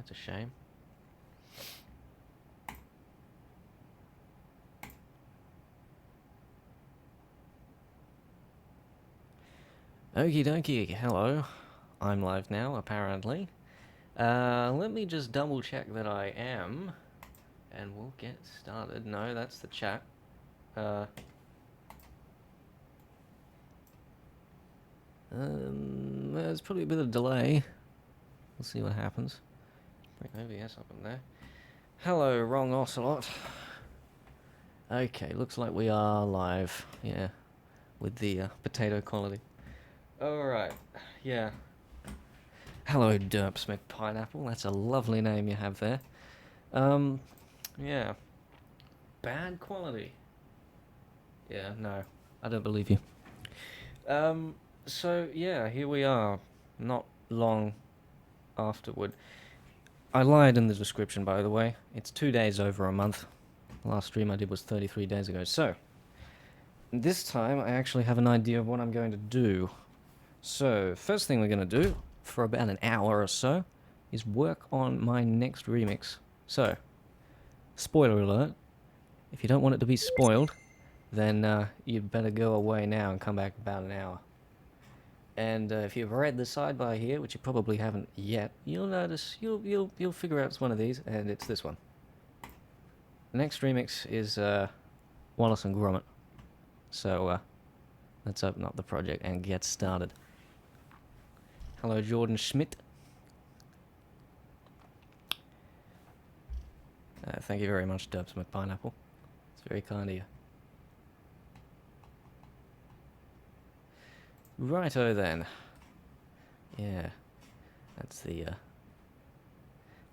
That's a shame. Okie dokie, hello. I'm live now, apparently. Let me just double check that I am, and we'll get started. No, that's the chat. There's probably a bit of delay. We'll see what happens. Bring OBS up in there. Hello, wrong Ocelot. Okay, looks like we are live. Yeah, with the potato quality. Alright, yeah. Hello, Derps McPineapple. That's a lovely name you have there. Yeah. Bad quality. Yeah, no, I don't believe you. So, yeah, here we are. Not long afterward. I lied in the description, by the way. It's 2 days over a month. The last stream I did was 33 days ago. So, this time I actually have an idea of what I'm going to do. So, first thing we're going to do, for about an hour or so, is work on my next remix. So, spoiler alert, if you don't want it to be spoiled, then you'd better go away now and come back about an hour. And if you've read the sidebar here, which you probably haven't yet, you'll notice, you'll figure out it's one of these, and it's this one. The next remix is Wallace and Gromit. So, let's open up the project and get started. Hello, Jordan Schmidt. Thank you very much, Derps McPineapple. It's very kind of you. Righto then. Yeah, that's the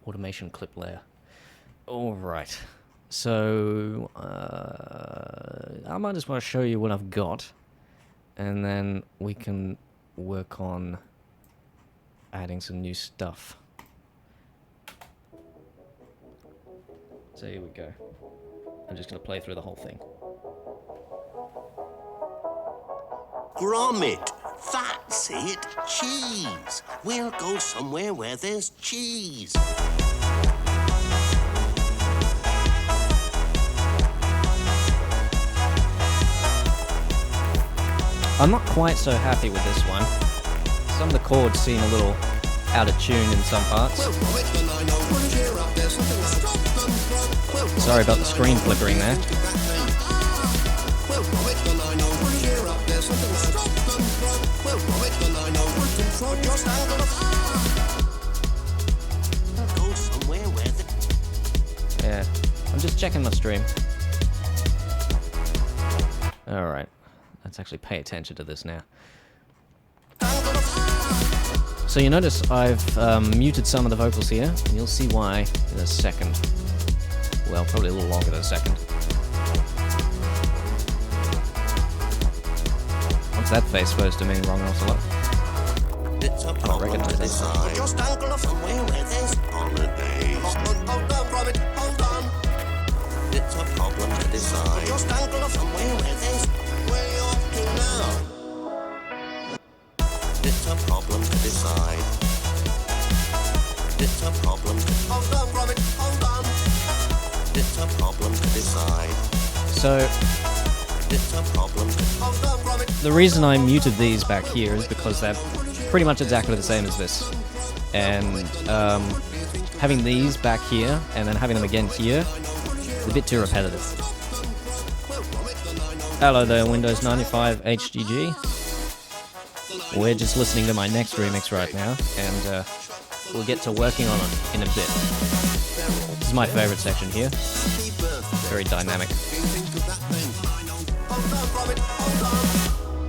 automation clip layer. Alright, so I might just want to show you what I've got, and then we can work on adding some new stuff. So here we go. I'm just going to play through the whole thing. Gromit, that's it, cheese. We'll go somewhere where there's cheese. I'm not quite so happy with this one. Some of the chords seem a little out of tune in some parts. Sorry about the screen flickering there. Yeah, I'm just checking my stream. Alright, let's actually pay attention to this now. So you notice I've muted some of the vocals here, and you'll see why in a second. Well, probably a little longer than a second. What's that face supposed to mean, wrong Ocelot? It's a problem to decide. Just angle off somewhere where there's holidays. Hold on, Gromit, hold on. It's a problem to decide. Just angle off somewhere where there's where you off to now. It's a problem to decide. It's a problem to hold on, Gromit, hold on. It's a problem to decide. So, It's a problem to hold on, Gromit. the reason I muted these back here is because they're pretty much exactly the same as this. And having these back here and then having them again here is a bit too repetitive. Hello there, Windows 95 HGG. We're just listening to my next remix right now, and we'll get to working on it in a bit. This is my favorite section here. Very dynamic.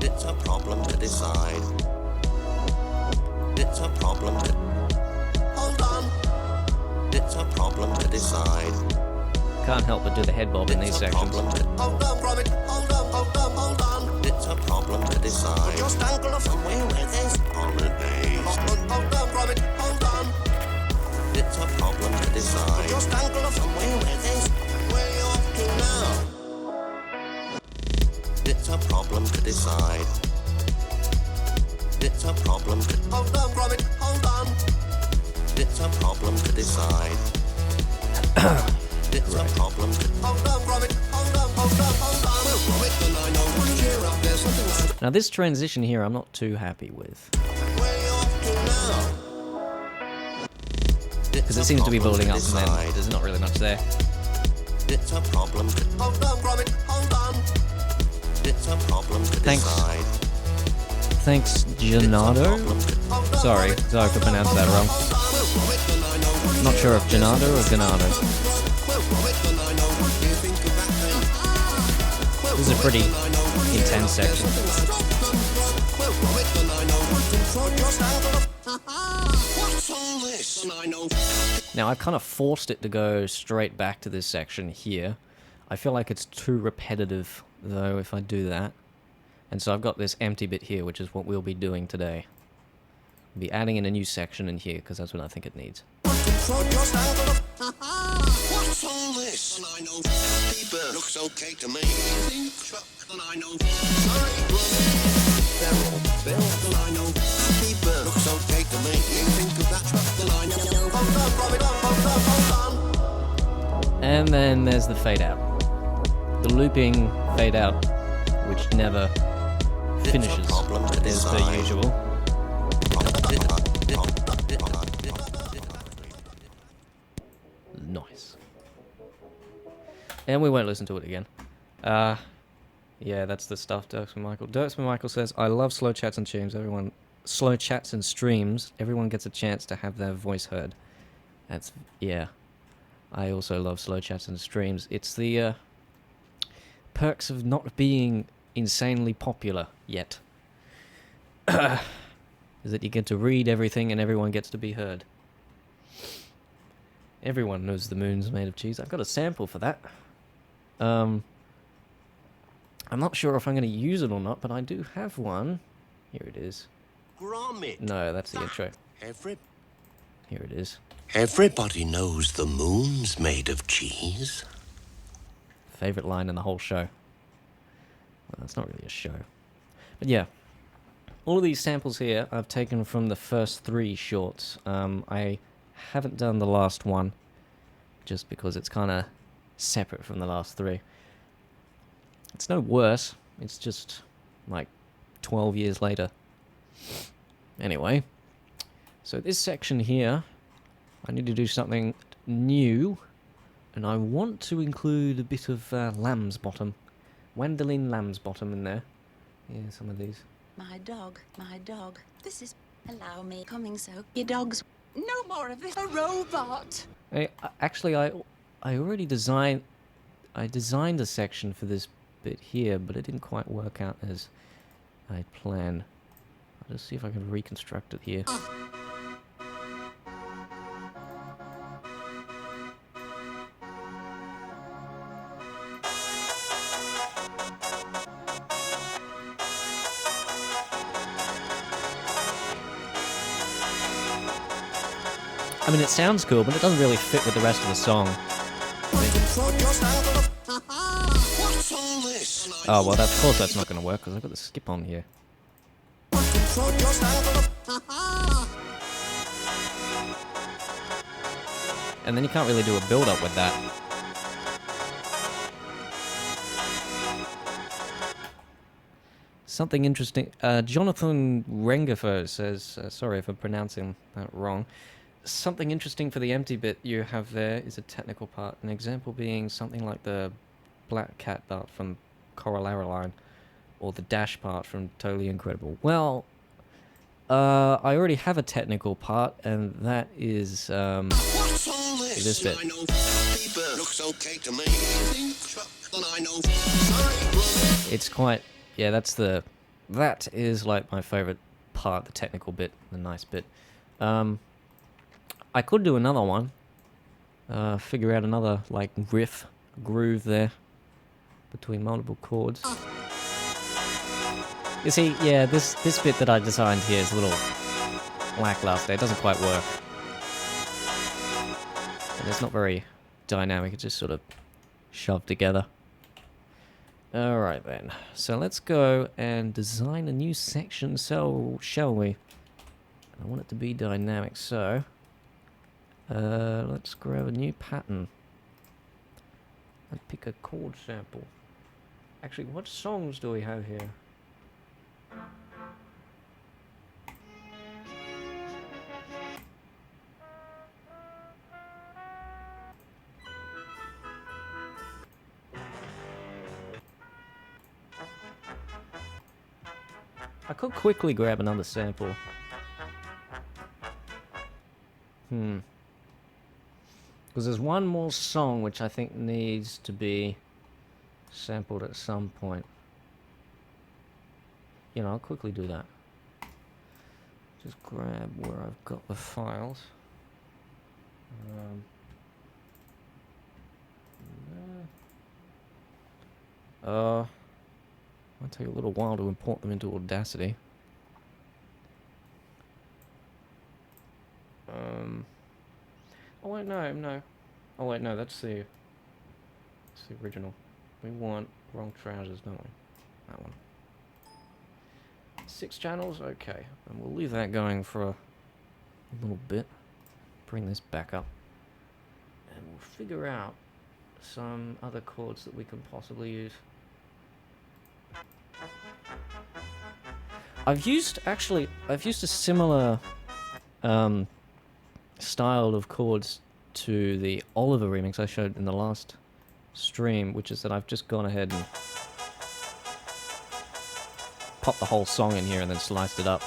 It's a problem to decide. It's a problem to hold on. It's a problem to decide. Can't help but do the head bob in these sections. Hold on, Gromit. Hold on, hold on, hold on. It's a problem to decide. Just angle off somewhere where there's holidays. Hold on, Gromit. Hold on. It's a problem to decide. Just angle off somewhere where there's where you off to now. It's a problem to decide. It's a problem to hold on, Gromit. Hold on. It's a problem to decide. It's a problem to... Hold on, Gromit. Hold on, hold on, hold on. Well, Gromit, and I know. Cheer up, there's something wrong. Now this transition here I'm not too happy with. Where you off to now? Because it seems to be building up and then there's not really much there. It's a problem to... Hold on, Gromit. Hold on. It's a problem to decide. Thanks, Gennaro. Sorry if I pronounced that wrong. Not sure if Gennaro or Gennaro. This is a pretty intense section. Now I've kind of forced it to go straight back to this section here. I feel like it's too repetitive though if I do that. And so I've got this empty bit here, which is what we'll be doing today. We'll be adding in a new section in here, because that's what I think it needs. What's all this? I know Bieber looks okay to me. I know I know Bieber looks okay to me. You think of that I know. And then there's the fade out. The looping fade out, which never finishes, as per usual. Nice. And we won't listen to it again. Yeah, that's the stuff, Dirksman Michael. Dirksman Michael says, I love slow chats and streams. Slow chats and streams. Everyone gets a chance to have their voice heard. That's, yeah. I also love slow chats and streams. It's the perks of not being insanely popular yet. Is that you get to read everything and everyone gets to be heard. Everyone knows the moon's made of cheese. I've got a sample for that. I'm not sure if I'm going to use it or not, but I do have one. Here it is. Gromit. No, that's the intro. Here it is. Everybody knows the moon's made of cheese. Favorite line in the whole show. Well, it's not really a show. But yeah. All of these samples here I've taken from the first 3 shorts. I haven't done the last one, just because it's kind of separate from the last 3. It's no worse, it's just like 12 years later. Anyway, so this section here, I need to do something new, and I want to include a bit of Lambsbottom. Wendelin Lambsbottom in there. Yeah, some of these. My dog, this is... Allow me coming so... Your dog's... No more of this, a robot! Actually, I already designed... I designed a section for this bit here, but it didn't quite work out as I planned. I'll just see if I can reconstruct it here. I mean, it sounds cool, but it doesn't really fit with the rest of the song. Oh, well, of course that's not going to work, because I've got the skip on here. And then you can't really do a build-up with that. Something interesting. Jonathan Rengefo says, sorry if I'm pronouncing that wrong. Something interesting for the empty bit you have there is a technical part. An example being something like the Black Cat part from Coraline, or the Dash part from Totally Incredible. Well, I already have a technical part, and that is this bit. It's quite, yeah. That is like my favorite part, the technical bit, the nice bit. I could do another one. Figure out another, like, riff, groove there between multiple chords. You see, yeah, this bit that I designed here is a little lackluster. It doesn't quite work. And it's not very dynamic. It's just sort of shoved together. Alright then. So let's go and design a new section, so shall we? I want it to be dynamic, so... Let's grab a new pattern and pick a chord sample. Actually, what songs do we have here? I could quickly grab another sample. Because there's one more song which I think needs to be sampled at some point. You know, I'll quickly do that. Just grab where I've got the files. Might take a little while to import them into Audacity. Oh wait, no. Oh wait, no, that's the original. We want wrong trousers, don't we? That one. 6 channels, okay. And we'll leave that going for a little bit. Bring this back up. And we'll figure out some other chords that we can possibly use. I've used a similar style of chords to the Oliver remix I showed in the last stream, which is that I've just gone ahead and popped the whole song in here and then sliced it up.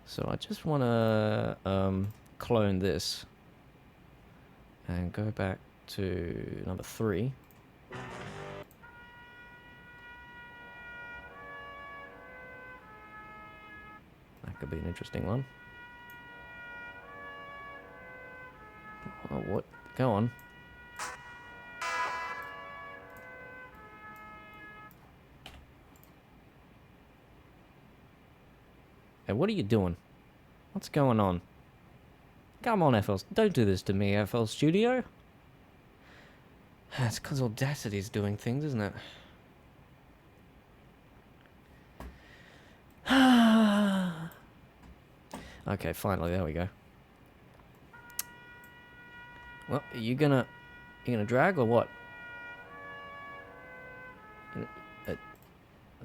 So I just want to clone this and go back to number 3. That could be an interesting one. Oh, what? Go on. Hey, what are you doing? What's going on? Come on, FL. Don't do this to me, FL Studio. It's because Audacity's doing things, isn't it? Okay, finally, there we go. Well, you gonna drag or what?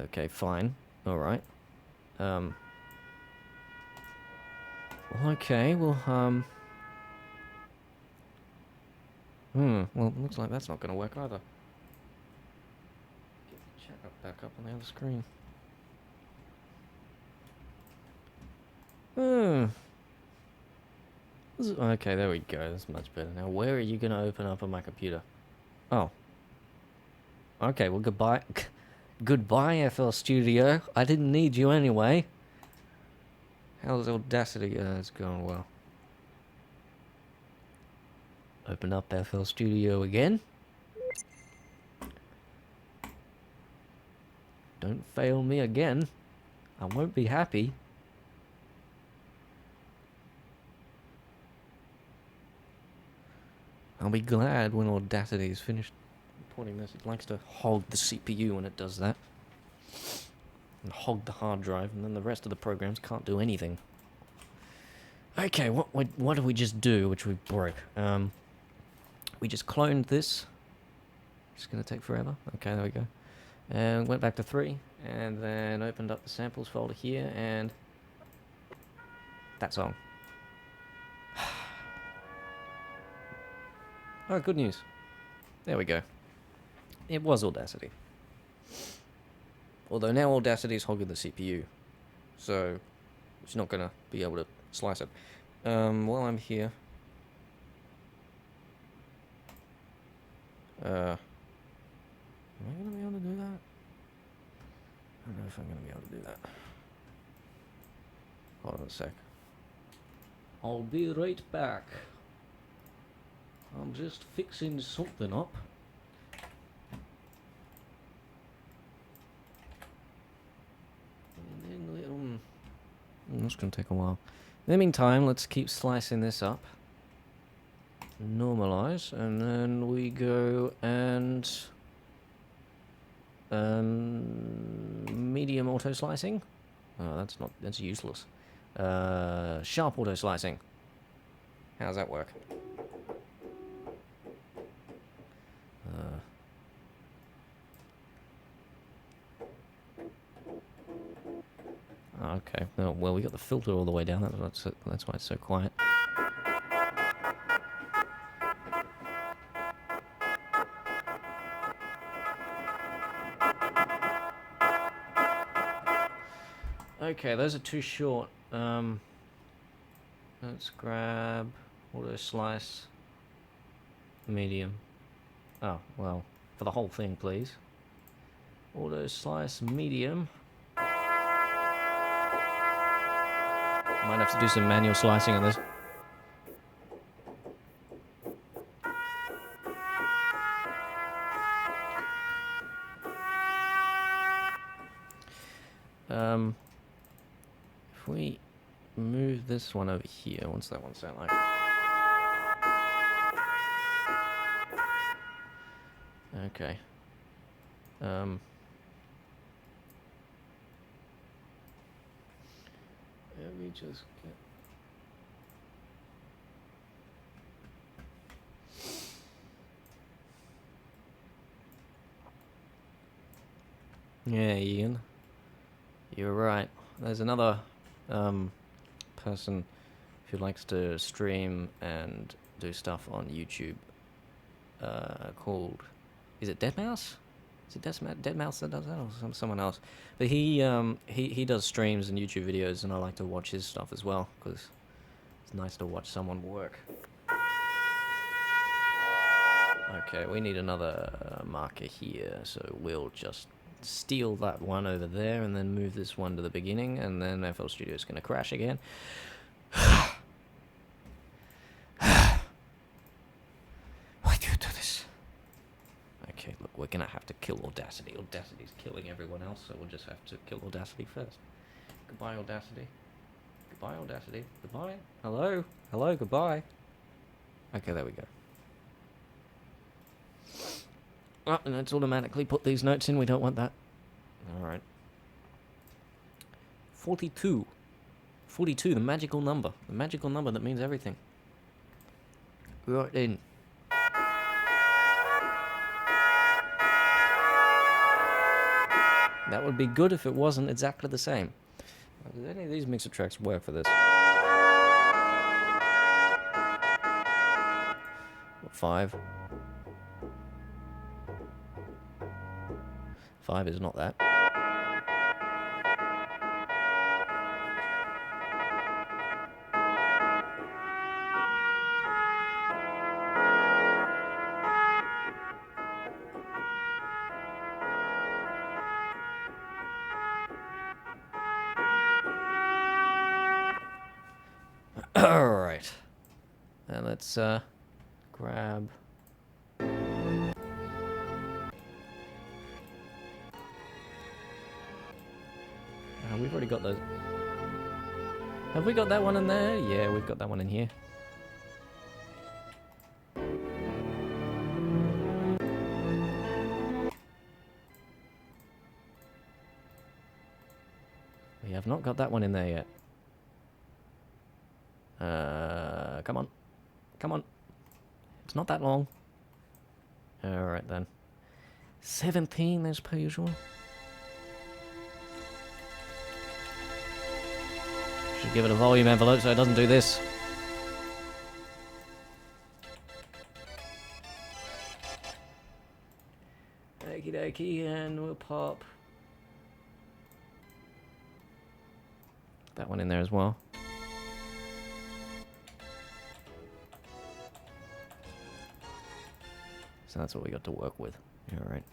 Okay, fine. All right. Okay, well, well, looks like that's not gonna work either. Get the chat back up on the other screen. Okay, there we go. That's much better. Now, where are you going to open up on my computer? Oh. Okay, well, goodbye. Goodbye, FL Studio. I didn't need you anyway. How's Audacity? It's going well. Open up FL Studio again. Don't fail me again. I won't be happy. I'll be glad when Audacity is finished importing this. It likes to hog the CPU when it does that. And hog the hard drive, and then the rest of the programs can't do anything. Okay, what did we just do, which we broke? We just cloned this. It's going to take forever. Okay, there we go. And went back to 3, and then opened up the samples folder here, and that song. Oh, good news. There we go. It was Audacity. Although now Audacity is hogging the CPU. So, it's not going to be able to slice it. While I'm here... am I going to be able to do that? I don't know if I'm going to be able to do that. Hold on a sec. I'll be right back. I'm just fixing something up. And then that's going to take a while. In the meantime, let's keep slicing this up. Normalize, and then we go and medium auto slicing. Oh, that's useless. Sharp auto slicing. How's that work? Okay. Oh, well, we got the filter all the way down. That's why it's so quiet. Okay, those are too short. Let's grab auto slice medium. Oh, well, for the whole thing, please. Auto slice medium. Might have to do some manual slicing on this. If we move this one over here, what's that one sound like? Okay. Let me just get... Yeah, Ian. You're right. There's another person who likes to stream and do stuff on YouTube called... Is it Deadmau5? Is it Deadmau5 that does that, or someone else? But he does streams and YouTube videos, and I like to watch his stuff as well, because it's nice to watch someone work. Okay, we need another marker here, so we'll just steal that one over there, and then move this one to the beginning, and then FL Studio is going to crash again. Why do you do this? Okay, look, we're gonna have to kill Audacity. Audacity's killing everyone else, so we'll just have to kill Audacity first. Goodbye, Audacity. Goodbye, Audacity. Goodbye. Hello? Hello, goodbye. Okay, there we go. Oh, and let's automatically put these notes in. We don't want that. Alright. 42. 42, the magical number. The magical number that means everything. Right in. That would be good if it wasn't exactly the same. Does any of these mixer tracks work for this? What, 5? 5 is not that. Alright. Now let's grab... we've already got those. Have we got that one in there? Yeah, we've got that one in here. We have not got that one in there yet. Come on. Come on. It's not that long. Alright then. 17 as per usual. Should give it a volume envelope so it doesn't do this. Okie dokie, and we'll pop that one in there as well. So that's what we got to work with. Alright.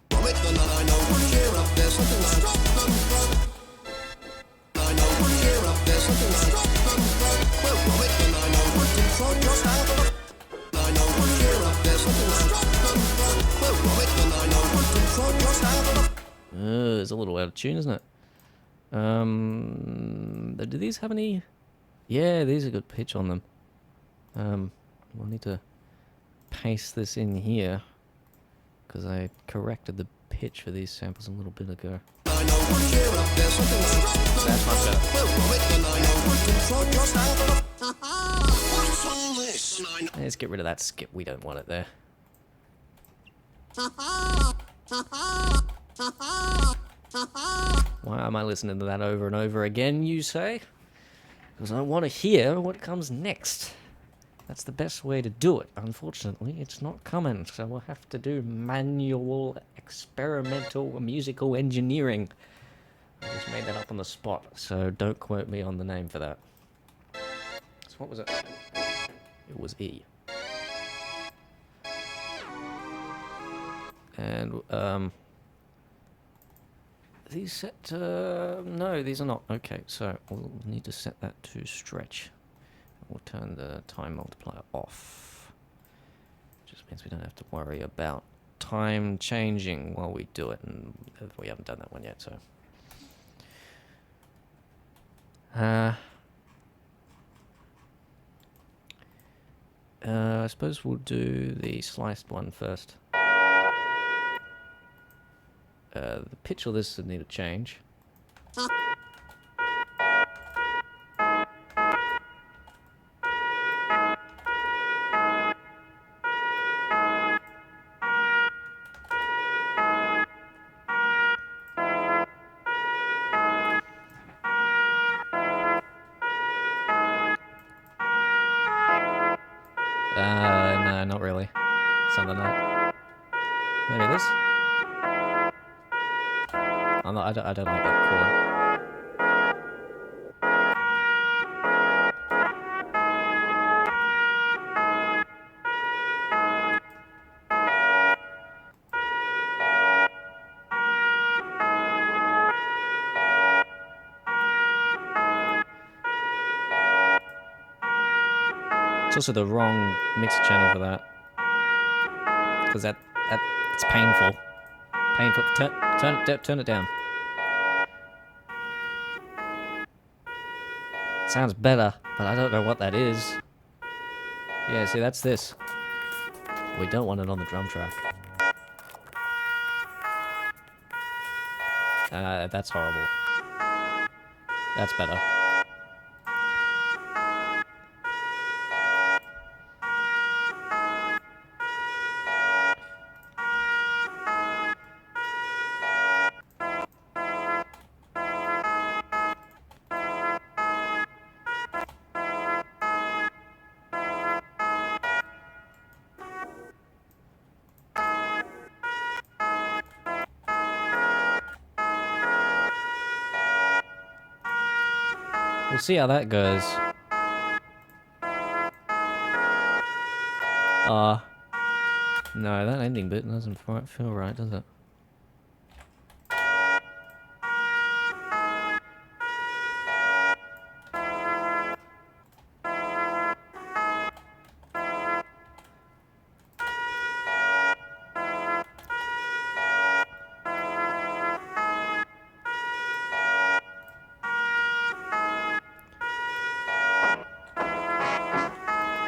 It's a little out of tune, isn't it? Do these have any... Yeah, these are good pitch on them. We'll need to paste this in here, because I corrected the pitch for these samples a little bit ago. That's much better. What's all this? Let's get rid of that skip. We don't want it there. Why am I listening to that over and over again, you say? Because I want to hear what comes next. That's the best way to do it. Unfortunately, it's not coming, so we'll have to do manual, experimental, musical engineering. I just made that up on the spot, so don't quote me on the name for that. So what was it? It was E. And, these set to... no, these are not. Okay, so we'll need to set that to stretch. We'll turn the time multiplier off. Just means we don't have to worry about time changing while we do it, and we haven't done that one yet, so... I suppose we'll do the sliced one first. The pitch of this would need a change. No, not really. Something like... maybe this? I don't like that chord. It's also the wrong mix channel for that. Because it's painful. Painful. Turn it down. Sounds better, but I don't know what that is. Yeah, see, that's this. We don't want it on the drum track. That's horrible. That's better. We'll see how that goes. No, that ending bit doesn't feel right, does it?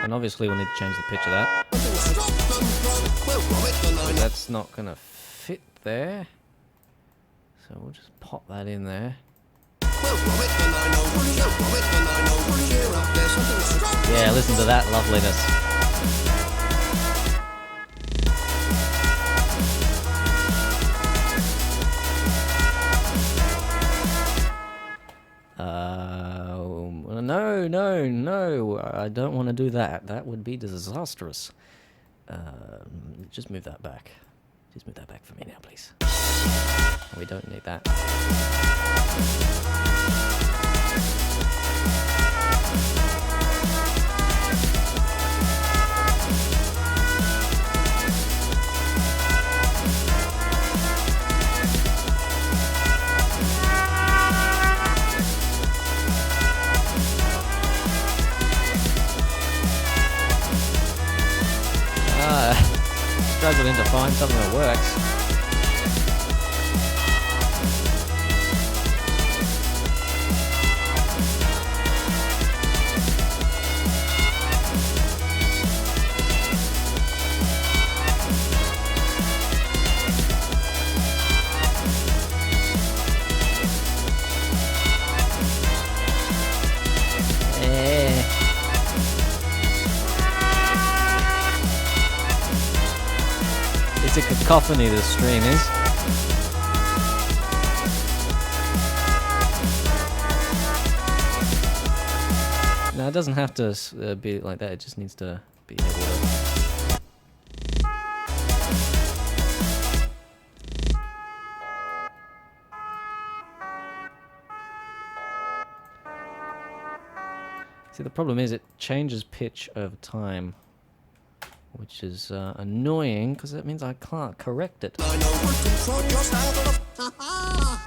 And obviously we'll need to change the pitch of that. But that's not gonna fit there. So we'll just pop that in there. Yeah, listen to that loveliness. No, I don't want to do that. That would be disastrous. Just move that back. Just move that back for me now, please. We don't need that. Struggling to find something that works. It's a cacophony, this stream is. No, it doesn't have to be like that, it just needs to be able to... See, the problem is it changes pitch over time, which is annoying because that means I can't correct it. I know what control just angle of. Ha ha!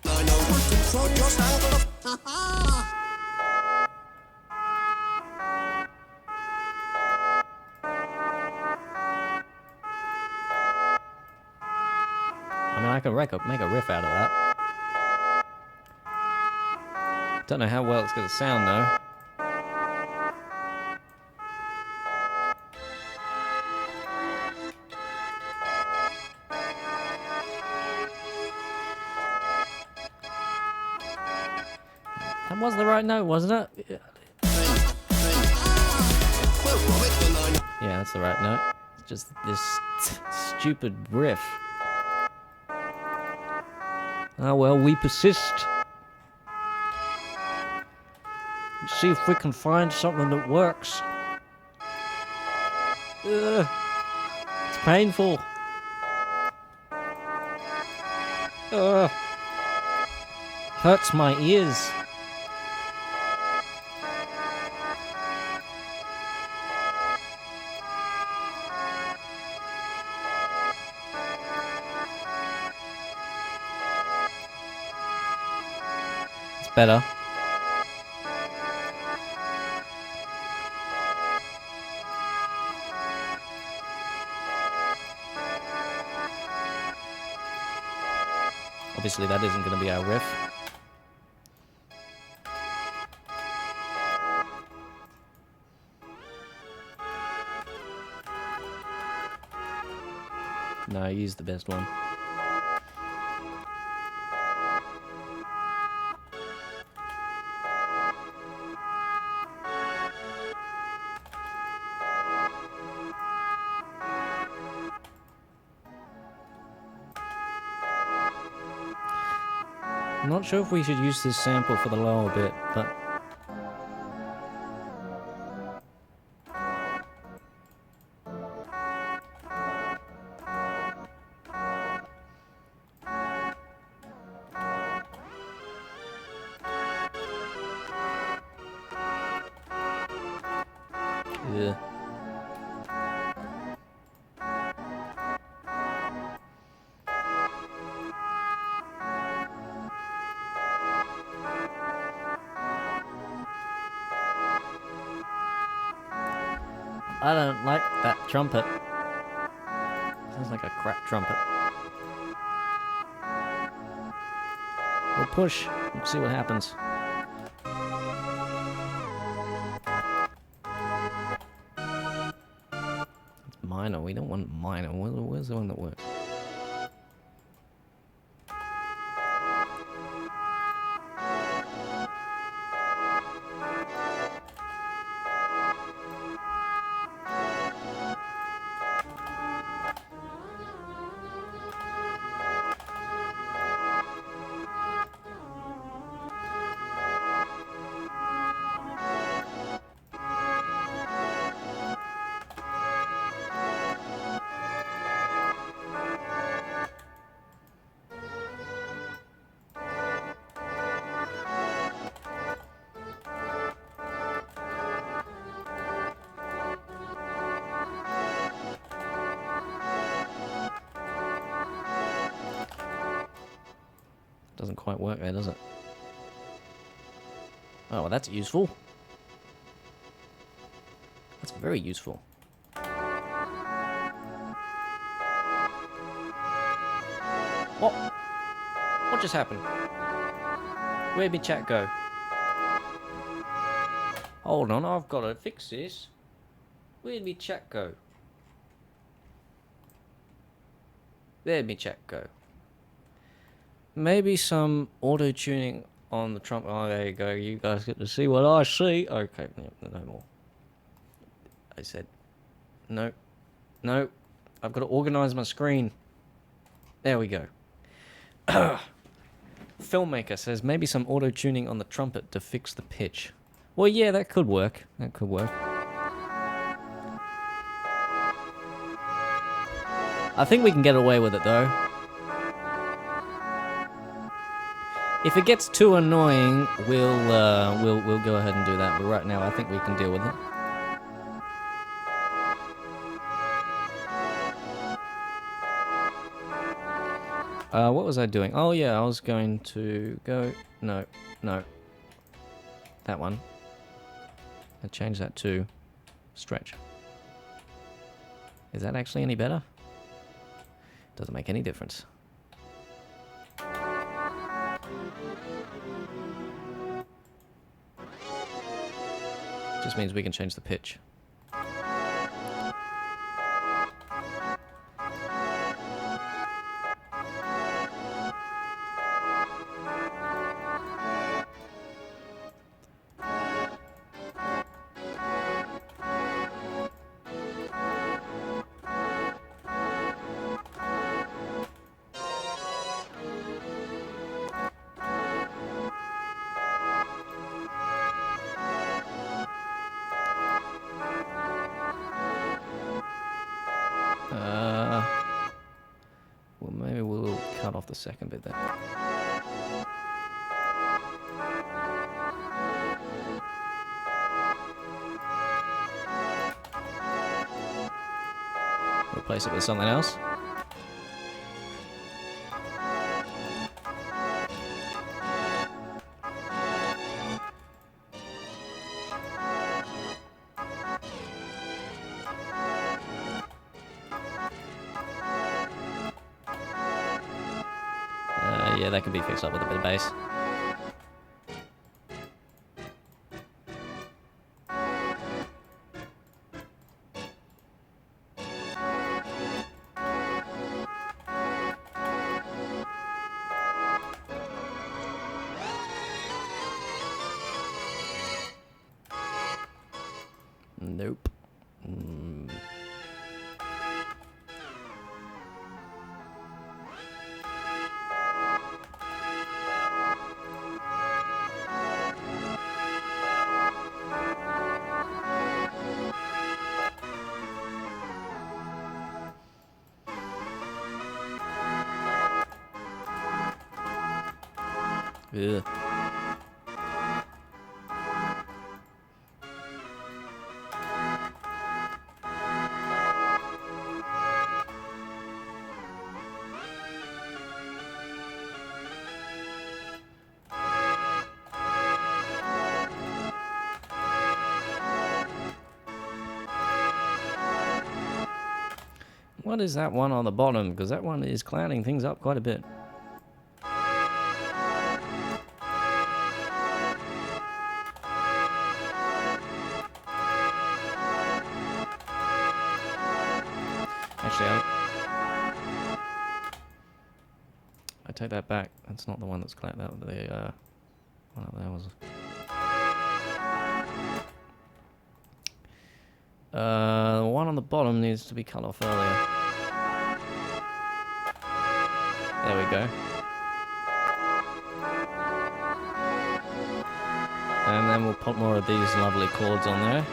I know what control just angle of. Ha ha! I mean, I can make a riff out of that. Don't know how well it's going to sound though. That was the right note, wasn't it? Yeah. Yeah, that's the right note. It's just this stupid riff. Ah well, we persist. See if we can find something that works. Ugh. It's painful. Ugh. Hurts my ears. It's better. Obviously that isn't going to be our riff. No, use the best one. I'm not sure if we should use this sample for the lower bit, but... yeah. I don't like that trumpet. Sounds like a crap trumpet. We'll push and see what happens. It's minor. We don't want minor. Where's the one that works? Doesn't quite work there, does it? Oh, well, that's useful. That's very useful. What? What just happened? Where'd my chat go? Hold on, I've got to fix this. Where'd my chat go? There'd my chat go. Maybe some auto-tuning on the trumpet. Oh, there you go. You guys get to see what I see. Okay, no more. I said, no, no. I've got to organize my screen. There we go. Filmmaker says maybe some auto-tuning on the trumpet to fix the pitch. Well, yeah, that could work. That could work. I think we can get away with it, though. If it gets too annoying, we'll go ahead and do that. But right now, I think we can deal with it. What was I doing? Oh yeah, I was going to go. No. That one. I changed that to stretch. Is that actually any better? Doesn't make any difference. Just means we can change the pitch. Well, maybe we'll cut off the second bit then. Replace it with something else. Yeah, that can be fixed up with a bit of bass. Nope. Ugh. What is that one on the bottom? Because that one is clouding things up quite a bit. Actually, I take that back. That's not the one that's clouded out. The one up there was. The one on the bottom needs to be cut off earlier. There we go. And then we'll put more of these lovely chords on there.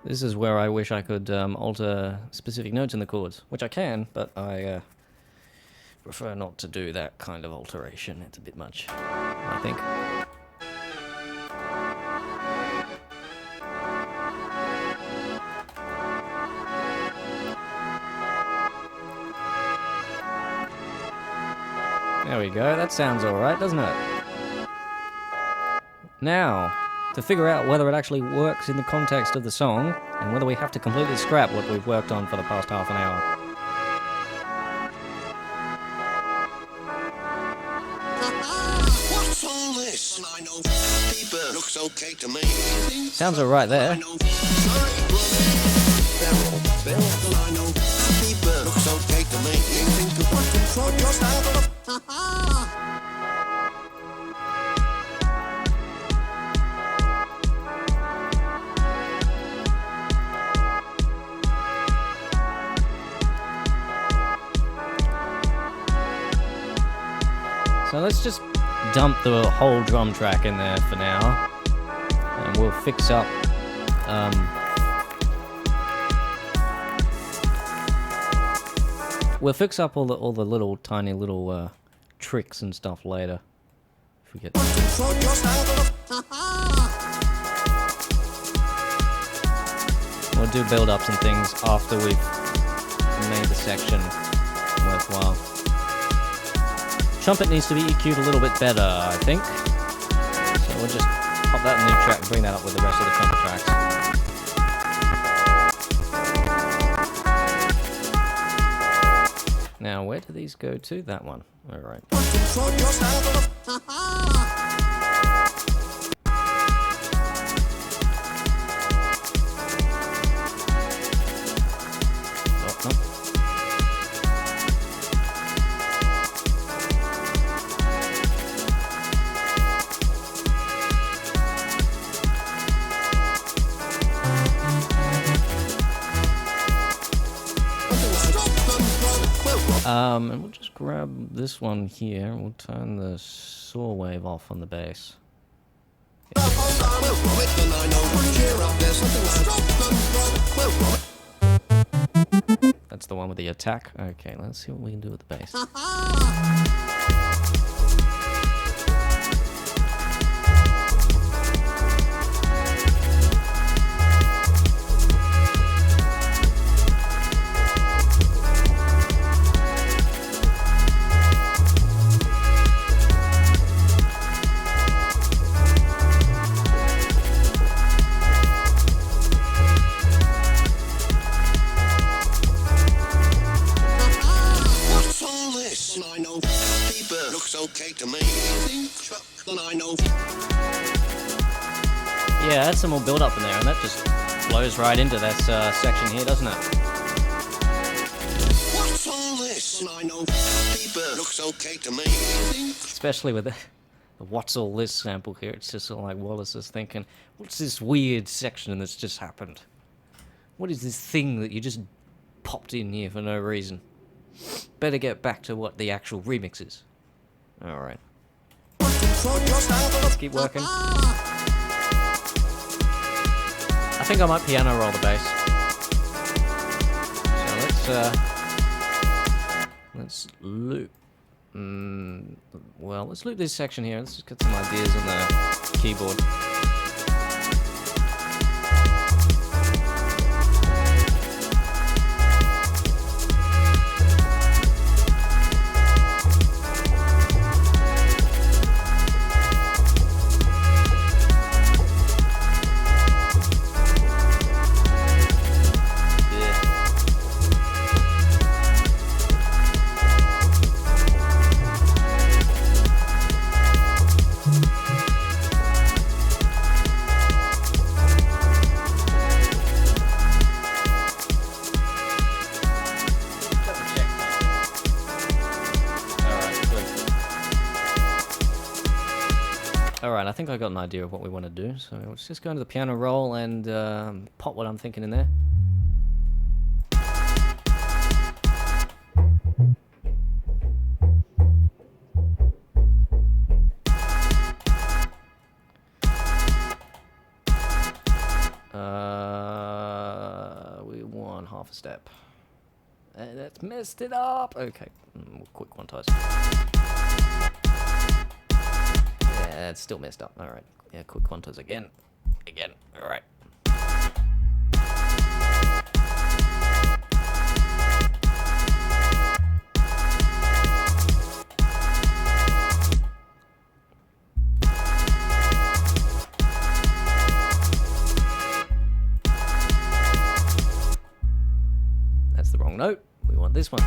This is where I wish I could alter specific notes in the chords, which I can, but I prefer not to do that kind of alteration. It's a bit much, I think. There we go, that sounds alright, doesn't it? Now, to figure out whether it actually works in the context of the song, and whether we have to completely scrap what we've worked on for the past half an hour. looks okay to me. Sounds alright there. I know. Sorry, Beryl, Bill, and I know. Happy bird looks okay to me. You think of what control your angle of... Ha-ha! So let's just dump the whole drum track in there for now, and we'll fix up all the little tiny little tricks and stuff later. If we get Control your angle of... Ha-ha! we'll do build-ups and things after we've made the section worthwhile. Trumpet needs to be EQ'd a little bit better, I think. So we'll just pop that in the new track and bring that up with the rest of the trumpet tracks. Now, where do these go to? That one. Alright. Control your angle of... Ha-ha! Oh, no. And we'll just grab this one here. We'll turn the saw wave off on the bass. That's the one with the attack. Okay, let's see what we can do with the bass. What's all this? I know. Happy bird looks okay to me. Chuck, then I know. Yeah, add some more build up in there, and that just flows right into this section here, doesn't it? What's all this? I know. Happy bird looks okay to me. Especially with the what's all this sample here. It's just sort of like Wallace is thinking, what's this weird section that's just happened? What is this thing that you just popped in here for no reason? Better get back to what the actual remix is. Alright. Let's keep working. I think I might piano roll the bass. So let's loop. Well, let's loop this section here. Let's just get some ideas on the keyboard. Alright, I think I got an idea of what we want to do, so let's just go into the piano roll and pop what I'm thinking in there. We want half a step. And that's messed it up! Okay, we'll quick quantize. Yeah, it's still messed up. Alright. Yeah, quick quantize again. Alright. That's the wrong note. We want this one.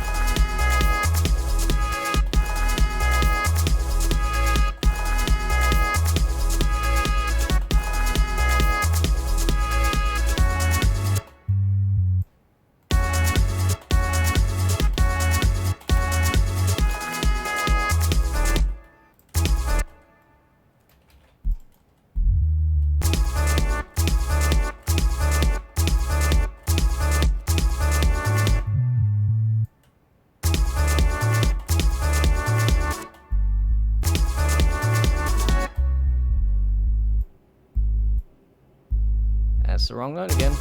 the wrong note again.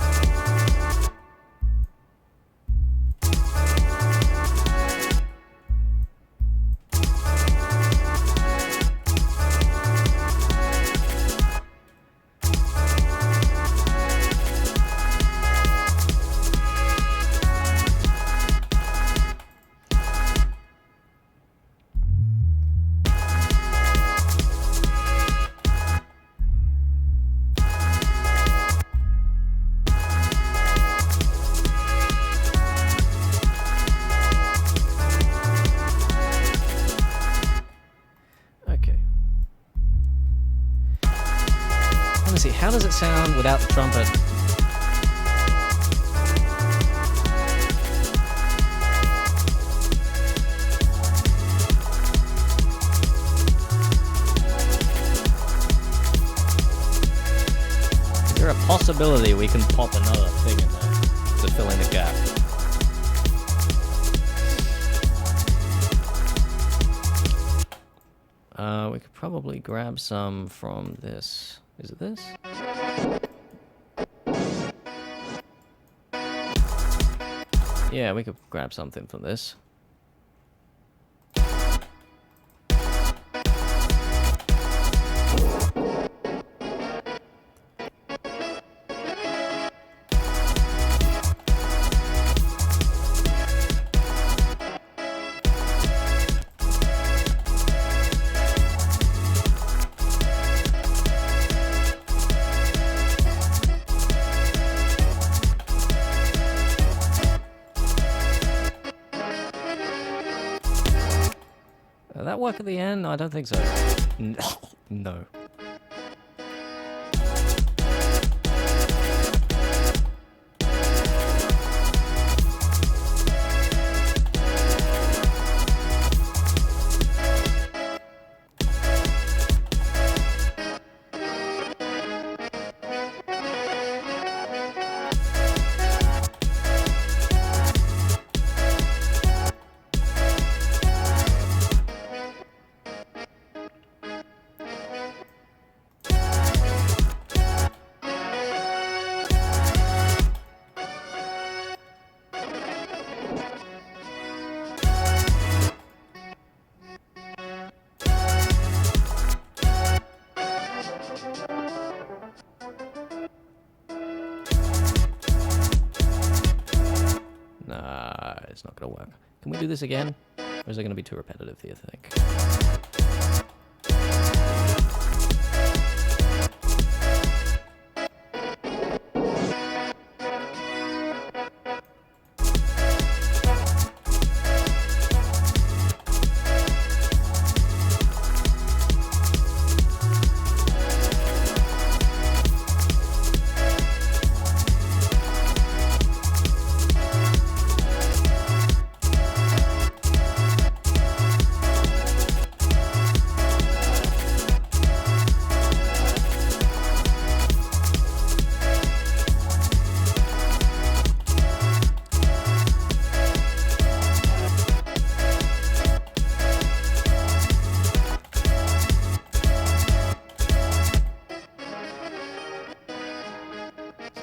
See, how does it sound without the trumpet? Is there a possibility we can pop another thing in there to fill in the gap? We could probably grab some from this. Is it this? Yeah, we could grab something from this. That work at the end? I don't think so. No. Nah, it's not gonna work. Can we do this again? Or is it gonna be too repetitive, do you think?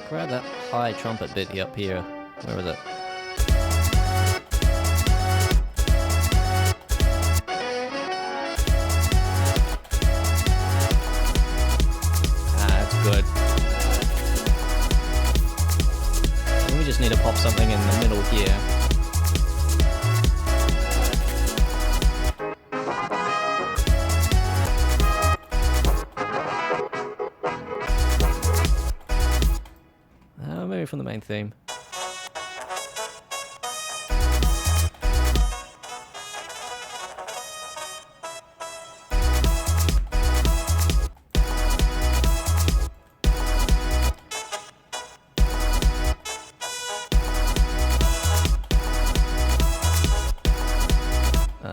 Grab that high trumpet bit up here. Where was it? That's good. And we just need to pop something in the middle here. Maybe from the main theme.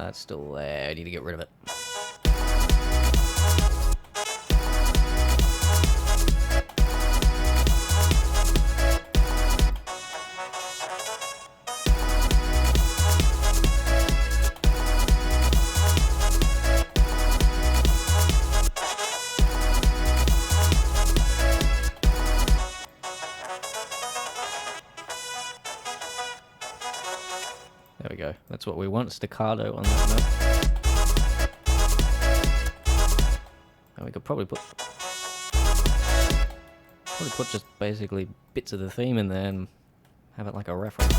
It's still there. I need to get rid of it. There we go. That's what we want. Staccato on that note. And we could probably put just basically bits of the theme in there and have it like a reference.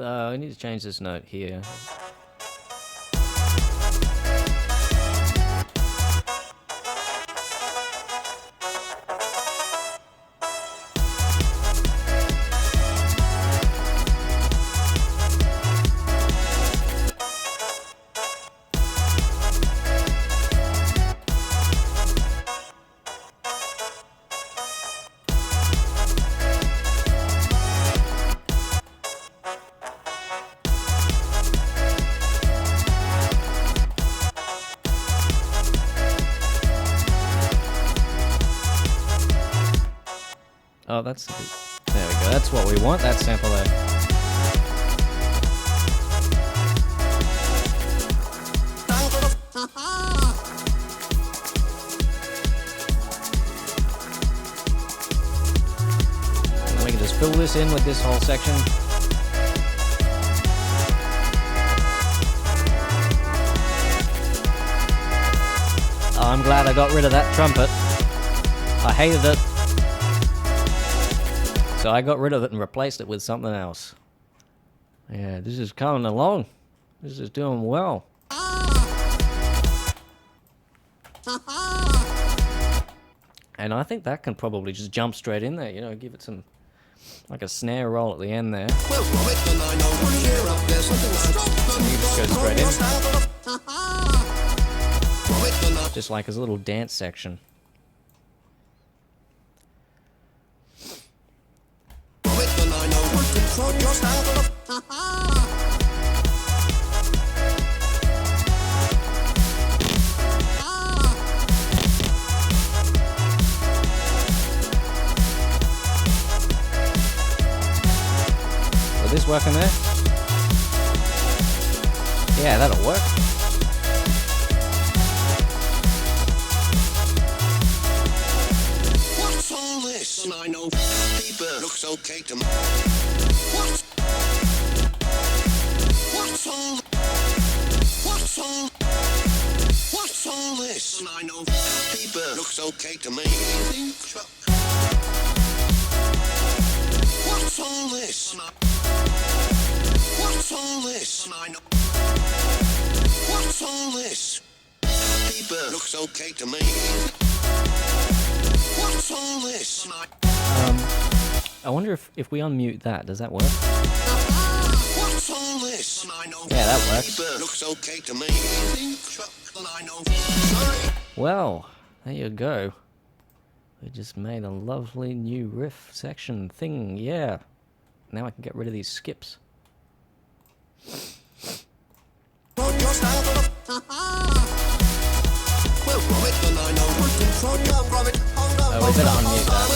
I need to change this note here. Oh, that's a bit, there we go. That's what we want. That sample there. And we can just fill this in with this whole section. Oh, I'm glad I got rid of that trumpet. I hated it. So I got rid of it and replaced it with something else. Yeah, this is coming along. This is doing well. And I think that can probably just jump straight in there, you know, give it some, like a snare roll at the end there. You just go straight in. Just like his little dance section. Will this work in there? Yeah, that'll work. What's all this? And I know people looks okay to me. What's all this? And I know people looks okay to me. What's all this? What's all this? And I know. What's all this? People looks okay to me. What's all this? I wonder if we unmute that, does that work? What's all this? Yeah, that works. Looks okay to me. Well, there you go. We just made a lovely new riff section thing, yeah. Now I can get rid of these skips. Oh, we better unmute that.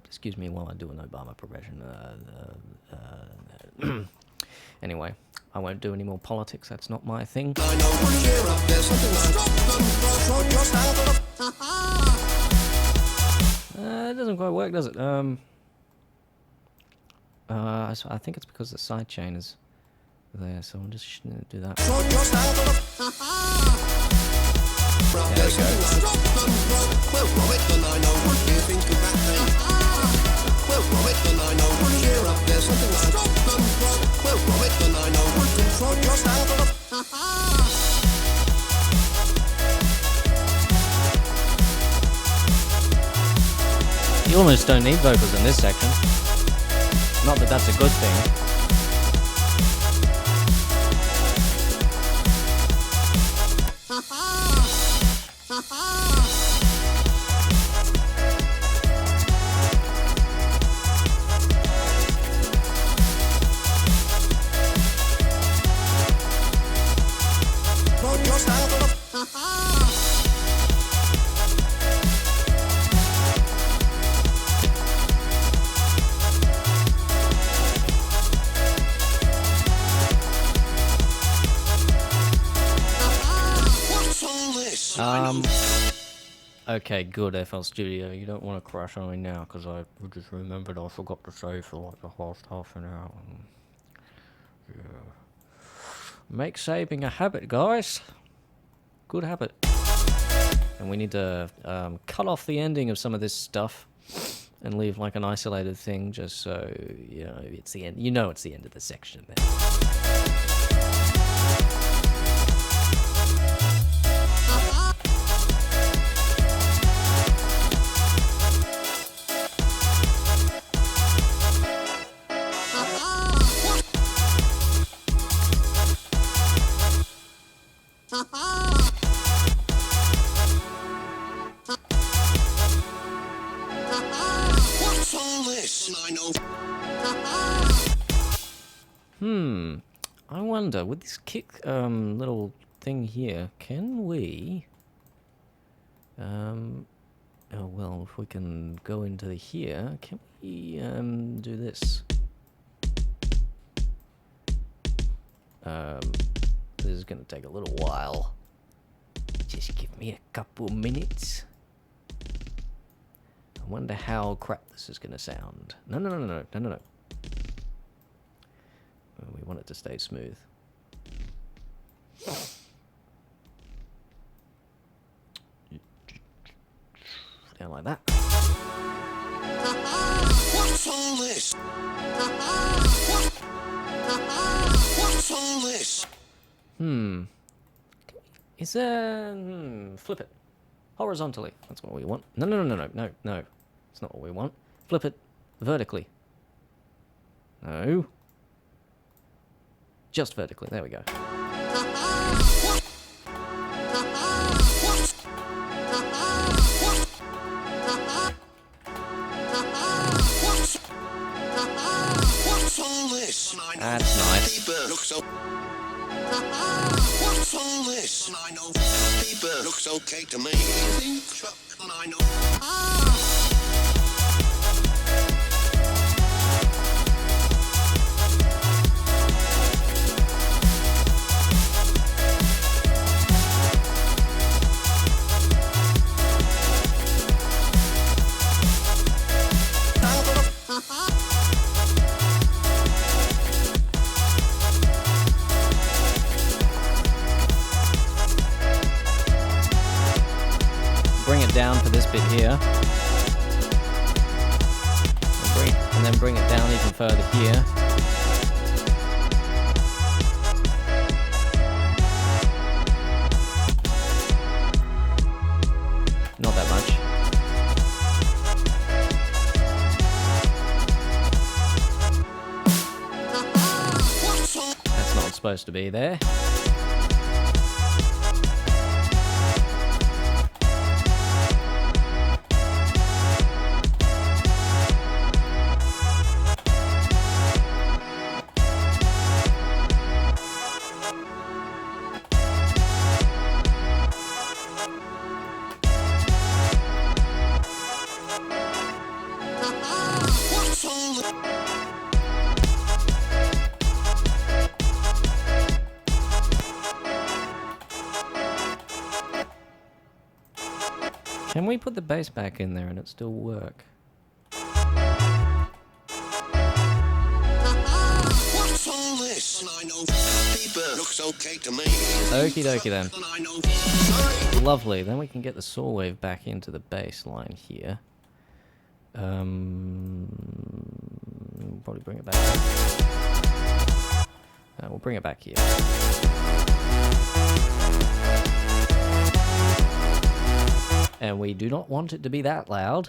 Excuse me while I do an Obama impression. Anyway, I won't do any more politics. That's not my thing. It doesn't quite work, does it? So I think it's because the sidechain is there, so I'm just gonna do that. There we go. You almost don't need vocals in this section. Not that that's a good thing. Put your stangle of what's all this? Okay, good, FL Studio. You don't want to crash on me now, because I just remembered I forgot to say for like the last half an hour. Yeah. Make saving a habit, guys. Good habit. And we need to cut off the ending of some of this stuff and leave like an isolated thing, just so you know it's the end. You know it's the end of the section then. What's all this? I know. I wonder, with this kick little thing here, can we oh well, if we can go into here, can we do this? This is gonna take a little while. Just give me a couple minutes. I wonder how crap this is gonna sound. No. We want it to stay smooth. Down like that. What's all this? What's all this? Is there... flip it. Horizontally. That's what we want. No. It's not what we want. Flip it vertically. No. Just vertically. There we go. What's all this? That's nice. Paper looks so. What's all this? I know. Paper looks okay to me. I know. Bring it down for this bit here. And then bring it down even further here. Not that much. That's not supposed to be there. Can we put the bass back in there and it still work? What's all this? I know. Paper looks okay to me. Okie dokie then. I know. Sorry. Lovely. Then we can get the saw wave back into the bass line here. We'll probably bring it back. We'll bring it back here. And we do not want it to be that loud.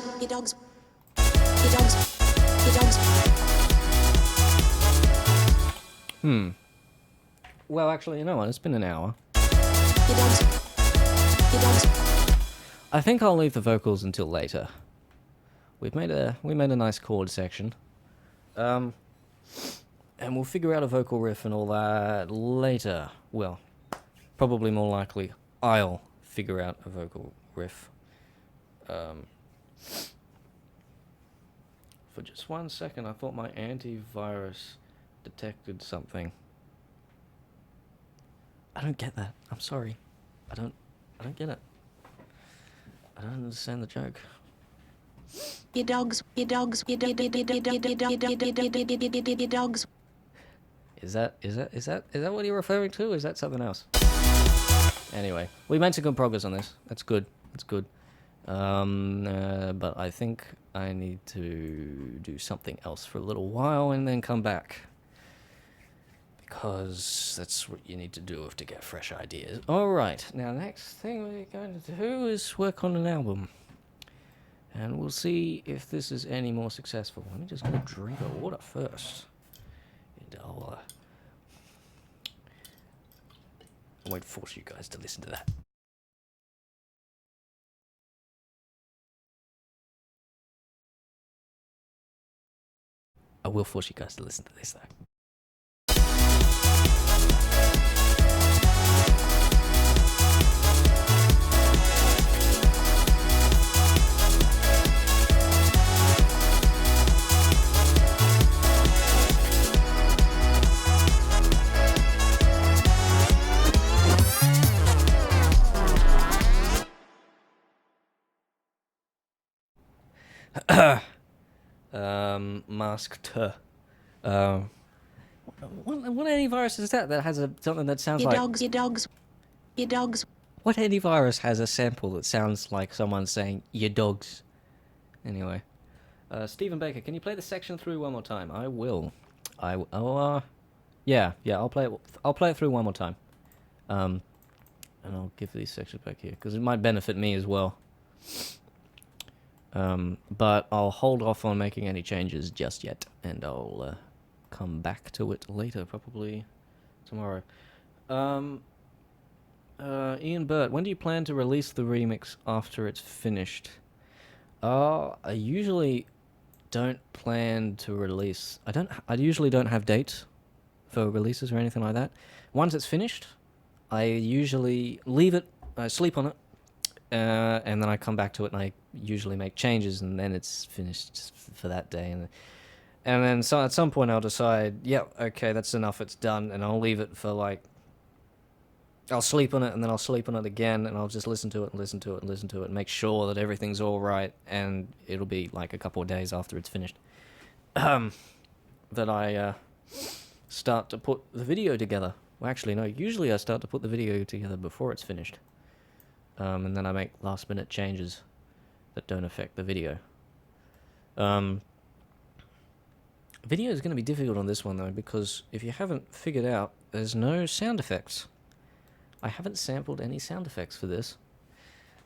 Your dogs. Your dogs. Your dogs. Well, actually, you know what? It's been an hour. Your dogs. Your dogs. I think I'll leave the vocals until later. We made a nice chord section. And we'll figure out a vocal riff and all that later. Well, probably more likely I'll figure out a vocal riff. For just 1 second, I thought my antivirus detected something. I don't get that. I'm sorry. I don't get it. I don't understand the joke. Your dogs. Your dogs. Your dogs. Is that what you're referring to? Is that something else? Anyway, we made some good progress on this. That's good. That's good. But I think I need to do something else for a little while and then come back. Because that's what you need to do to get fresh ideas. Alright, now next thing we're going to do is work on an album. And we'll see if this is any more successful. Let me just get a drink of water first. And I won't force you guys to listen to that. I will force you guys to listen to this though. Masked. What antivirus is that has something that sounds Your like... dogs, your dogs, your dogs. What antivirus has a sample that sounds like someone saying, your dogs? Anyway. Stephen Baker, can you play the section through one more time? I will. Yeah, I'll play it through one more time. And I'll give these sections back here, because it might benefit me as well. But I'll hold off on making any changes just yet, and I'll come back to it later, probably tomorrow. Ian Burt, when do you plan to release the remix after it's finished? I usually don't plan to release... I usually don't have dates for releases or anything like that. Once it's finished, I usually leave it, I sleep on it, and then I come back to it and I usually make changes, and then it's finished for that day. And then so at some point I'll decide, yeah, okay, that's enough, it's done, and I'll leave it for like... I'll sleep on it, and then I'll sleep on it again, and I'll just listen to it and listen to it and listen to it and make sure that everything's all right, and it'll be like a couple of days after it's finished that I start to put the video together. Well, actually, no, usually I start to put the video together before it's finished. And then I make last-minute changes that don't affect the video. Video is going to be difficult on this one, though, because if you haven't figured out, there's no sound effects. I haven't sampled any sound effects for this.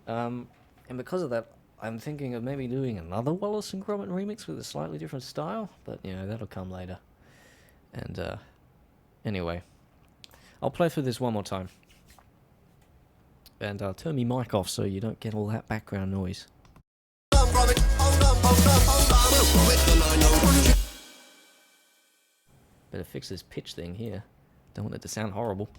And because of that, I'm thinking of maybe doing another Wallace and Gromit remix with a slightly different style, but, you know, that'll come later. And, anyway, I'll play through this one more time. And I'll turn my mic off so you don't get all that background noise. Better fix this pitch thing here. Don't want it to sound horrible.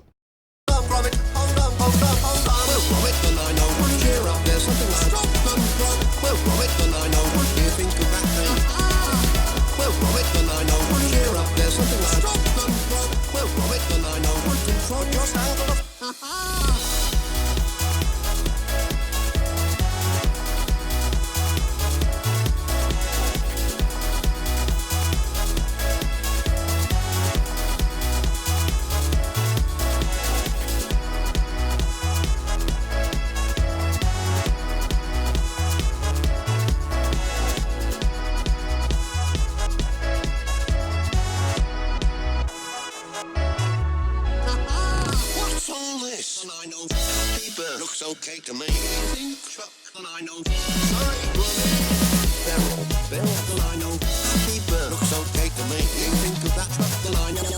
What's all this? And I know Bieber looks okay to me. Think Chuck, and I know Sorry, Bill, and I know Bieber looks okay to me. You think of that Chuck, and I know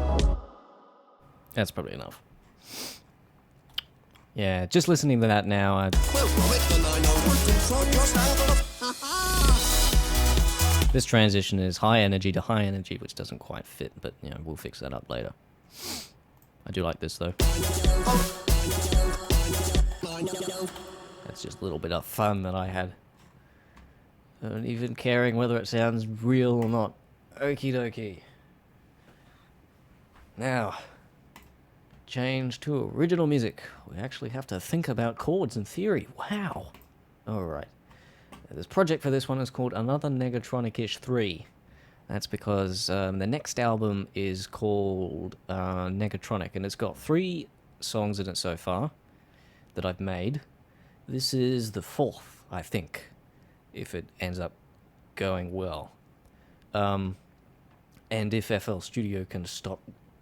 hold on. That's probably enough. Yeah, just listening to that now, this transition is high energy to high energy, which doesn't quite fit, but, you know, we'll fix that up later. I do like this, though. That's just a little bit of fun that I had. Not even caring whether it sounds real or not. Okie dokie. Now, change to original music. We actually have to think about chords and theory. Wow. Alright. This project for this one is called Another Negatronic-ish 3. That's because the next album is called Negatronic, and it's got 3 songs in it so far. that I've made. This is the 4th, I think, if it ends up going well. And if FL Studio can stop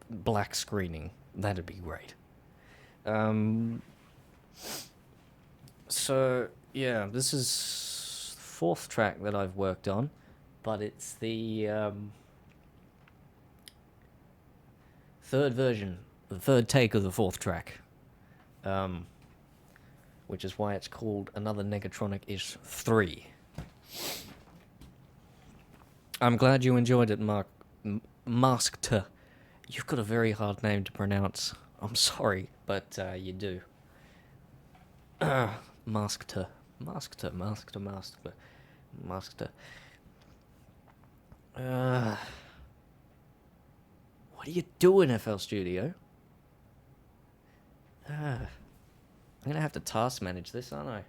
black screening, that'd be great. So, yeah, this is the 4th track that I've worked on, but it's the 3rd version, the 3rd take of the 4th track. Which is why it's called Another Negatronic-ish 3. I'm glad you enjoyed it, Masked. You've got a very hard name to pronounce. I'm sorry, but you do. Masked. What are you doing, FL Studio? I'm gonna have to task manage this, aren't I?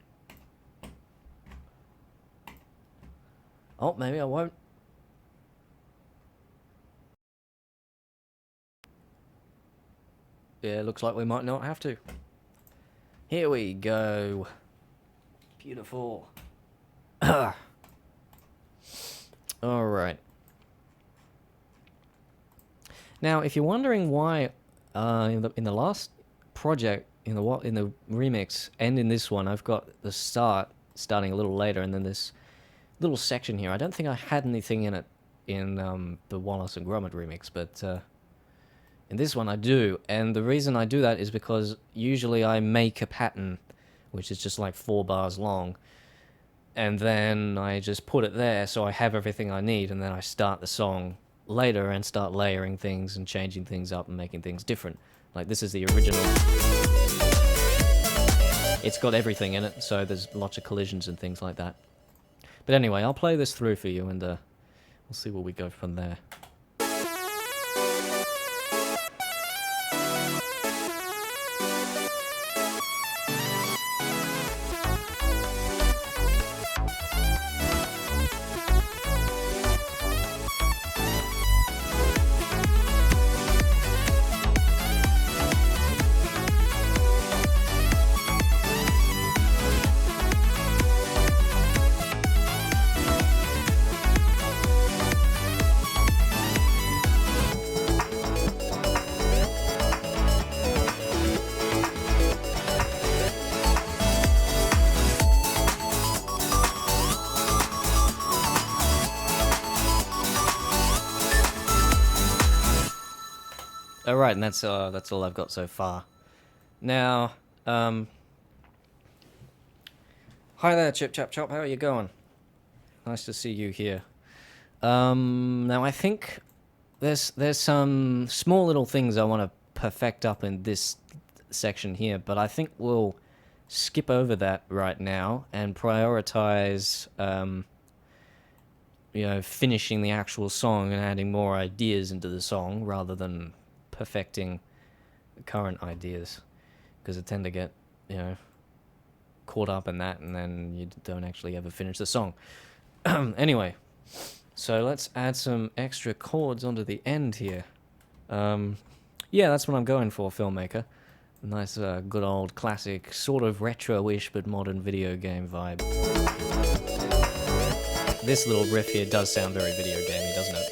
Oh, maybe I won't. Yeah, looks like we might not have to. Here we go. Beautiful. Alright. Now, if you're wondering why in the last project, in the remix, and in this one, I've got the starting a little later, and then this little section here. I don't think I had anything in it in the Wallace and Gromit remix, but in this one I do. And the reason I do that is because usually I make a pattern, which is just like 4 bars long, and then I just put it there so I have everything I need, and then I start the song later and start layering things and changing things up and making things different. Like, this is the original. It's got everything in it, so there's lots of collisions and things like that. But anyway, I'll play this through for you, and we'll see where we go from there. Alright, and that's all I've got so far. Now, hi there, Chip Chap Chop, how are you going? Nice to see you here. Now I think there's some small little things I want to perfect up in this section here, but I think we'll skip over that right now and prioritize, finishing the actual song and adding more ideas into the song rather than perfecting current ideas, because I tend to get, caught up in that, and then you don't actually ever finish the song. Anyway, so let's add some extra chords onto the end here. Yeah, that's what I'm going for, Filmmaker. Nice, good old classic, sort of retro-ish but modern video game vibe. This little riff here does sound very video gamey, doesn't it?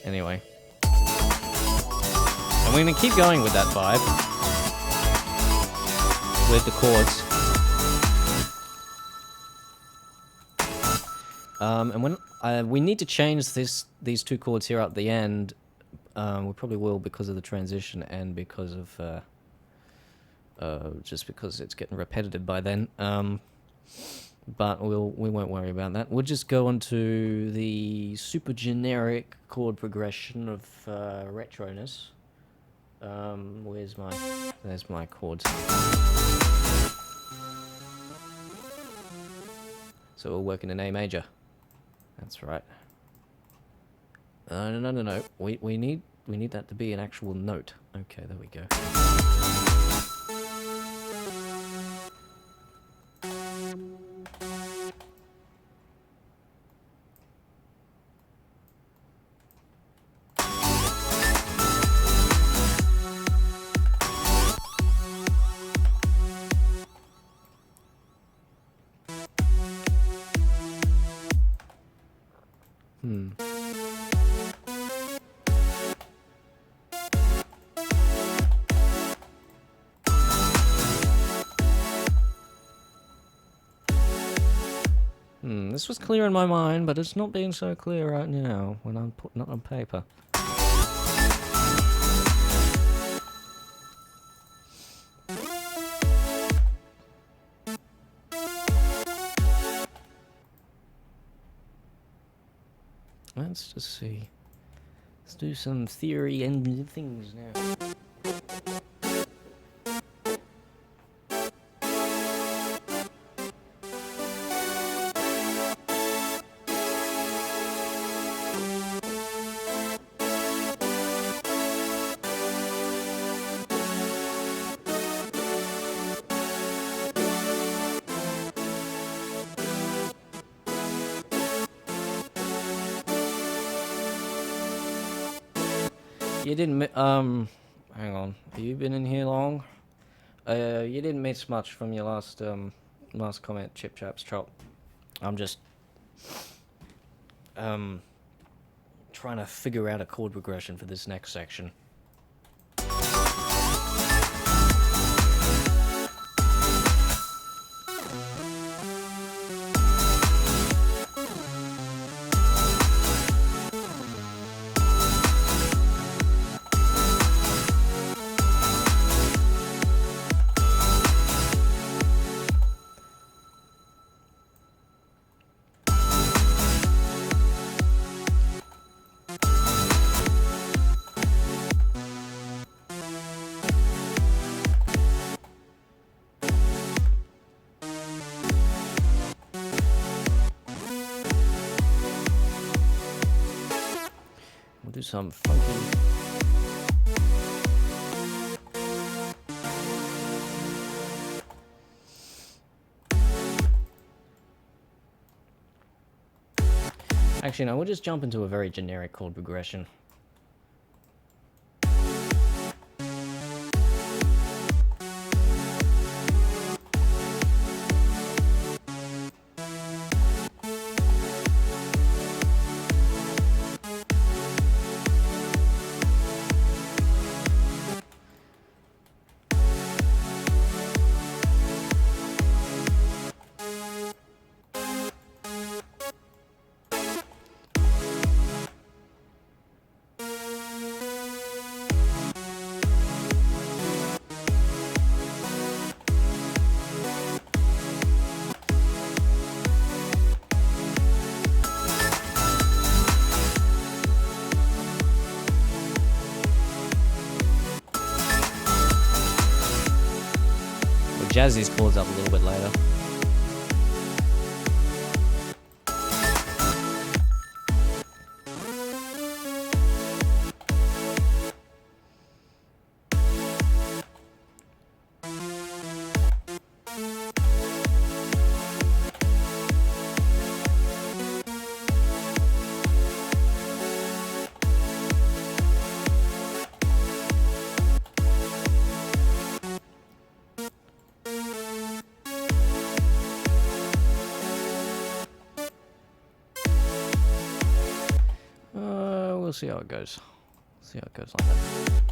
Anyway. And we're going to keep going with that vibe. With the chords. And when we need to change these 2 chords here at the end, we probably will because of the transition and because of just because it's getting repetitive by then. But we won't worry about that. We'll just go on to the super generic chord progression of retroness. There's my chords. So we'll work in an A major. That's right. No. We need that to be an actual note. Okay, there we go. This was clear in my mind, but it's not being so clear right now when I'm putting it on paper. Let's just see. Let's do some theory and things now. You didn't hang on. Have you been in here long? You didn't miss much from your last comment, Chip Chaps Chop. I'm just trying to figure out a chord progression for this next section. Do some funky. Actually, no, we'll just jump into a very generic chord progression. Jazz these chords up a little bit later. We'll see how it goes. See how it goes like that.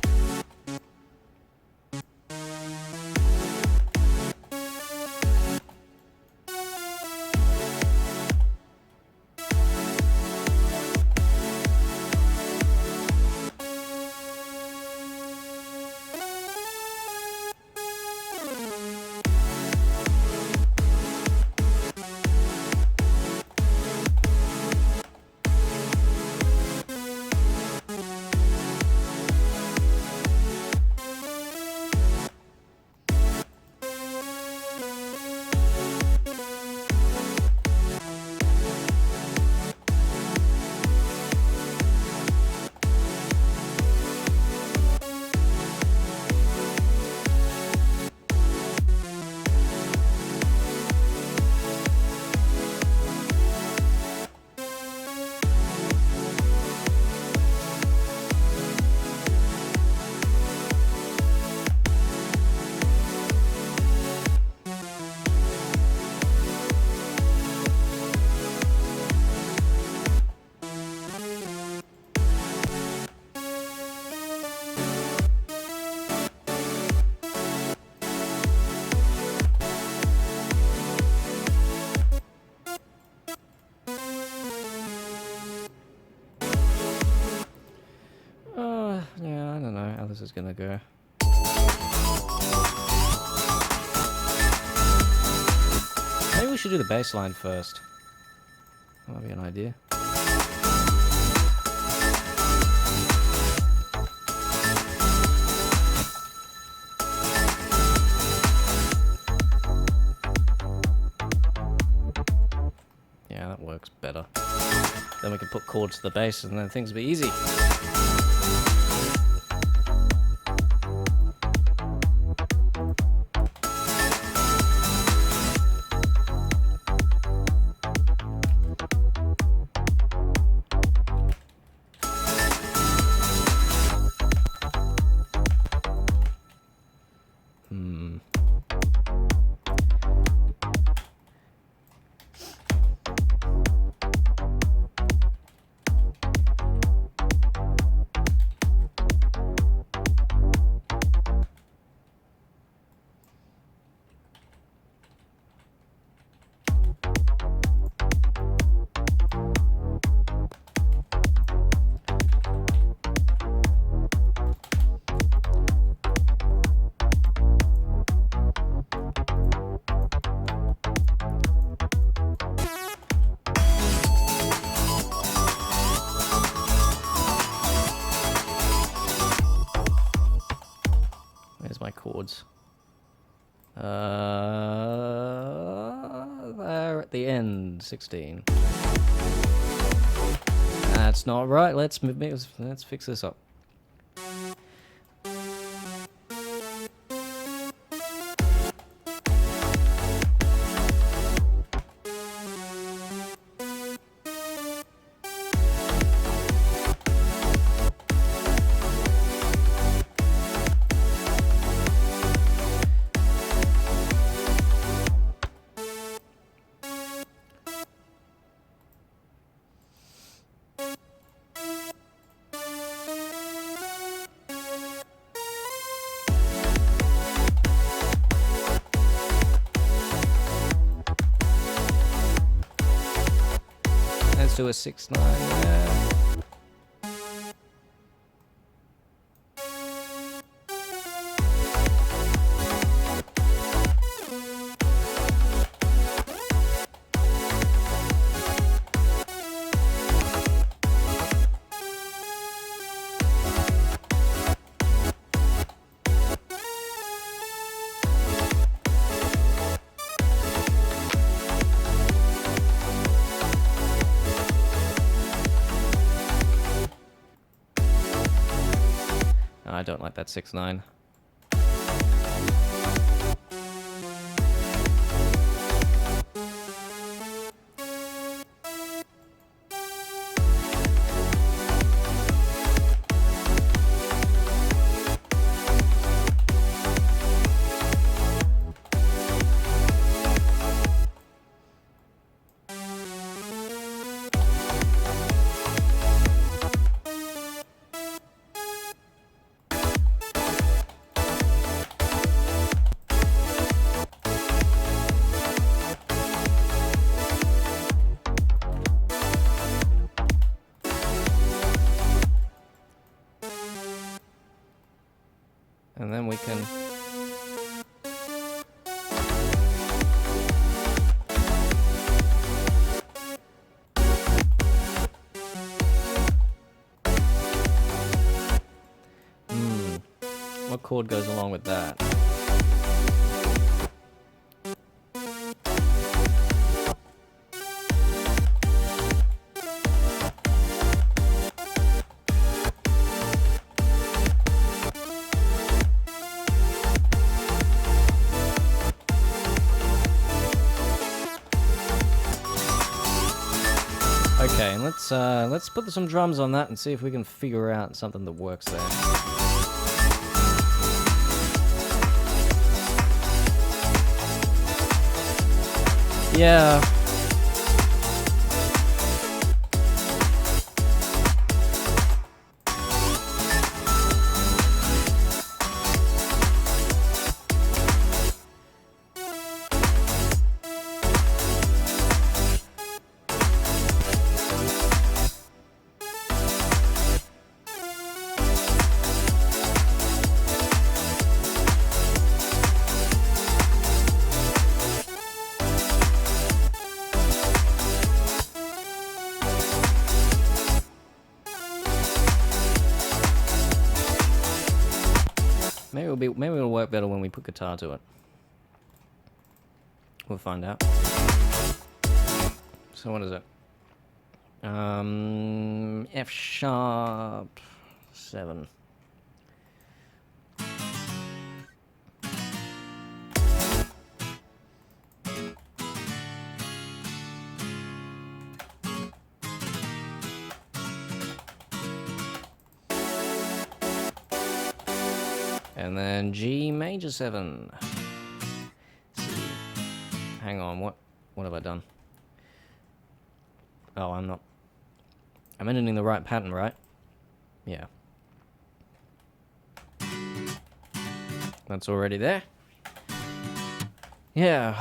this is gonna go. Maybe we should do the bass line first. That might be an idea. Yeah, that works better. Then we can put chords to the bass and then things will be easy. Where's my chords? There at the end, 16. That's not right. Let's fix this up. Let's do a 6/9 there. I don't like that 6/9. And then we can what chord goes along with that? Okay, let's put some drums on that and see if we can figure out something that works there. Yeah. it'll work better when we put guitar to it. We'll find out. So what is it? F sharp 7. And then G major 7. Let's see. Hang on, what have I done? Oh, I'm not. I'm editing the right pattern, right? Yeah. That's already there. Yeah,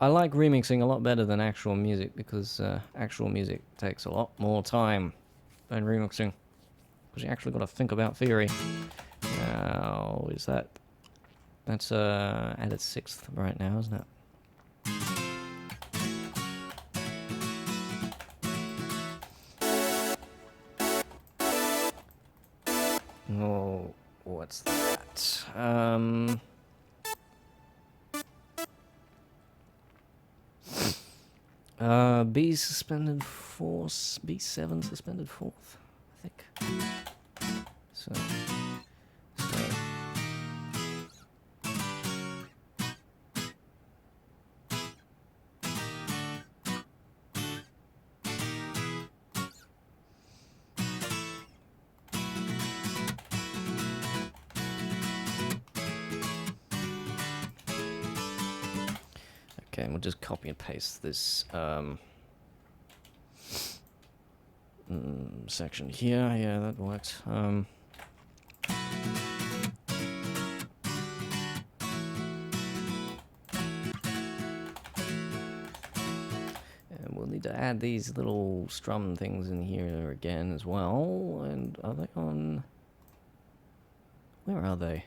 I like remixing a lot better than actual music because actual music takes a lot more time than remixing. Because you actually got to think about theory. Now, is that... That's at its 6th right now, isn't it? Oh, what's that? B suspended 4th, B7 suspended 4th, I think. So. Okay, and we'll just copy and paste this section here. Yeah, that works. And we'll need to add these little strum things in here again as well. And are they on... Where are they?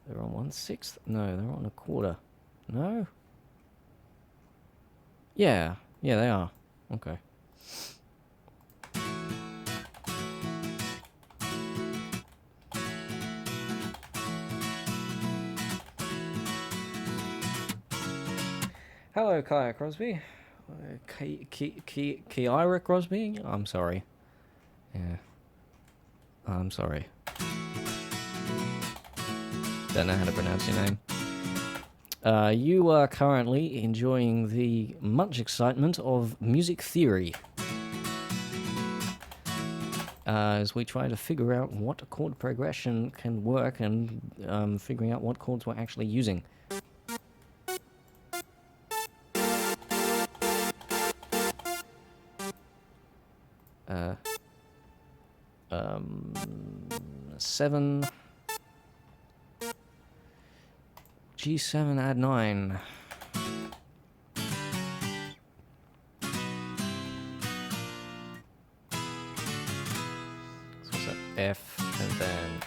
They're on 1/6? No, they're on 1/4. No? Yeah, they are. Okay. Hello, Kaya Crosby. Kiara Crosby? I'm sorry. Yeah. I'm sorry. Don't know how to pronounce your name. You are currently enjoying the much excitement of music theory. As we try to figure out what chord progression can work and figuring out what chords we're actually using. 7... G7 add 9. So what's that? F and then...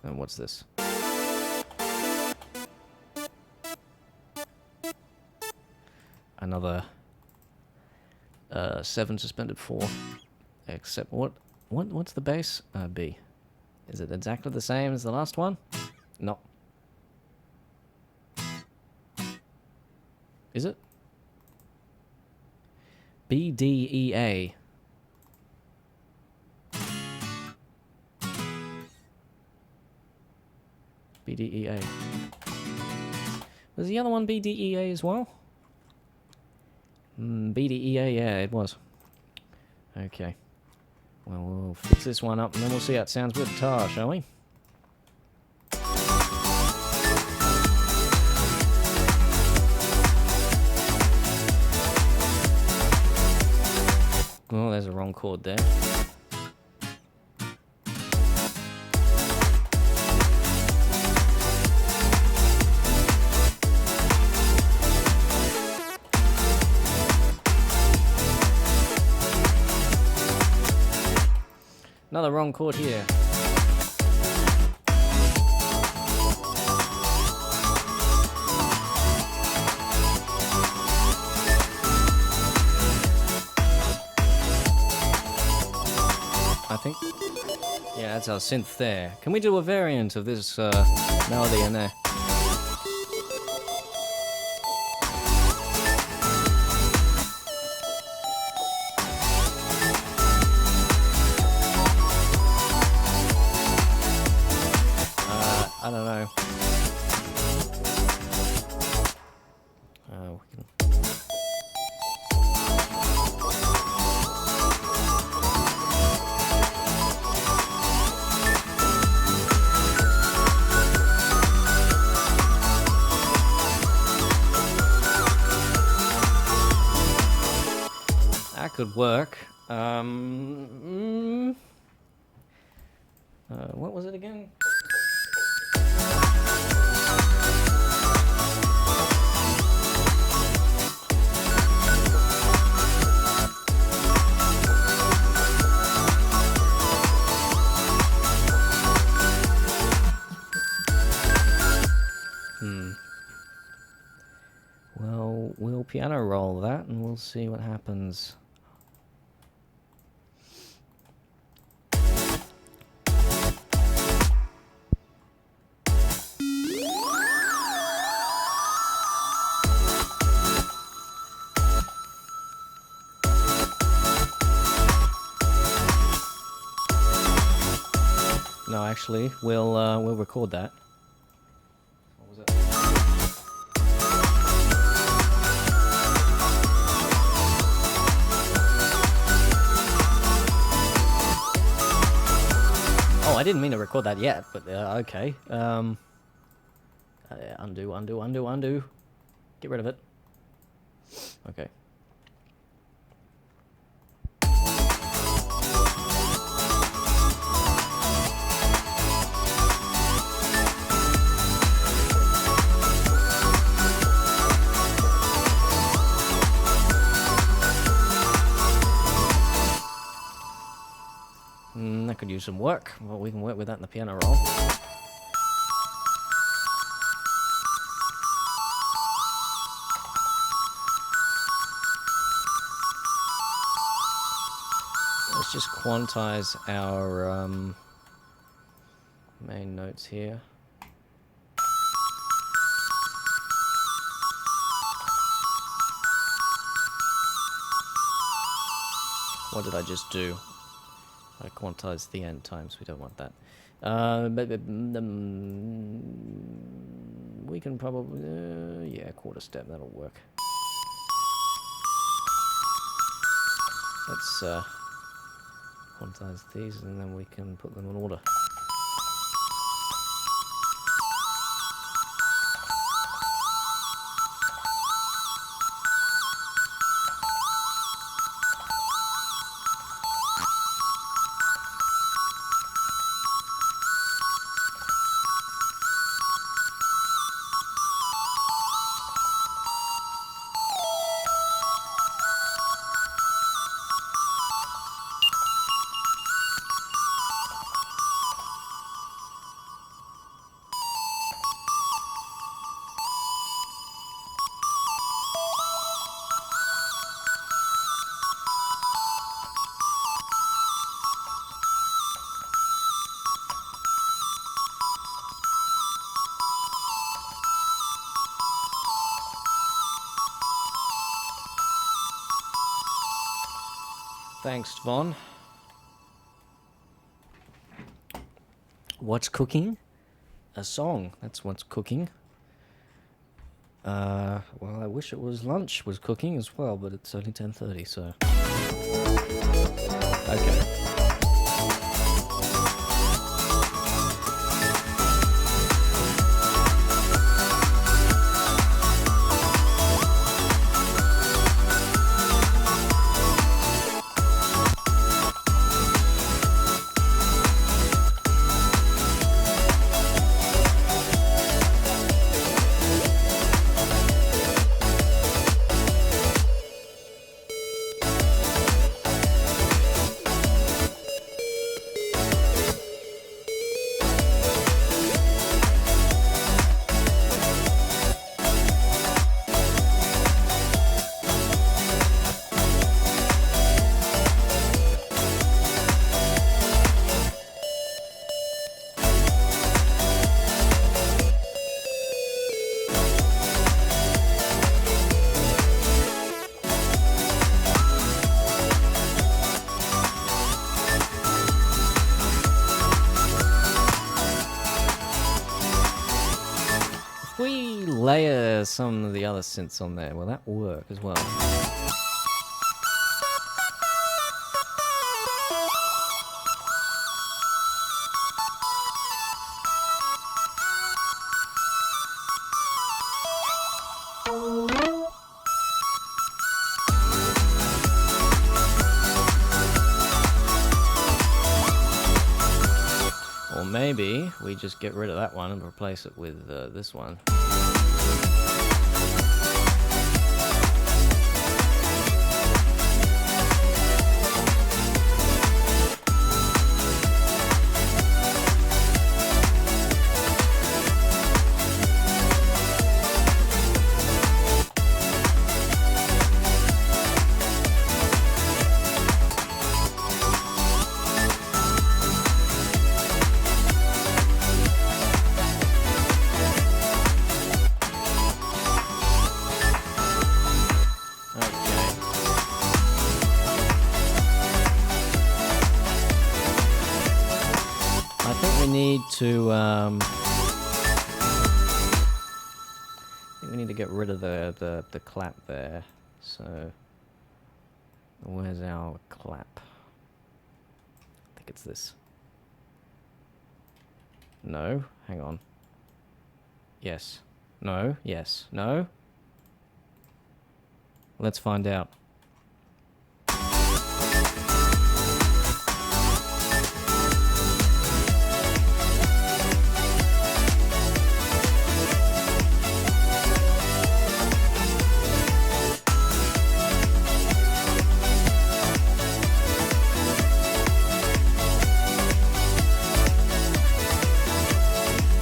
And what's this? Another 7 suspended 4. Except what's the bass? B. Is it exactly the same as the last one? No. Is it? B, D, E, A. B, D, E, A. Was the other one B, D, E, A as well? B, D, E, A, yeah, it was. Okay. Well, we'll fix this one up and then we'll see how it sounds with guitar, shall we? Oh, there's a wrong chord there. Another wrong chord here. Yeah, that's our synth there. Can we do a variant of this melody in there? I don't know. We can... That could work. What was it again? Well, we'll piano roll that and we'll see what happens. No, actually, we'll record that. What was it? Oh, I didn't mean to record that yet, but okay. Undo. Get rid of it. Okay. That could use some work. Well, we can work with that in the piano roll. Let's just quantize our main notes here. What did I just do? I quantized the end times. We don't want that. We can probably... yeah, quarter step. That'll work. Let's quantize these and then we can put them in order. Thanks, Vaughn. What's cooking? A song. That's what's cooking. Well, I wish it was lunch was cooking as well, but it's only 10:30, so... Okay. layer some of the other synths on there. Will that work as well? Or maybe we just get rid of that one and replace it with this one. I think we need to get rid of the clap there. So where's our clap? I think it's this. No, hang on. Yes. No, yes. No. Let's find out.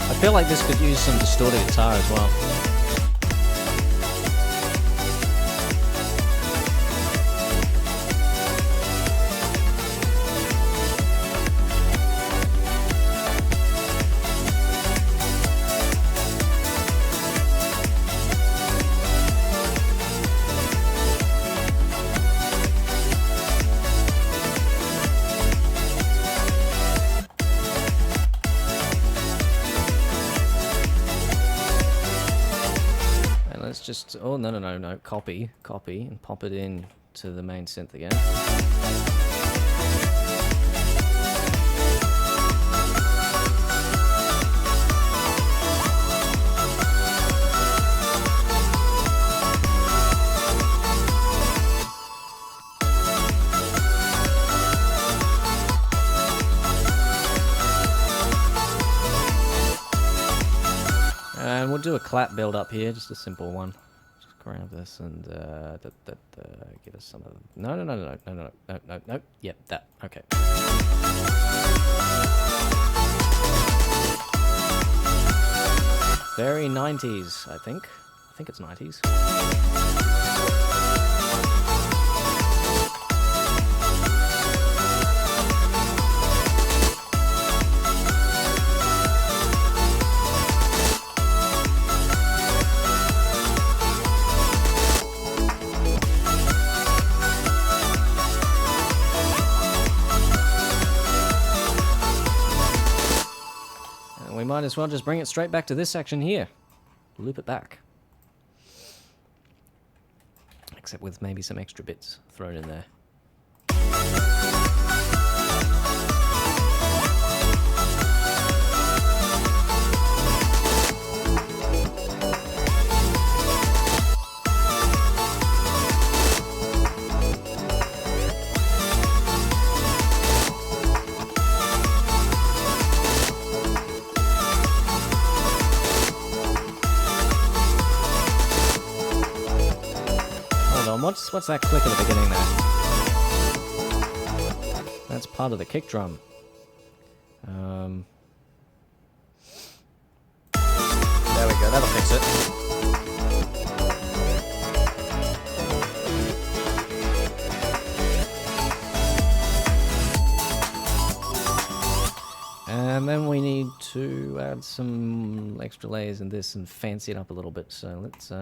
I feel like this could use some distorted guitar as well. Just, oh, no, copy, and pop it in to the main synth again. And we'll do a clap build up here, just a simple one. Just grab this and give us some of the... No. Yep, that. Okay. Very 90s, I think. I think it's 90s. We might as well just bring it straight back to this section here. Loop it back. Except with maybe some extra bits thrown in there. What's that click at the beginning there? That's part of the kick drum. There we go, that'll fix it. And then we need to add some extra layers in this and fancy it up a little bit, so let's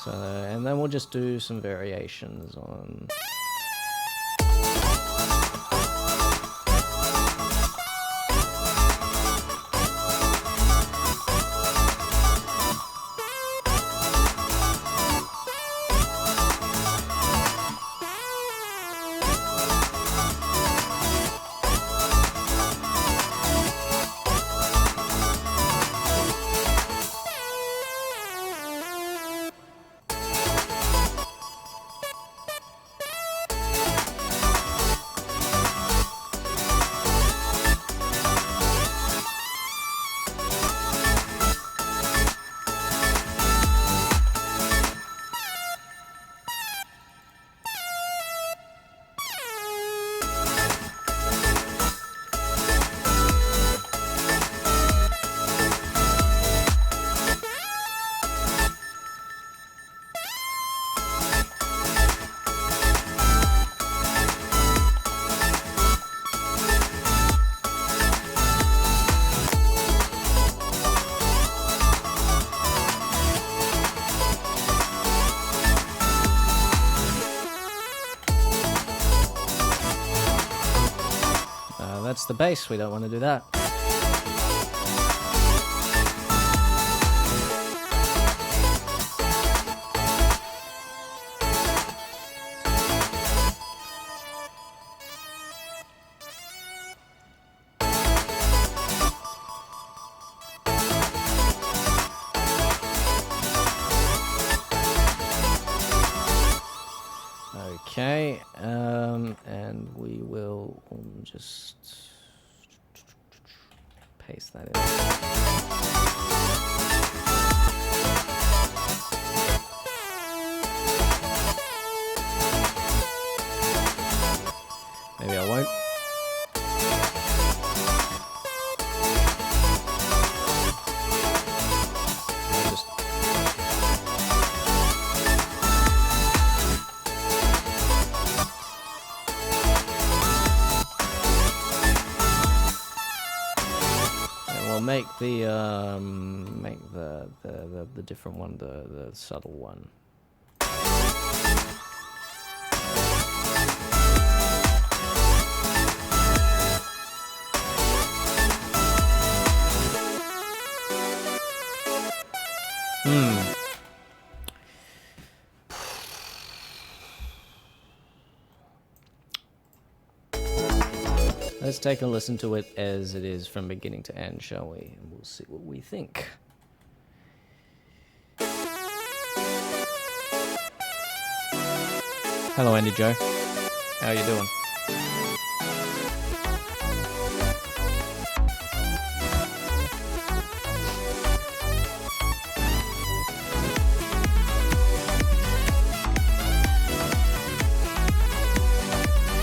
and then we'll just do some variations on... That's the bass. We don't want to do that. Okay, and we will just paste that in. Maybe I won't. I'll just make the different one the subtle one. Let's take a listen to it as it is from beginning to end, shall we? And we'll see what we think. Hello, Andy Joe. How are you doing?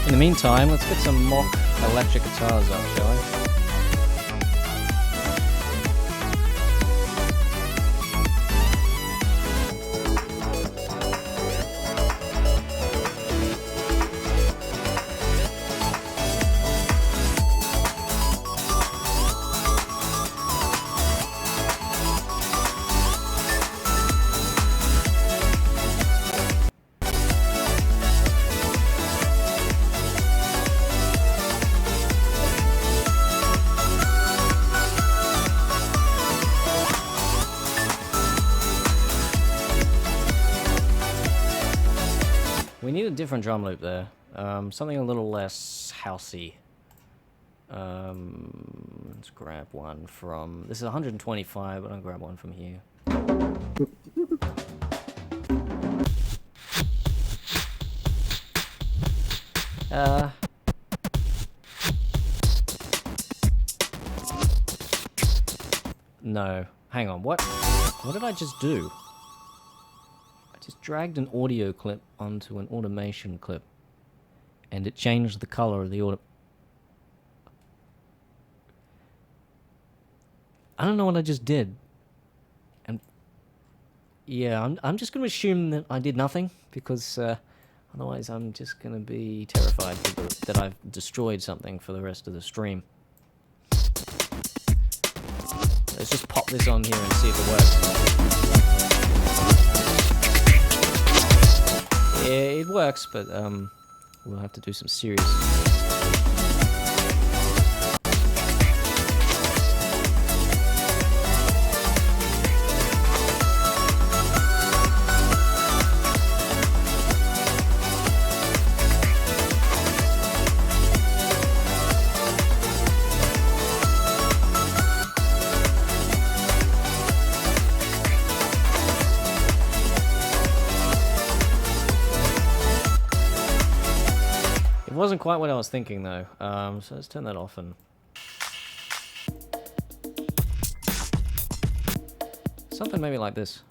In the meantime, let's get some mock electric guitars up, shall we? We need a different drum loop there. Something a little less housey. Let's grab one from... This is 125, but I'll grab one from here. No. Hang on, what? What did I just do? Just dragged an audio clip onto an automation clip, and it changed the color of the auto. I don't know what I just did, and yeah, I'm just going to assume that I did nothing, because otherwise I'm just going to be terrified that I've destroyed something for the rest of the stream. Let's just pop this on here and see if it works. Yeah, it works, but we'll have to do some serious... It wasn't quite what I was thinking, though. So let's turn that off and... Something maybe like this.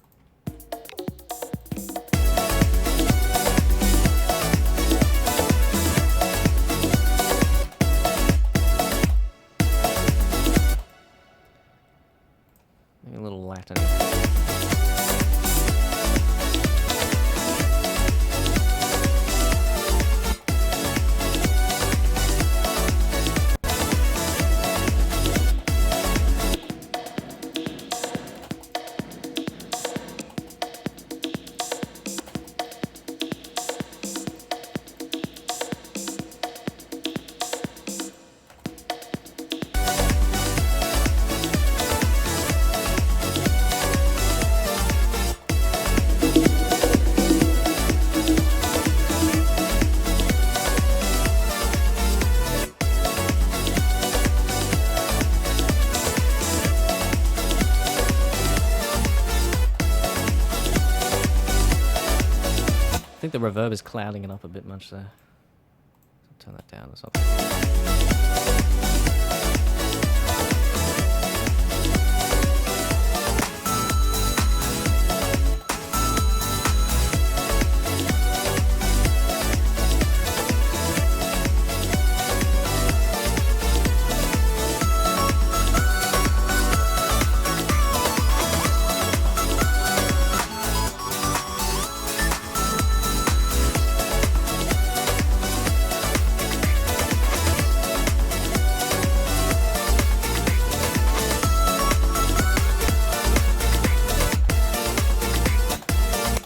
Maybe a little Latin. I think the reverb is clouding it up a bit much there. So turn that down or something.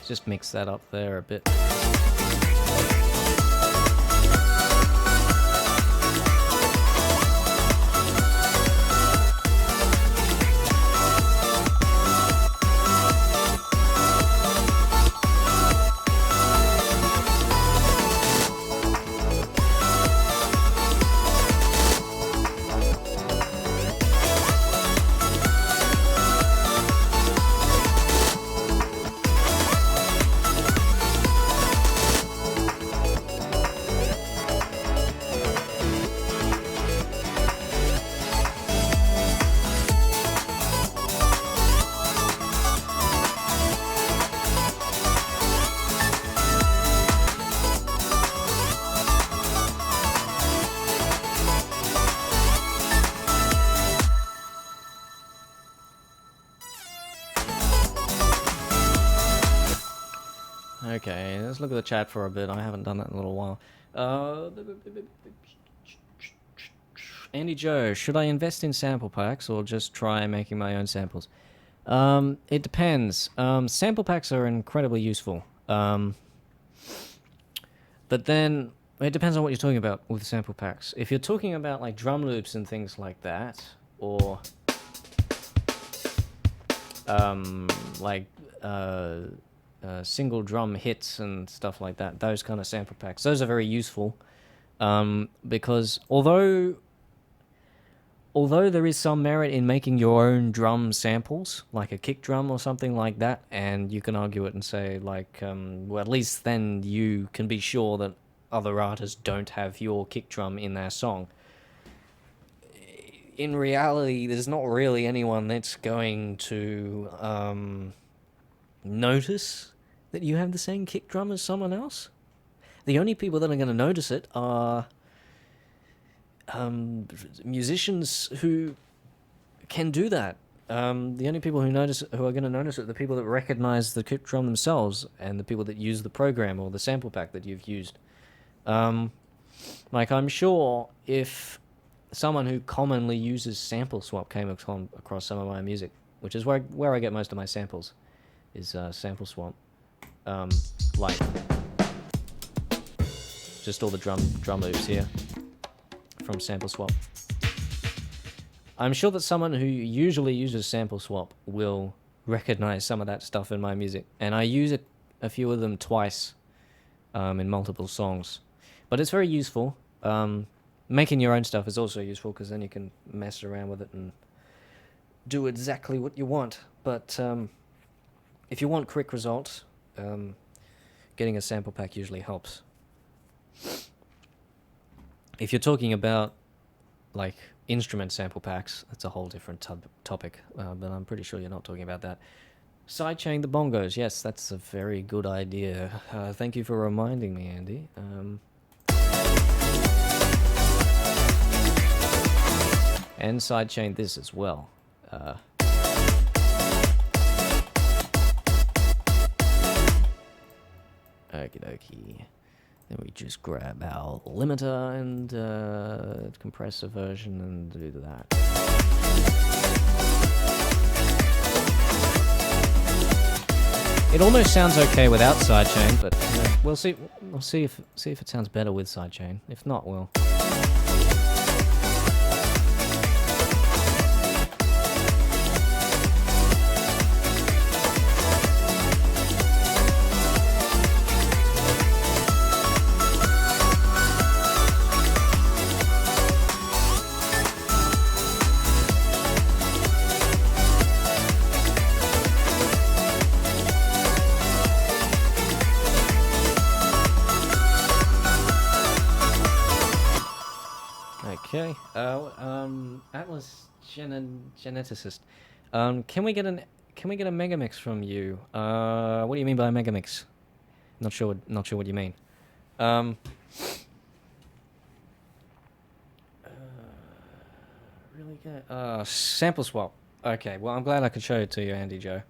Just mix that up there a bit. Okay, let's look at the chat for a bit. I haven't done that in a little while. Andy Joe, should I invest in sample packs or just try making my own samples? It depends. Sample packs are incredibly useful. But then it depends on what you're talking about with sample packs. If you're talking about like drum loops and things like that, or single drum hits and stuff like that, those kind of sample packs, those are very useful, because although there is some merit in making your own drum samples, like a kick drum or something like that, and you can argue it and say like, well, at least then you can be sure that other artists don't have your kick drum in their song. In reality, there's not really anyone that's going to notice that you have the same kick drum as someone else. The only people that are going to notice it are musicians who can do that. The only people who are going to notice it are the people that recognize the kick drum themselves and the people that use the program or the sample pack that you've used. Like, I'm sure if someone who commonly uses Sample Swap came across some of my music, which is where I get most of my samples, is Sample Swap. Like, just all the drum loops here from Sample Swap. I'm sure that someone who usually uses Sample Swap will recognize some of that stuff in my music, and I use a few of them twice in multiple songs. But it's very useful. Making your own stuff is also useful because then you can mess around with it and do exactly what you want. But if you want quick results, getting a sample pack usually helps. If you're talking about like instrument sample packs, that's a whole different topic, but I'm pretty sure you're not talking about that. Sidechain the bongos, yes, that's a very good idea. Thank you for reminding me, Andy. And sidechain this as well. Okie dokie. Then we just grab our limiter and compressor version and do that. It almost sounds okay without sidechain, but we'll see. We'll see if it sounds better with sidechain. If not, we'll. Okay. Atlas geneticist. Can we get a megamix from you? What do you mean by a megamix? Not sure what you mean. Uh, really good. Sample swap. Okay. Well, I'm glad I could show it to you, Andy Joe.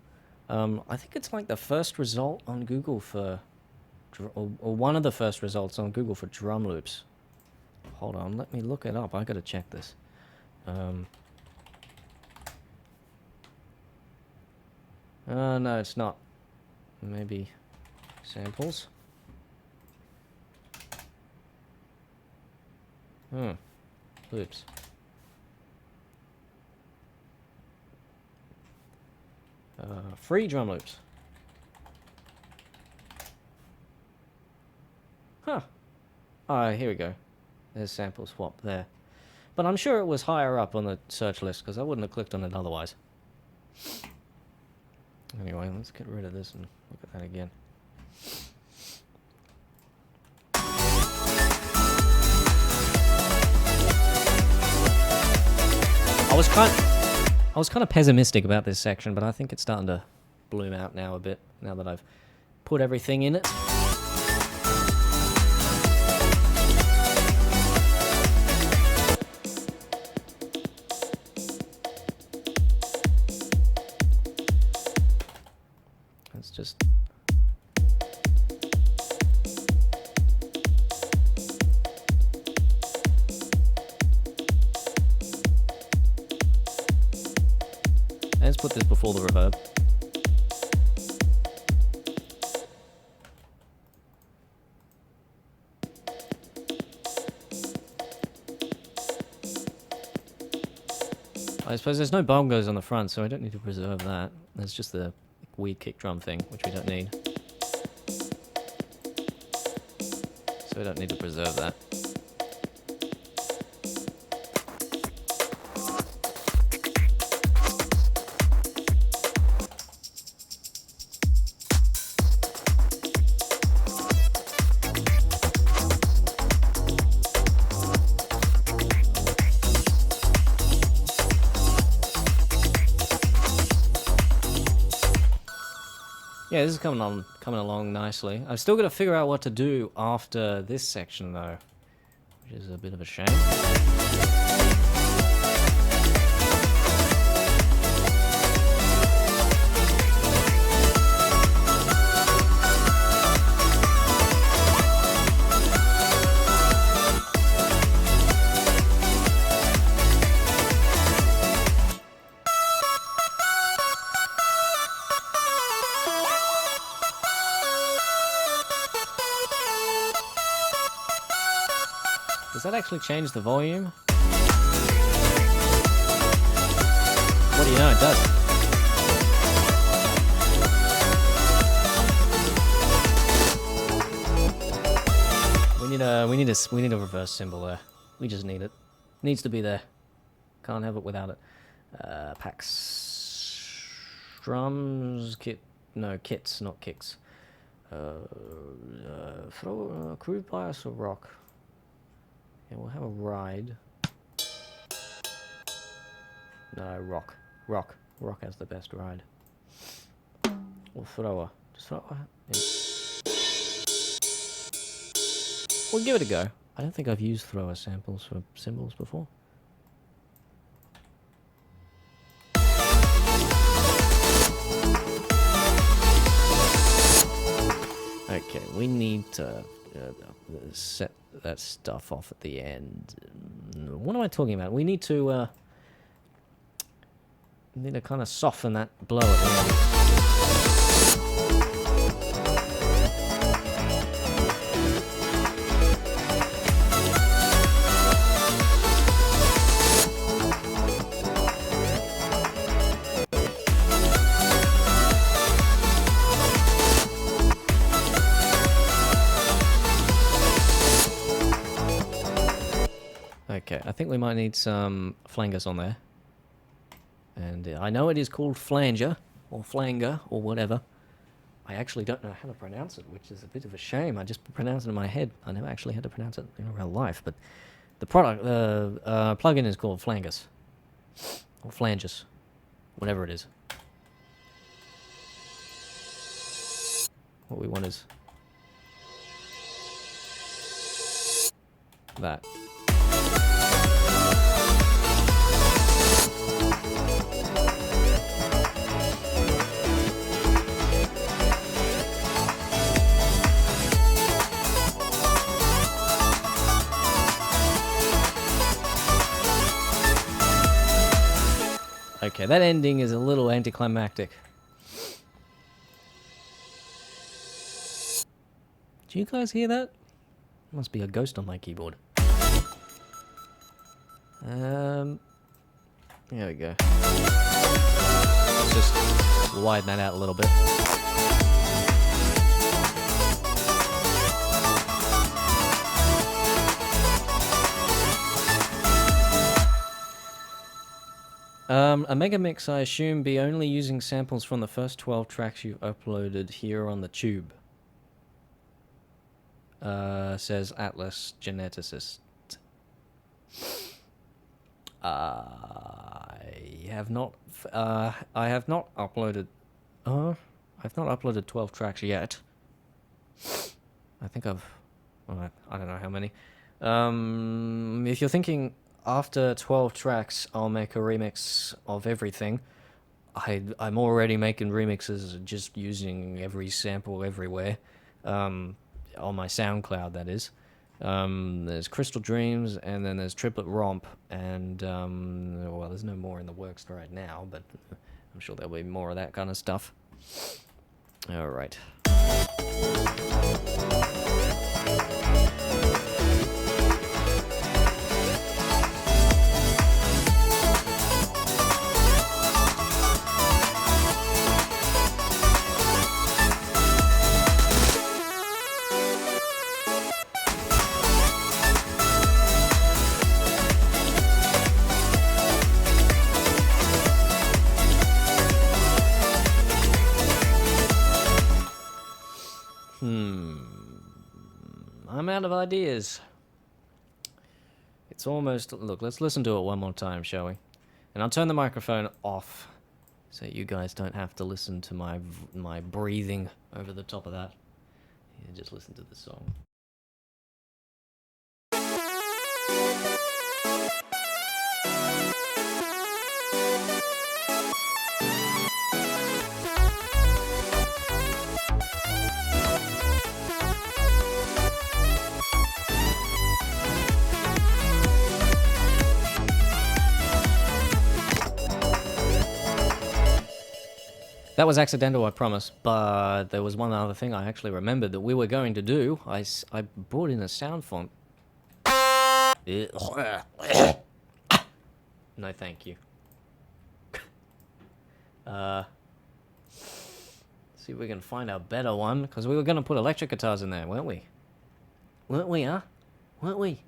I think it's like the first result on Google for, or one of the first results on Google for drum loops. Hold on, let me look it up. I gotta check this. No, it's not. Maybe samples. Loops. Free drum loops. Huh. Oh, here we go. There's sample swap there. But I'm sure it was higher up on the search list because I wouldn't have clicked on it otherwise. Anyway, let's get rid of this and look at that again. I was kind of pessimistic about this section, but I think it's starting to bloom out now a bit, now that I've put everything in it. Let's just... Let's put this before the reverb. I suppose there's no bongos on the front, so I don't need to preserve that. There's just the weird kick drum thing, which we don't need. So we don't need to preserve that. Yeah, this is coming along nicely. I've still got to figure out what to do after this section, though, which is a bit of a shame. Does that actually change the volume? What do you know, it does. We need a reverse cymbal there. We just need it. Needs to be there. Can't have it without it. Packs, drums, kits, not kicks. Throw groove bias or rock. Yeah, we'll have a ride. No, rock. Rock has the best ride. Or thrower. Just thrower. Yeah. We'll give it a go. I don't think I've used thrower samples for cymbals before. Okay, we need to set that stuff off at the end. What am I talking about? We need to kind of soften that blow at the end. Okay, I think we might need some flangers on there. And I know it is called flanger, or flanger, or whatever. I actually don't know how to pronounce it, which is a bit of a shame. I just pronounce it in my head. I never actually had to pronounce it in real life, but The product, the plugin is called Flangus. Or Flangus. Whatever it is. What we want is that. Okay, that ending is a little anticlimactic. Do you guys hear that? Must be a ghost on my keyboard. There we go. Let's just widen that out a little bit. A mega mix, I assume, be only using samples from the first 12 tracks you've uploaded here on the tube. Says Atlas Geneticist. I have not uploaded. I've not uploaded 12 tracks yet. I think I've. Well, I don't know how many. If you're thinking after 12 tracks, I'll make a remix of everything. I'm already making remixes just using every sample everywhere. On my SoundCloud, that is. There's Crystal Dreams, and then there's Triplet Romp, and, well, there's no more in the works right now, but I'm sure there'll be more of that kind of stuff. Alright. I'm out of ideas. It's almost... Look, let's listen to it one more time, shall we? And I'll turn the microphone off, so you guys don't have to listen to my breathing over the top of that. Yeah, just listen to the song. That was accidental, I promise, but there was one other thing I actually remembered that we were going to do. I brought in a sound font. No, thank you. See if we can find a better one, because we were going to put electric guitars in there, weren't we? Weren't we, huh? Weren't we?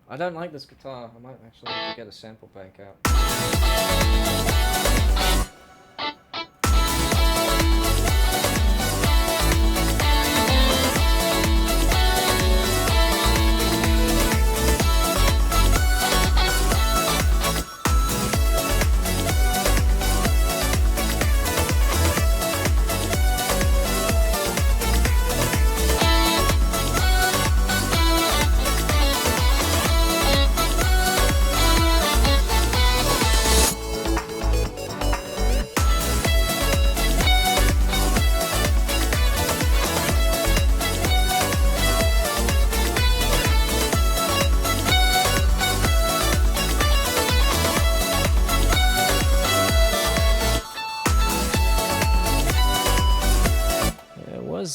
I don't like this guitar. I might actually have to get a sample pack out.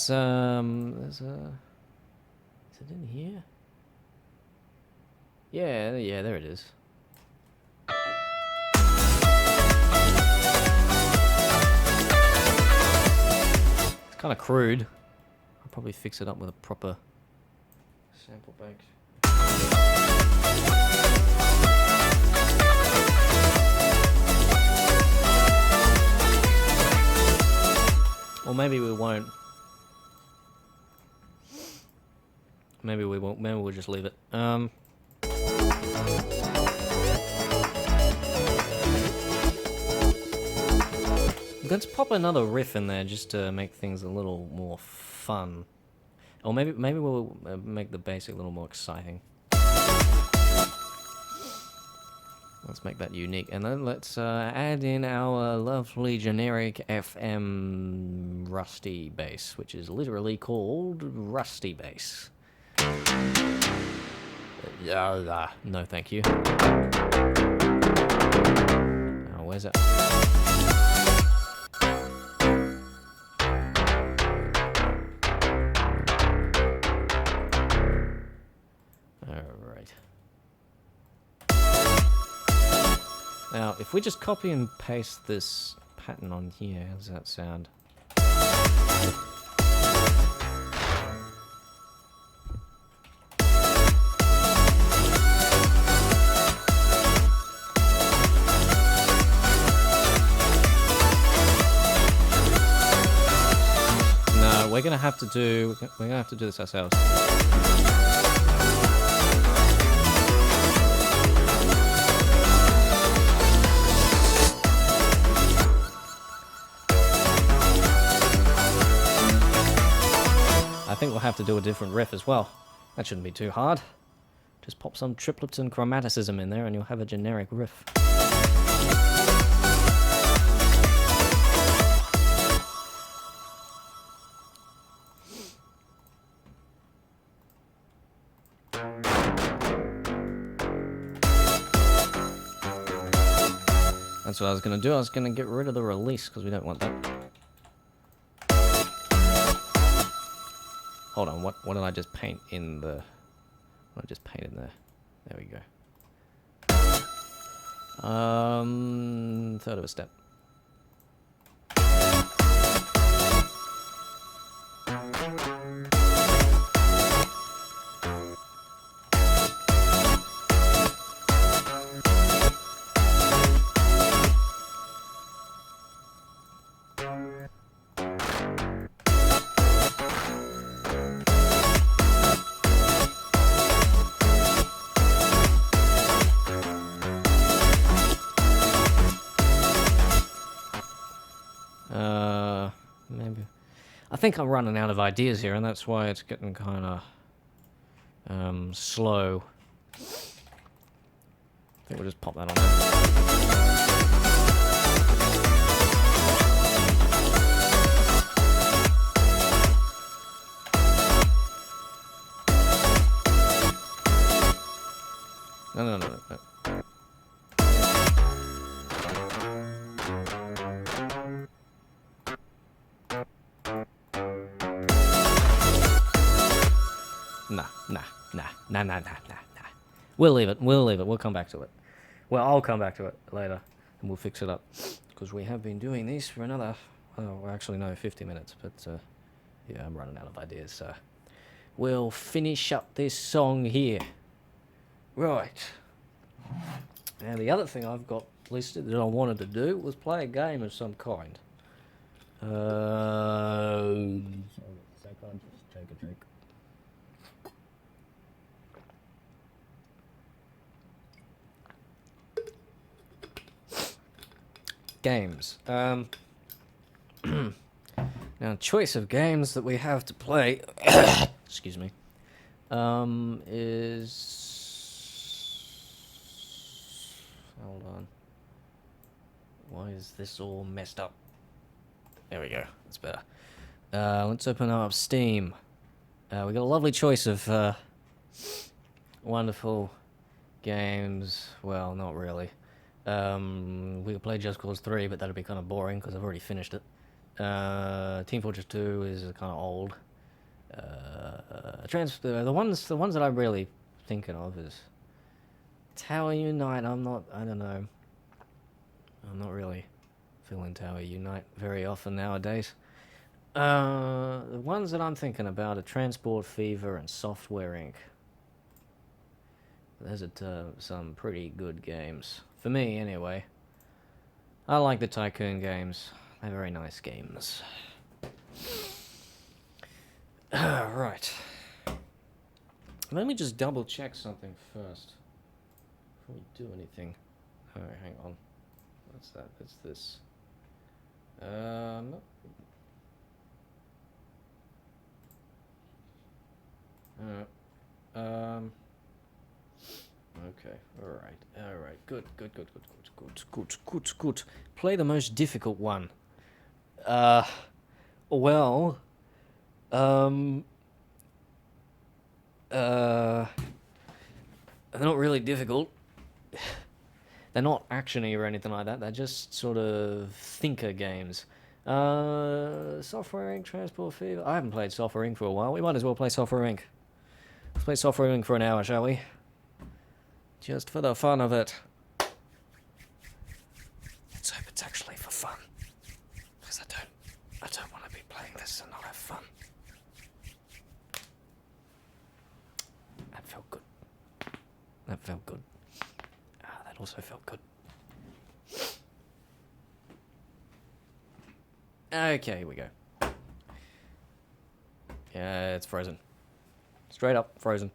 There's a... Is it in here? Yeah, there it is. kind of crude. I'll probably fix it up with a proper sample bake. Or maybe we won't. Maybe we won't. Maybe we'll just leave it. Let's pop another riff in there just to make things a little more fun. Or maybe we'll make the basic a little more exciting. Let's make that unique. And then let's add in our lovely generic FM Rusty bass, which is literally called Rusty Bass. No, thank you. Oh, where's it? Alright. Now, if we just copy and paste this pattern on here, how does that sound? No, we're gonna have to do this ourselves. I think we'll have to do a different riff as well. That shouldn't be too hard. Just pop some triplets and chromaticism in there and you'll have a generic riff. That's what I was going to do. I was going to get rid of the release because we don't want that. Hold on, what did I just paint in the... What did I just paint in there? There we go. Third of a step. Maybe. I think I'm running out of ideas here, and that's why it's getting kind of slow. I think we'll just pop that on there. No. Nah. We'll leave it. We'll come back to it. Well, I'll come back to it later, and we'll fix it up. Because we have been doing these for another, actually no, 50 minutes. But, yeah, I'm running out of ideas, so... We'll finish up this song here. Right. Now, the other thing I've got listed that I wanted to do was play a game of some kind. So I can't just take a drink. Games. Now, choice of games that we have to play, excuse me, is... Hold on. Why is this all messed up? There we go. That's better. Let's open up Steam. We got a lovely choice of wonderful games. Well, not really. We could play Just Cause 3, but that'd be kind of boring because I've already finished it. Team Fortress 2 is kind of old. The ones that I'm really thinking of is Tower Unite. I don't know. I'm not really feeling Tower Unite very often nowadays. The ones that I'm thinking about are Transport Fever and Software Inc. Those are some pretty good games. For me, anyway. I like the Tycoon games. They're very nice games. Right. Let me just double check something first. Before we do anything. Alright, hang on. What's that? It's this. Okay, alright. Good. Play the most difficult one. Well, they're not really difficult. They're not actiony or anything like that. They're just sort of thinker games. Software Inc. Transport Fever. I haven't played Software Inc. for a while. We might as well play Software Inc. Let's play Software Inc. for an hour, shall we? Just for the fun of it. Let's hope it's actually for fun. Because I don't want to be playing this and not have fun. That felt good. That felt good. That also felt good. Okay, here we go. Yeah, it's frozen. Straight up frozen.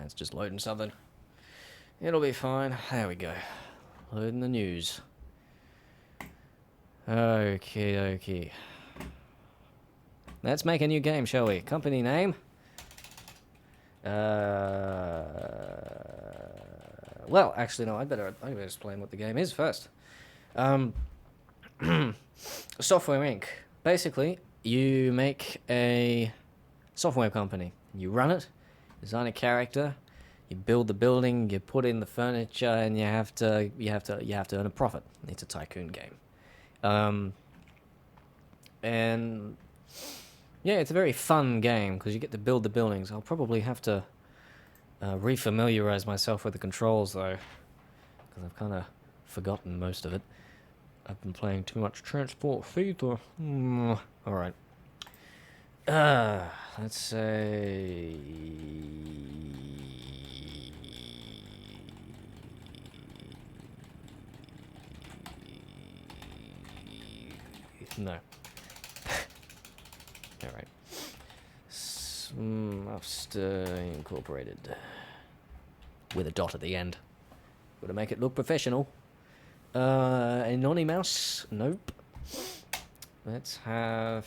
It's just loading something. It'll be fine. There we go. Loading the news. Okay. Let's make a new game, shall we? Company name? Well, actually, no, I better explain what the game is first. Software Inc. Basically, you make a software company. You run it, design a character, you build the building, you put in the furniture, and you have to earn a profit. It's a tycoon game. And yeah, it's a very fun game because you get to build the buildings. I'll probably have to refamiliarize myself with the controls though, because I've kind of forgotten most of it. I've been playing too much Transport Fever. Alright. Let's say... No. Alright. Smuffster Incorporated. With a dot at the end. Gotta make it look professional. Anonymous? Nope. Let's have...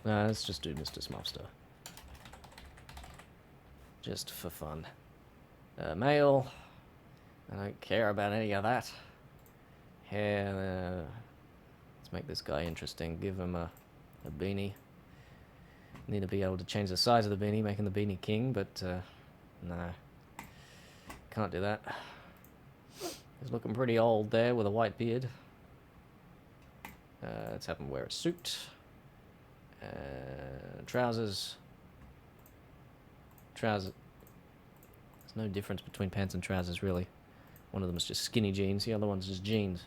let's just do Mr. Smuffster. Just for fun. Male. I don't care about any of that. Hair. Let's make this guy interesting. Give him a beanie. Need to be able to change the size of the beanie, making the beanie king, but no. Can't do that. He's looking pretty old there with a white beard. Let's have him wear a suit. Trousers. There's no difference between pants and trousers, really. One of them is just skinny jeans, the other one's just jeans.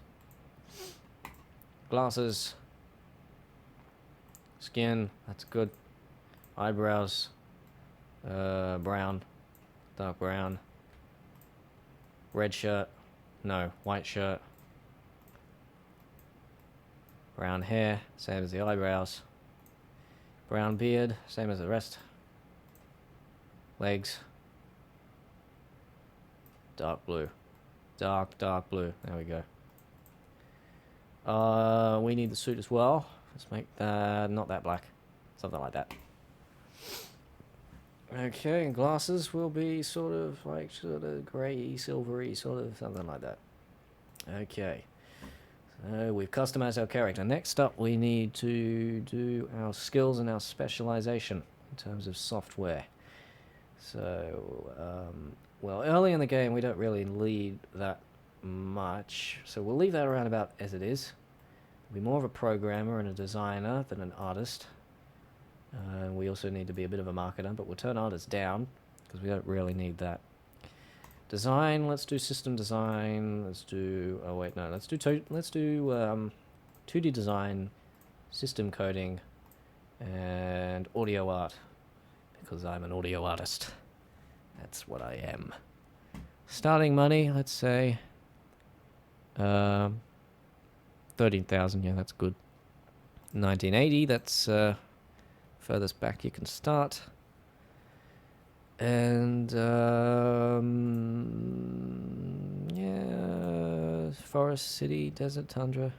Glasses. Skin, that's good. Eyebrows. Brown. Dark brown. Red shirt. No, white shirt. Brown hair, same as the eyebrows. Brown beard, same as the rest. Legs. Dark blue. Dark blue. There we go. We need the suit as well. Let's make that not that black. Something like that. Okay, and glasses will be sort of grey, silvery, sort of something like that. Okay. So we've customized our character. Next up, we need to do our skills and our specialization in terms of software. So, well, early in the game, we don't really lead that much. So we'll leave that around about as it is. We'll be more of a programmer and a designer than an artist. We also need to be a bit of a marketer, but we'll turn artists down because we don't really need that. Design. Let's do system design. Let's do. Oh wait, no. Let's do. Let's do 2D design, system coding, and audio art, because I'm an audio artist. That's what I am. Starting money. Let's say 13,000. Yeah, that's good. 1980. That's furthest back you can start. And yeah, forest, city, desert, tundra.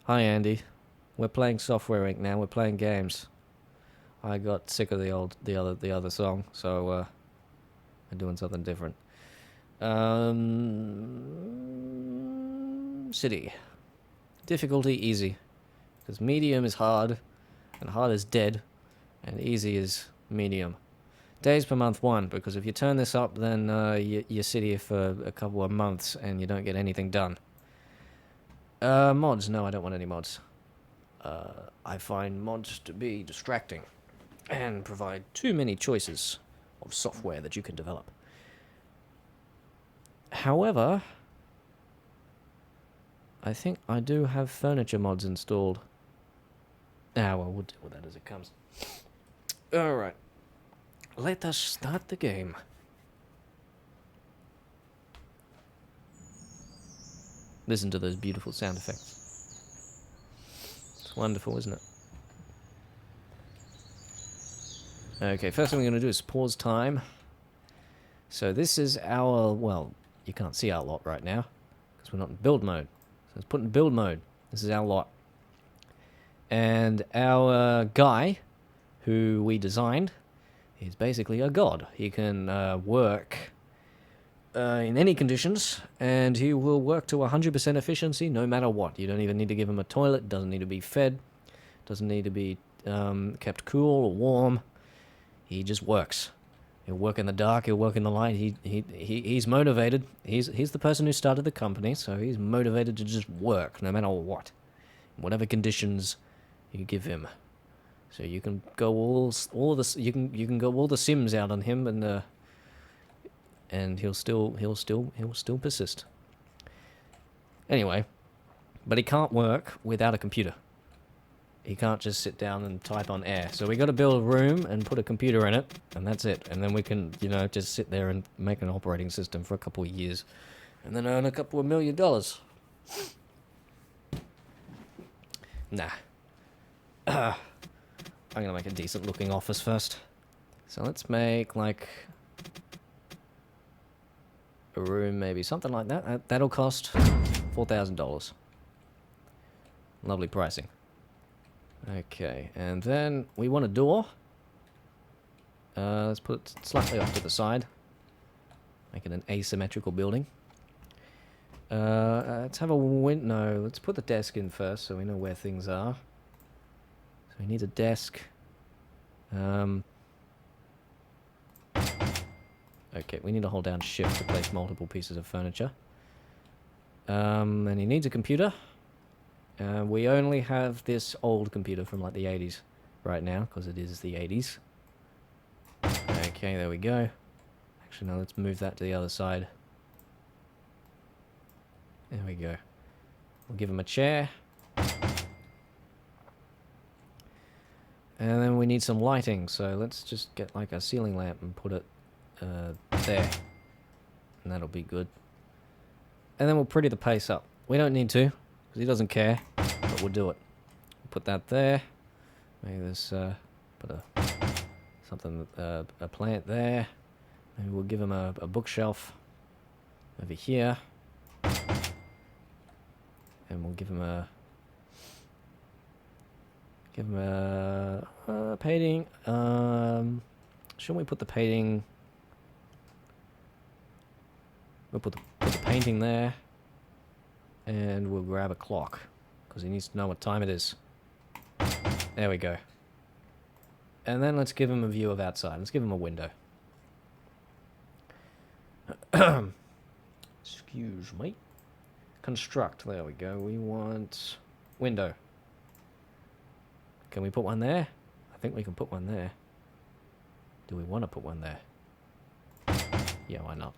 Hi Andy, we're playing Software Inc. now. We're playing games. I got sick of the other song, so I'm doing something different. City, difficulty easy, because medium is hard, and hard is dead. And easy is medium. Days per month 1, because if you turn this up, then you're city for a couple of months and you don't get anything done. Mods, no, I don't want any mods. I find mods to be distracting and provide too many choices of software that you can develop. However, I think I do have furniture mods installed. Ah, well, we'll deal with that as it comes. Alright, let us start the game. Listen to those beautiful sound effects. It's wonderful, isn't it? Okay, first thing we're going to do is pause time. So this is our, well, you can't see our lot right now, because we're not in build mode. So let's put in build mode. This is our lot. And our guy, who we designed, is basically a god. He can work in any conditions, and he will work to 100% efficiency no matter what. You don't even need to give him a toilet, doesn't need to be fed, doesn't need to be kept cool or warm. He just works. He'll work in the dark, he'll work in the light. He's motivated. He's the person who started the company, so he's motivated to just work no matter what. Whatever conditions you give him. So you can go all the Sims out on him, and he'll still persist. Anyway, but he can't work without a computer. He can't just sit down and type on air. So we got to build a room and put a computer in it, and that's it. And then we can, just sit there and make an operating system for a couple of years, and then earn a couple of $1 million. Nah. I'm gonna make a decent looking office first. So let's make like a room, maybe something like that. That'll cost $4,000. Lovely pricing. Okay, and then we want a door. Let's put it slightly off to the side. Make it an asymmetrical building. Let's have a window. No, let's put the desk in first so we know where things are. So we need a desk. Okay, we need to hold down shift to place multiple pieces of furniture. And he needs a computer. We only have this old computer from like the 80s right now, because it is the 80s. Okay, there we go. Actually, no, let's move that to the other side. There we go. We'll give him a chair. And then we need some lighting, so let's just get like a ceiling lamp and put it there. And that'll be good. And then we'll pretty the place up. We don't need to, because he doesn't care, but we'll do it. We'll put that there. Maybe there's put a plant there. Maybe we'll give him a bookshelf over here. And we'll give him a painting. Shouldn't we put the painting? We'll put the painting there, and we'll grab a clock because he needs to know what time it is. There we go. And then let's give him a view of outside. Let's give him a window. Excuse me. Construct. There we go. We want window. Can we put one there? I think we can put one there. Do we want to put one there? Yeah, why not?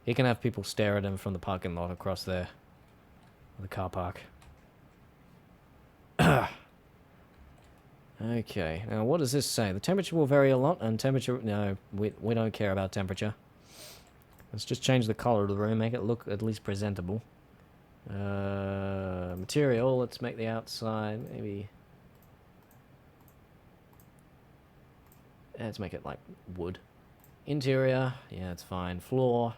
He can have people stare at him from the parking lot across there. The car park. Okay, now what does this say? The temperature will vary a lot, and temperature... No, we don't care about temperature. Let's just change the color of the room, make it look at least presentable. Material, let's make the outside, maybe... Let's make it like wood. Interior, yeah, it's fine. Floor.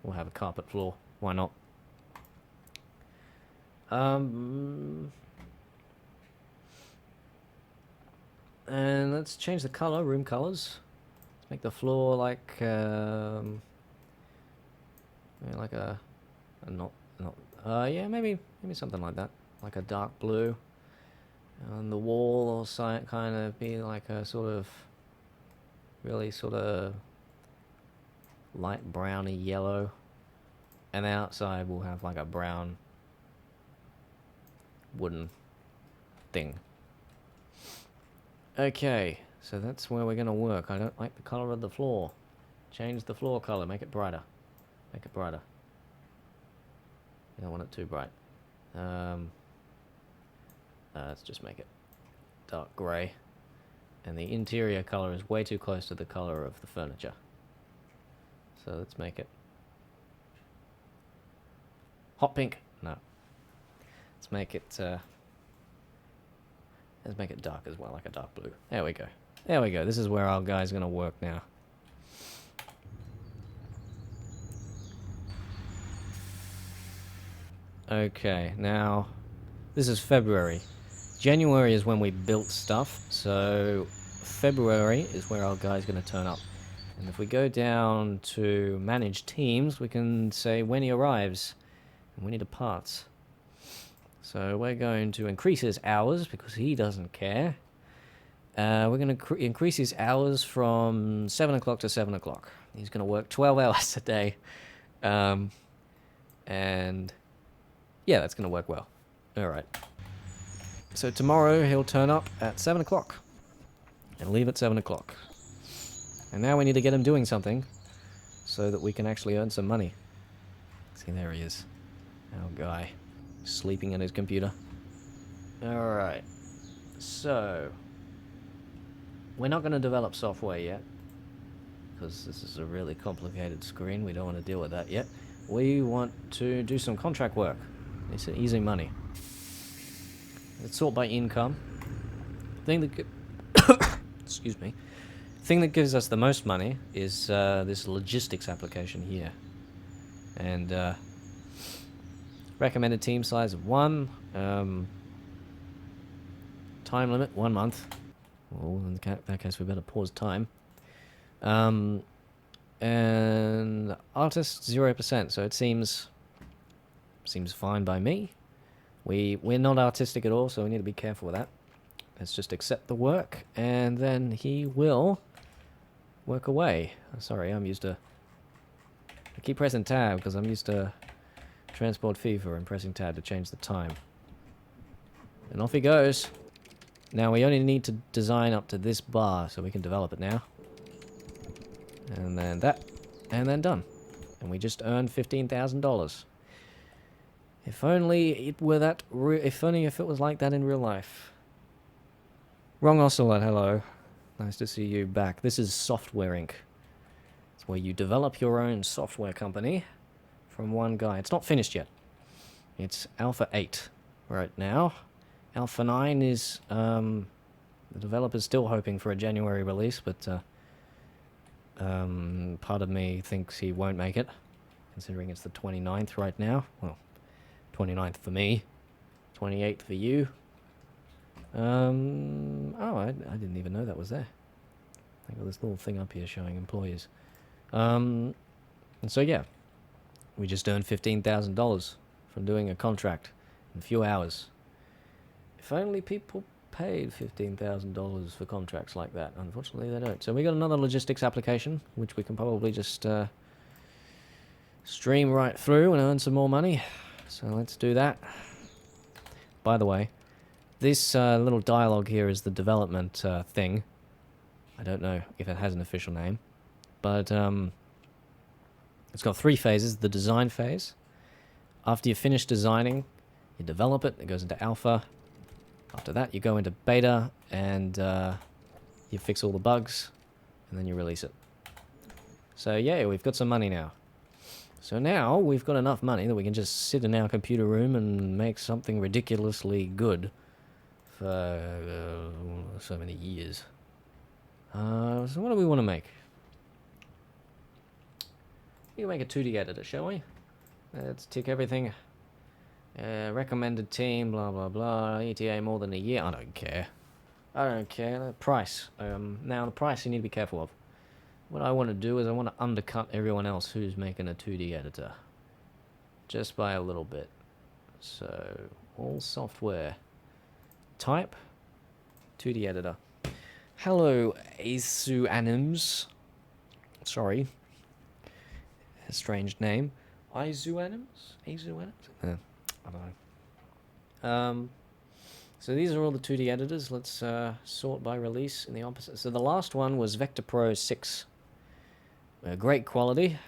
We'll have a carpet floor. Why not? And let's change the color, room colors. Let's make the floor like yeah, like a yeah, maybe something like that, like a dark blue. And the wall will kind of be like a sort of really sort of light browny yellow, and the outside will have like a brown wooden thing. Okay, so that's where we're gonna work. I don't like the color of the floor. Change the floor color, make it brighter. Make it brighter. You don't want it too bright. Let's just make it dark grey. And the interior color is way too close to the color of the furniture. So let's make it hot pink. No. Let's make it dark as well, like a dark blue. There we go. There we go. This is where our guy's gonna work now. Okay, now this is February. January is when we built stuff, so February is where our guy's going to turn up. And if we go down to manage teams, we can say when he arrives. And we need a parts. So we're going to increase his hours because he doesn't care. We're going to increase his hours from 7 o'clock to 7 o'clock. He's going to work 12 hours a day. And yeah, that's going to work well. All right. So tomorrow he'll turn up at 7 o'clock and leave at 7 o'clock. And now we need to get him doing something so that we can actually earn some money. See, there he is. Our guy, sleeping at his computer. Alright. So, we're not going to develop software yet, because this is a really complicated screen. We don't want to deal with that yet. We want to do some contract work. It's easy money. Let's sort by income. Thing that excuse me. Thing that gives us the most money is this logistics application here. And recommended team size of 1. Time limit 1 month. Well, in that case, we better pause time. And artist 0%. So it seems fine by me. We're not artistic at all, so we need to be careful with that. Let's just accept the work, and then he will work away. Sorry, I keep pressing tab because I'm used to Transport FIFA and pressing tab to change the time. And off he goes. Now we only need to design up to this bar, so we can develop it now. And then that, and then done. And we just earned $15,000. If only it were that. If it was like that in real life. Wrong Ocelot, hello. Nice to see you back. This is Software Inc. It's where you develop your own software company from one guy. It's not finished yet. It's Alpha 8 right now. Alpha 9 is the developer's still hoping for a January release, but part of me thinks he won't make it, considering it's the 29th right now. Well, 29th for me, 28th for you. Oh, I didn't even know that was there. I got this little thing up here showing employees. And so yeah, we just earned $15,000 from doing a contract in a few hours. If only people paid $15,000 for contracts like that. Unfortunately, they don't. So we got another logistics application, which we can probably just stream right through and earn some more money. So let's do that. By the way, this little dialogue here is the development thing. I don't know if it has an official name, but it's got 3 phases. The design phase. After you finish designing, you develop it. It goes into alpha. After that, you go into beta, and you fix all the bugs, and then you release it. So yeah, we've got some money now. So now we've got enough money that we can just sit in our computer room and make something ridiculously good for so many years. So what do we want to make? We can make a 2D editor, shall we? Let's tick everything. Recommended team, blah blah blah. ETA more than a year. I don't care. I don't care. Price. Now the price you need to be careful of. What I want to do is I want to undercut everyone else who's making a 2D editor. Just by a little bit. So, all software. Type. 2D editor. Hello, Asu Anims. Sorry. A strange name. Izu Anims? Azu Anims? I don't know. So these are all the 2D editors. Let's sort by release in the opposite. So the last one was Vector Pro 6. Great quality.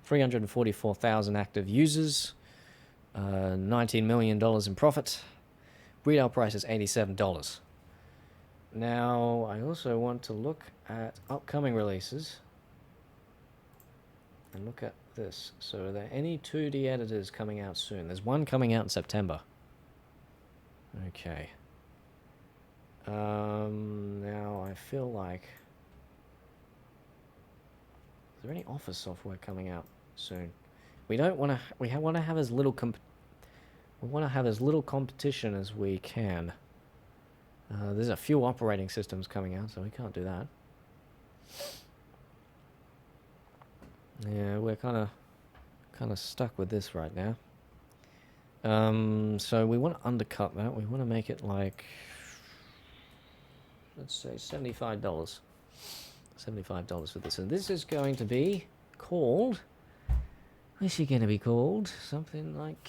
344,000 active users. $19 million in profit. Retail price is $87. Now, I also want to look at upcoming releases. And look at this. So are there any 2D editors coming out soon? There's one coming out in September. Okay. Now I feel like... Is there any Office software coming out soon? We don't want to... We want to have as little competition as we can. There's a few operating systems coming out, so we can't do that. Yeah, we're kind of stuck with this right now. So we want to undercut that. We want to make it like, let's say $75. $75 for this. And this is going to be called, what's it going to be called? Something like,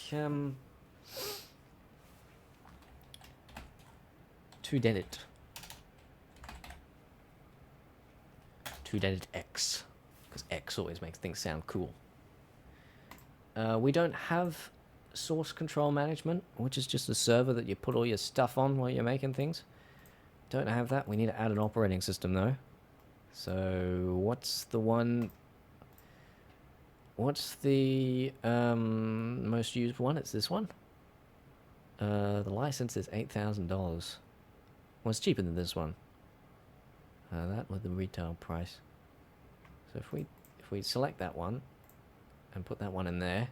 2Dedit. 2Dedit X. Because X always makes things sound cool. We don't have source control management, which is just a server that you put all your stuff on while you're making things. Don't have that. We need to add an operating system though. So what's the one? What's the most used one? It's this one. The license is $8,000. Well, it's cheaper than this one. That with the retail price. So if we select that one and put that one in there,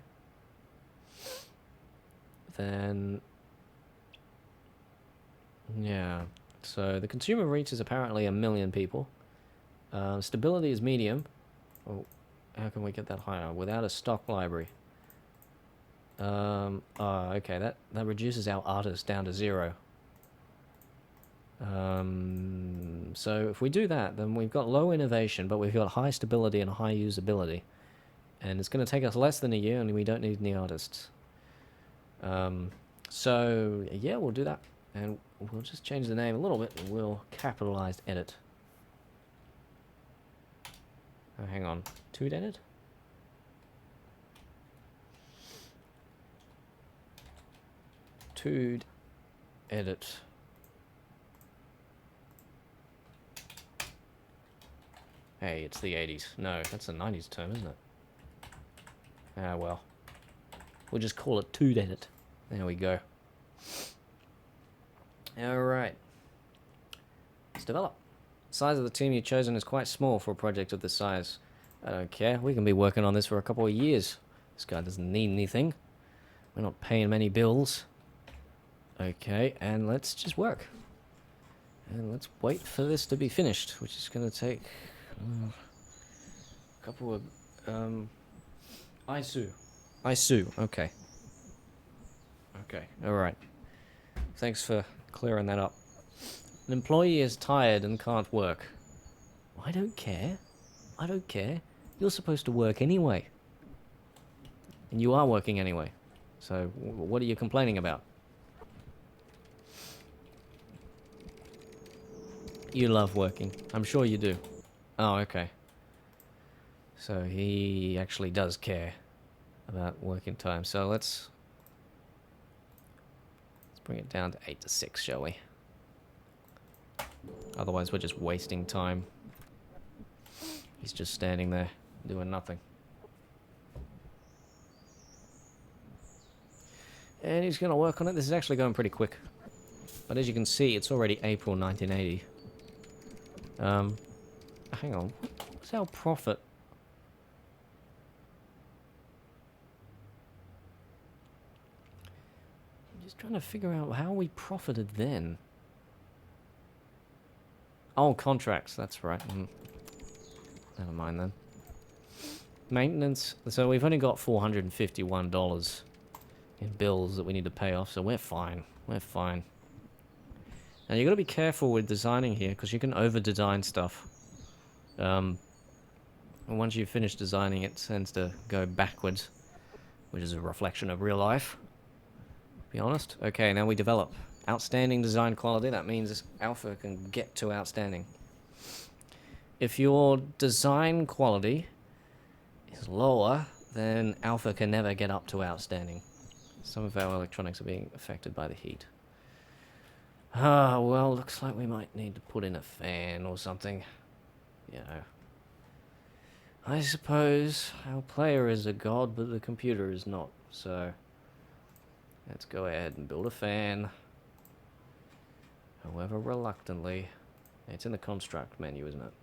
then yeah. So the consumer reach is apparently 1 million people. Stability is medium. Oh, how can we get that higher without a stock library? Oh, okay. That reduces our artists down to 0. So if we do that, then we've got low innovation, but we've got high stability and high usability. And it's going to take us less than a year, and we don't need any artists. So, yeah, we'll do that. And we'll just change the name a little bit, and we'll capitalize edit. Oh, hang on. 2Dedit? Edit. Hey, it's the 80s. No, that's a 90s term, isn't it? Ah, well. We'll just call it 2Dedit. There we go. Alright. Let's develop. The size of the team you've chosen is quite small for a project of this size. I don't care. We can be working on this for a couple of years. This guy doesn't need anything. We're not paying many bills. Okay, and let's just work. And let's wait for this to be finished, which is going to take a couple of... Isu. Okay. Okay, alright. Thanks for clearing that up. An employee is tired and can't work. I don't care. I don't care. You're supposed to work anyway. And you are working anyway. So, what are you complaining about? you love working. I'm sure you do. Oh, okay. So he actually does care about working time. So let's bring it down to 8 to 6, shall we? Otherwise, we're just wasting time. He's just standing there, doing nothing. And he's going to work on it. This is actually going pretty quick. But as you can see, it's already April 1980. Hang on. What's our profit? I'm just trying to figure out how we profited then. Oh, contracts. That's right. Never mind then. Maintenance. So we've only got $451 in bills that we need to pay off, so we're fine. We're fine. Now you got to be careful with designing here because you can over-design stuff. And once you finish designing, it tends to go backwards, which is a reflection of real life. Be honest. Okay, now we develop outstanding design quality. That means Alpha can get to outstanding. If your design quality is lower, then Alpha can never get up to outstanding. Some of our electronics are being affected by the heat. Ah, well, looks like we might need to put in a fan or something. You know. I suppose our player is a god, but the computer is not. So, let's go ahead and build a fan. However, reluctantly. It's in the construct menu, isn't it?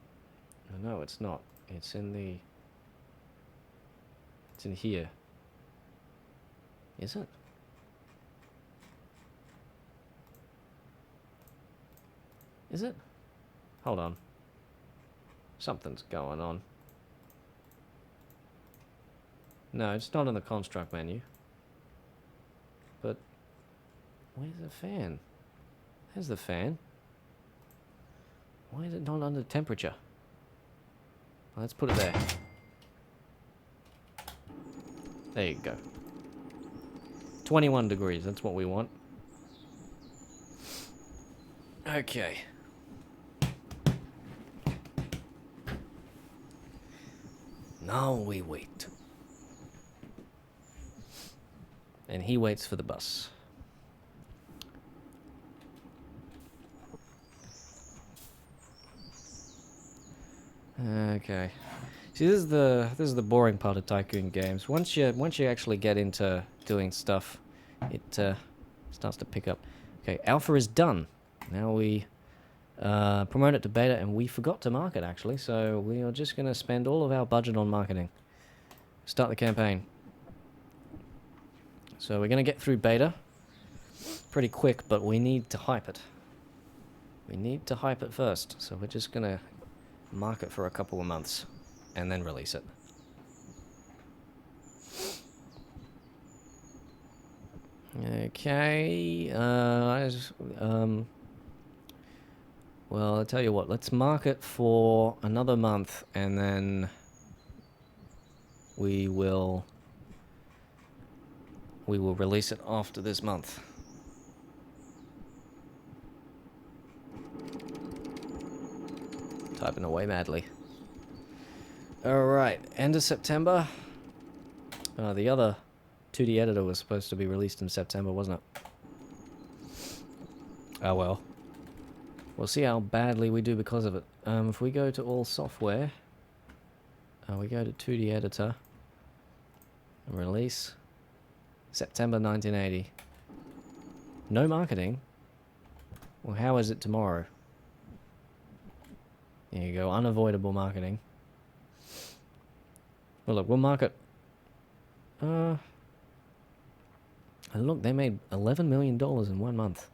No, it's not. It's in the... It's in here. Is it? Is it? Hold on. Something's going on. No, it's not in the construct menu. But where's the fan? There's the fan. Why is it not under temperature? Let's put it there. There you go. 21 degrees, that's what we want. Okay. Now we wait. And he waits for the bus. Okay. See, this is the boring part of Tycoon games. Once you actually get into doing stuff, it starts to pick up. Okay, Alpha is done. Now we promote it to beta, and we forgot to market actually, so we are just going to spend all of our budget on marketing. Start the campaign. So we're going to get through beta pretty quick, but we need to hype it. We need to hype it first, so we're just going to market for a couple of months and then release it. Okay, well, I'll tell you what, let's market for another month and then we will release it after this month. Typing away madly. Alright, end of September. The other 2D editor was supposed to be released in September, wasn't it? Oh well. We'll see how badly we do because of it. If we go to all software, we go to 2D editor, and release, September 1980. No marketing? Well, how is it tomorrow? There you go, unavoidable marketing. Well, look, we'll market... and look, they made $11 million in 1 month.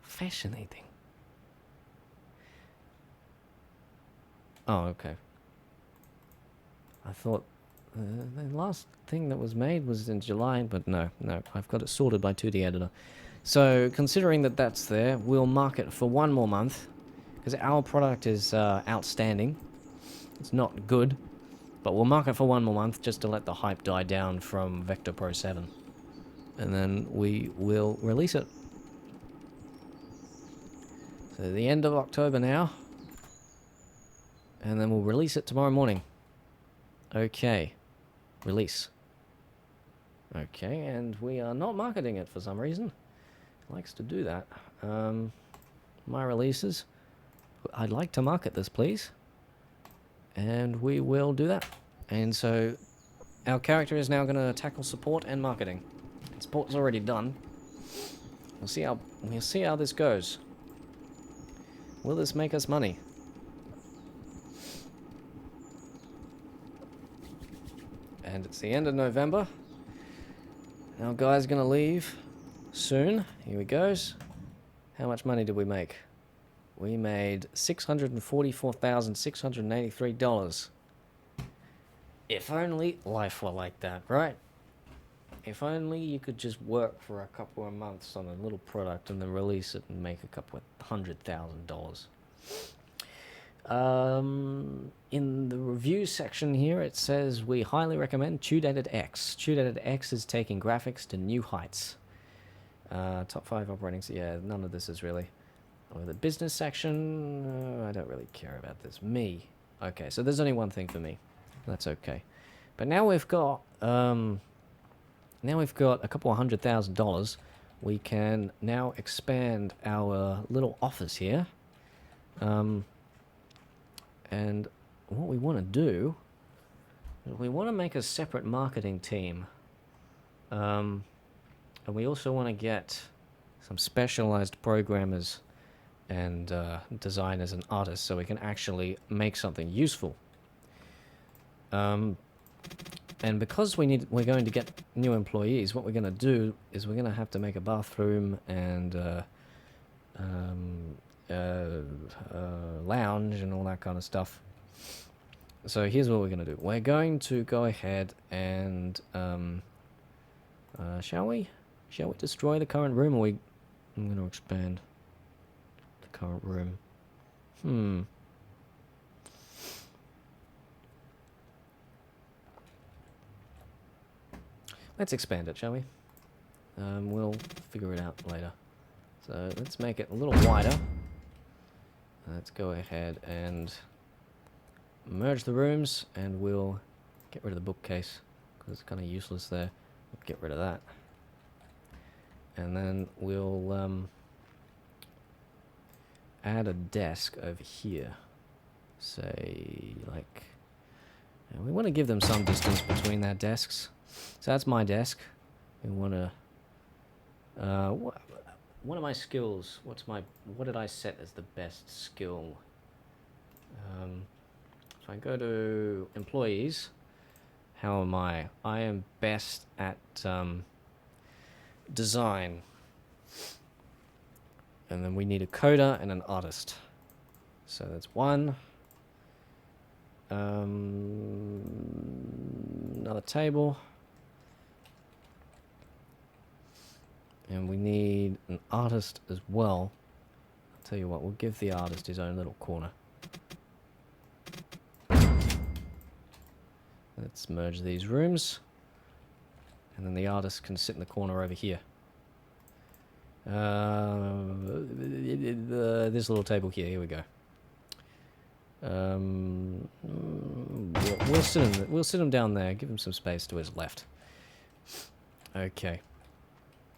Fascinating. Oh, okay. I thought the last thing that was made was in July, but no, I've got it sorted by 2D editor. So, considering that that's there, we'll market for 1 more month, because our product is outstanding. It's not good, but we'll market for 1 more month just to let the hype die down from Vector Pro 7. And then we will release it. So So the end of October now. And then we'll release it tomorrow morning. Okay. Release. Okay, and we are not marketing it for some reason. It likes to do that. My releases. I'd like to market this, please. And we will do that. And so our character is now going to tackle support and marketing. Support's already done. We'll see how this goes. Will this make us money? And it's the end of November. Our guy's gonna leave soon. Here he goes. How much money did we make? We made $644,683. If only life were like that, right? If only you could just work for a couple of months on a little product and then release it and make a couple of $100,000. In the review section here, it says we highly recommend Tudated X. Tudated X is taking graphics to new heights. Top 5 operating. Yeah, none of this is really. Or the business section. I don't really care about this. Me. Okay, so there's only one thing for me. That's okay. But now we've got a couple of $100,000. We can now expand our little office here. And what we want to do is we want to make a separate marketing team. And we also want to get some specialized programmers and designers and artists so we can actually make something useful. And because we're going to get new employees, what we're going to do is we're going to have to make a bathroom and lounge and all that kind of stuff. So here's what we're going to do. We're going to go ahead and shall we destroy the current room, or I'm going to expand the current room. Let's expand it, shall we? We'll figure it out later. So let's make it a little wider. Let's go ahead and merge the rooms, and we'll get rid of the bookcase because it's kind of useless there. We'll get rid of that. And then we'll add a desk over here. Say, like, we want to give them some distance between their desks. So that's my desk. We want to... What are my skills? What did I set as the best skill? So I go to employees. How am I? I am best at design. And then we need a coder and an artist. So that's one. Another table. And we need an artist as well. I'll tell you what, we'll give the artist his own little corner. Let's merge these rooms. And then the artist can sit in the corner over here. This little table here we go. We'll sit him down there, give him some space to his left. Okay.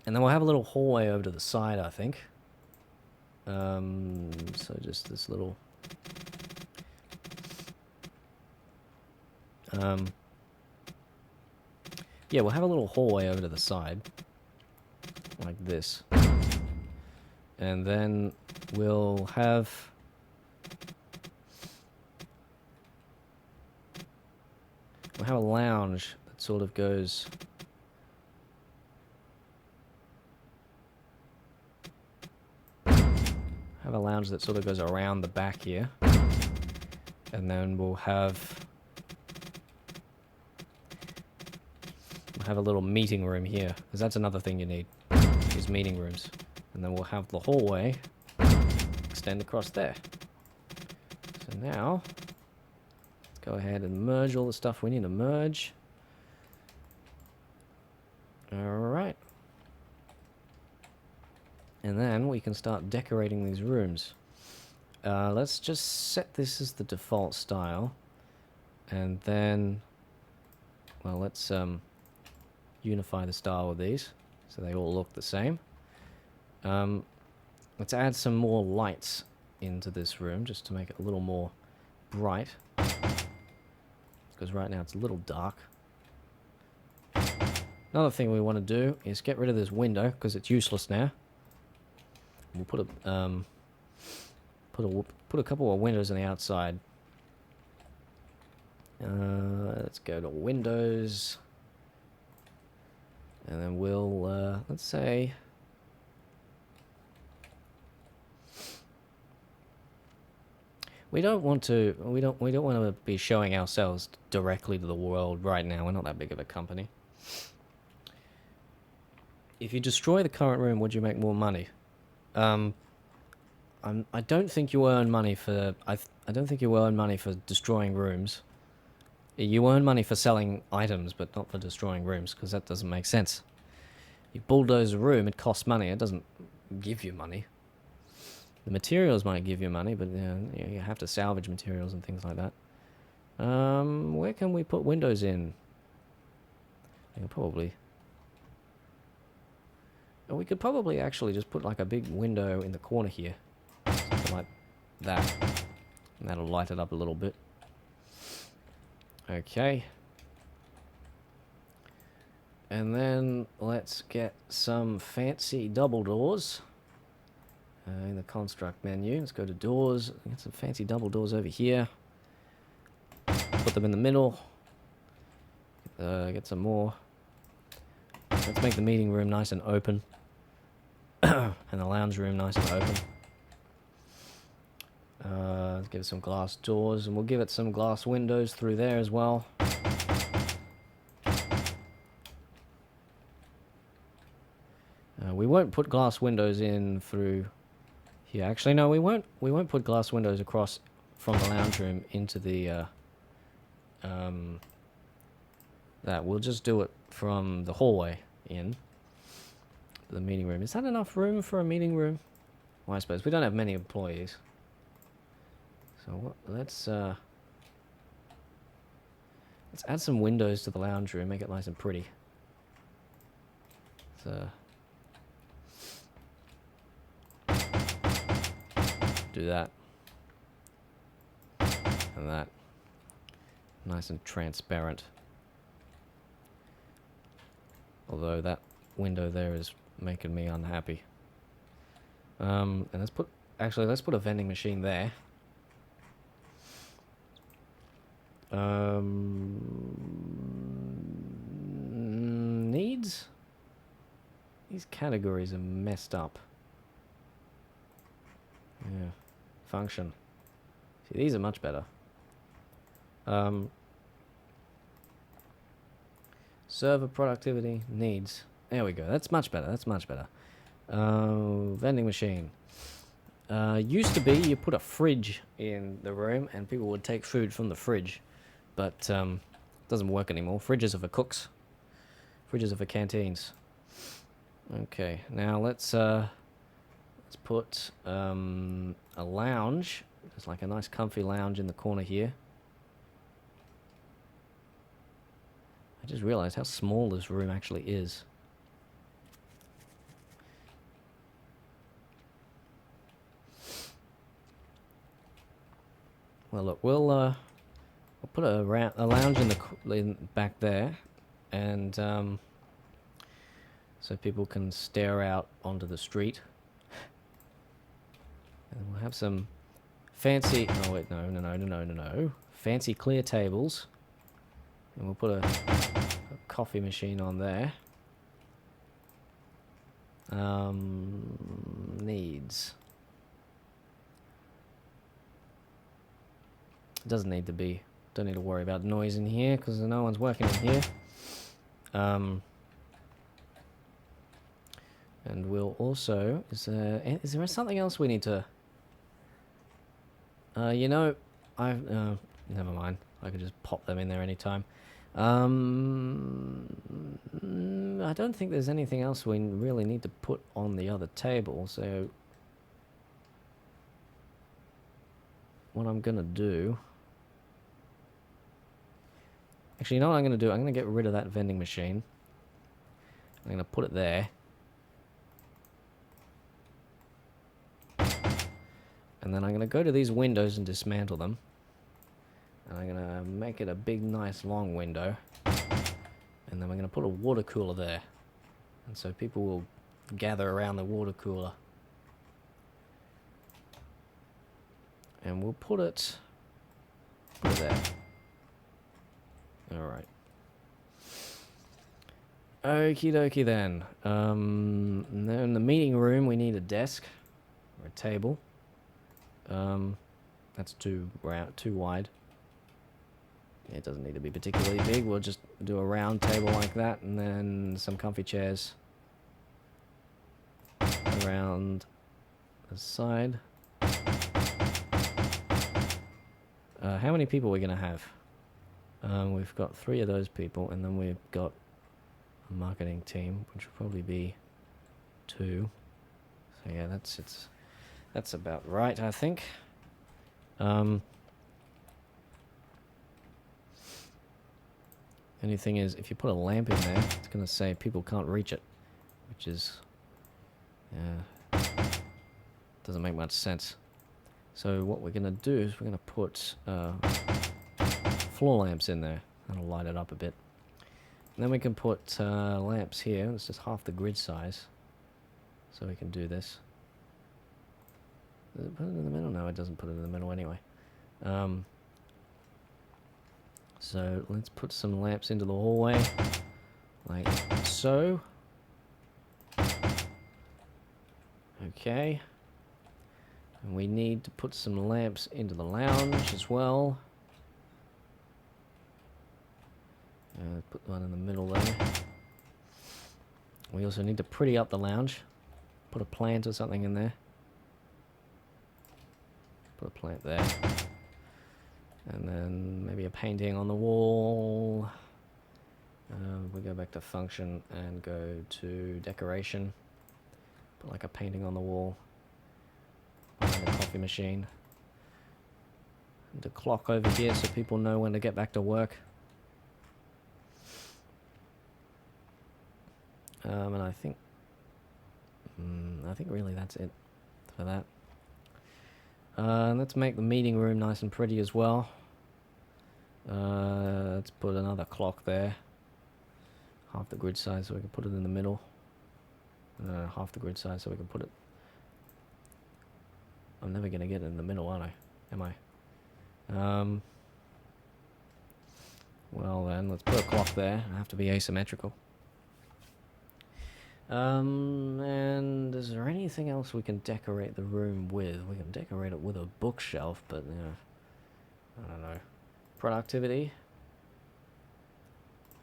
And then we'll have a little hallway over to the side, I think. So just this little... yeah, we'll have a little hallway over to the side. Like this. And then we'll have... we'll have a lounge that sort of goes... have a lounge that sort of goes around the back here. And then we'll have a little meeting room here, because that's another thing you need, is meeting rooms. And then we'll have the hallway extend across there. So now, let's go ahead and merge all the stuff we need to merge. Alright. And then we can start decorating these rooms. let's just set this as the default style. And then, well, let's unify the style of these so they all look the same. Let's add some more lights into this room just to make it a little more bright. Because right now it's a little dark. Another thing we want to do is get rid of this window because it's useless now. We'll put a couple of windows on the outside. Let's go to Windows, and then we'll let's say we don't want to be showing ourselves directly to the world right now. We're not that big of a company. If you destroy the current room, would you make more money? I don't think you earn money for I don't think you earn money for destroying rooms. You earn money for selling items, but not for destroying rooms, because that doesn't make sense. You bulldoze a room, it costs money. It doesn't give you money. The materials might give you money, but you have to salvage materials and things like that. Where can we put windows in? We could probably actually just put like a big window in the corner here. Something like that. And that'll light it up a little bit. Okay. And then let's get some fancy double doors. In the construct menu, let's go to doors. Get some fancy double doors over here. Put them in the middle. Get some more. Let's make the meeting room nice and open. And the lounge room nice and open. Let's give it some glass doors, and we'll give it some glass windows through there as well. We won't put glass windows in through here. Actually, no, we won't. We won't put glass windows across from the lounge room into the that. We'll just do it from the hallway in the meeting room. Is that enough room for a meeting room? Well, I suppose we don't have many employees. So let's add some windows to the lounge room, make it nice and pretty. So do that and that, nice and transparent. Although that window there is making me unhappy. And let's put a vending machine there. Needs? These categories are messed up. Yeah. Function. See, these are much better. Server productivity needs. There we go. That's much better. That's much better. Vending machine. Used to be you put a fridge in the room and people would take food from the fridge. But it doesn't work anymore. Fridges are for cooks. Fridges are for canteens. Okay, now let's put a lounge. There's like a nice comfy lounge in the corner here. I just realized how small this room actually is. Well, look, we'll put a lounge in the back there, and so people can stare out onto the street. And we'll have some fancy. Oh wait, no. Fancy clear tables, and we'll put a coffee machine on there. Needs. It doesn't need to be. Don't need to worry about noise in here because no one's working in here. And we'll also is there something else we need to? You know, never mind. I could just pop them in there anytime. I don't think there's anything else we really need to put on the other table. So what I'm gonna do... Actually, you know what I'm gonna do? I'm gonna get rid of that vending machine. I'm gonna put it there. And then I'm gonna go to these windows and dismantle them. And I'm gonna make it a big, nice, long window. And then we're gonna put a water cooler there. And so people will gather around the water cooler. And we'll put it there. Alright. Okie dokie then. And then in the meeting room we need a desk. Or a table. That's too wide. Yeah, it doesn't need to be particularly big. We'll just do a round table like that, and then some comfy chairs around the side. How many people are we gonna have? We've got 3 of those people, and then we've got a marketing team, which will probably be 2. So yeah, that's about right, I think. Only thing is, if you put a lamp in there, it's going to say people can't reach it, which is, doesn't make much sense. So what we're going to do is we're going to put floor lamps in there. That'll light it up a bit. And then we can put lamps here. It's just half the grid size, so we can do this. Does it put it in the middle? No, it doesn't put it in the middle anyway. So let's put some lamps into the hallway, like so. Okay. And we need to put some lamps into the lounge as well. Put one in the middle there. We also need to pretty up the lounge. Put a plant or something in there. Put a plant there. And then maybe a painting on the wall. We go back to function and go to decoration. Put like a painting on the wall. Behind the coffee machine. And a clock over here so people know when to get back to work. And I think really that's it for that. Let's make the meeting room nice and pretty as well. Let's put another clock there. Half the grid size so we can put it in the middle. Half the grid size so we can put it... I'm never going to get it in the middle, aren't I? Am I? Well then, let's put a clock there. I have to be asymmetrical. And is there anything else we can decorate the room with? We can decorate it with a bookshelf, but, you know, I don't know. Productivity?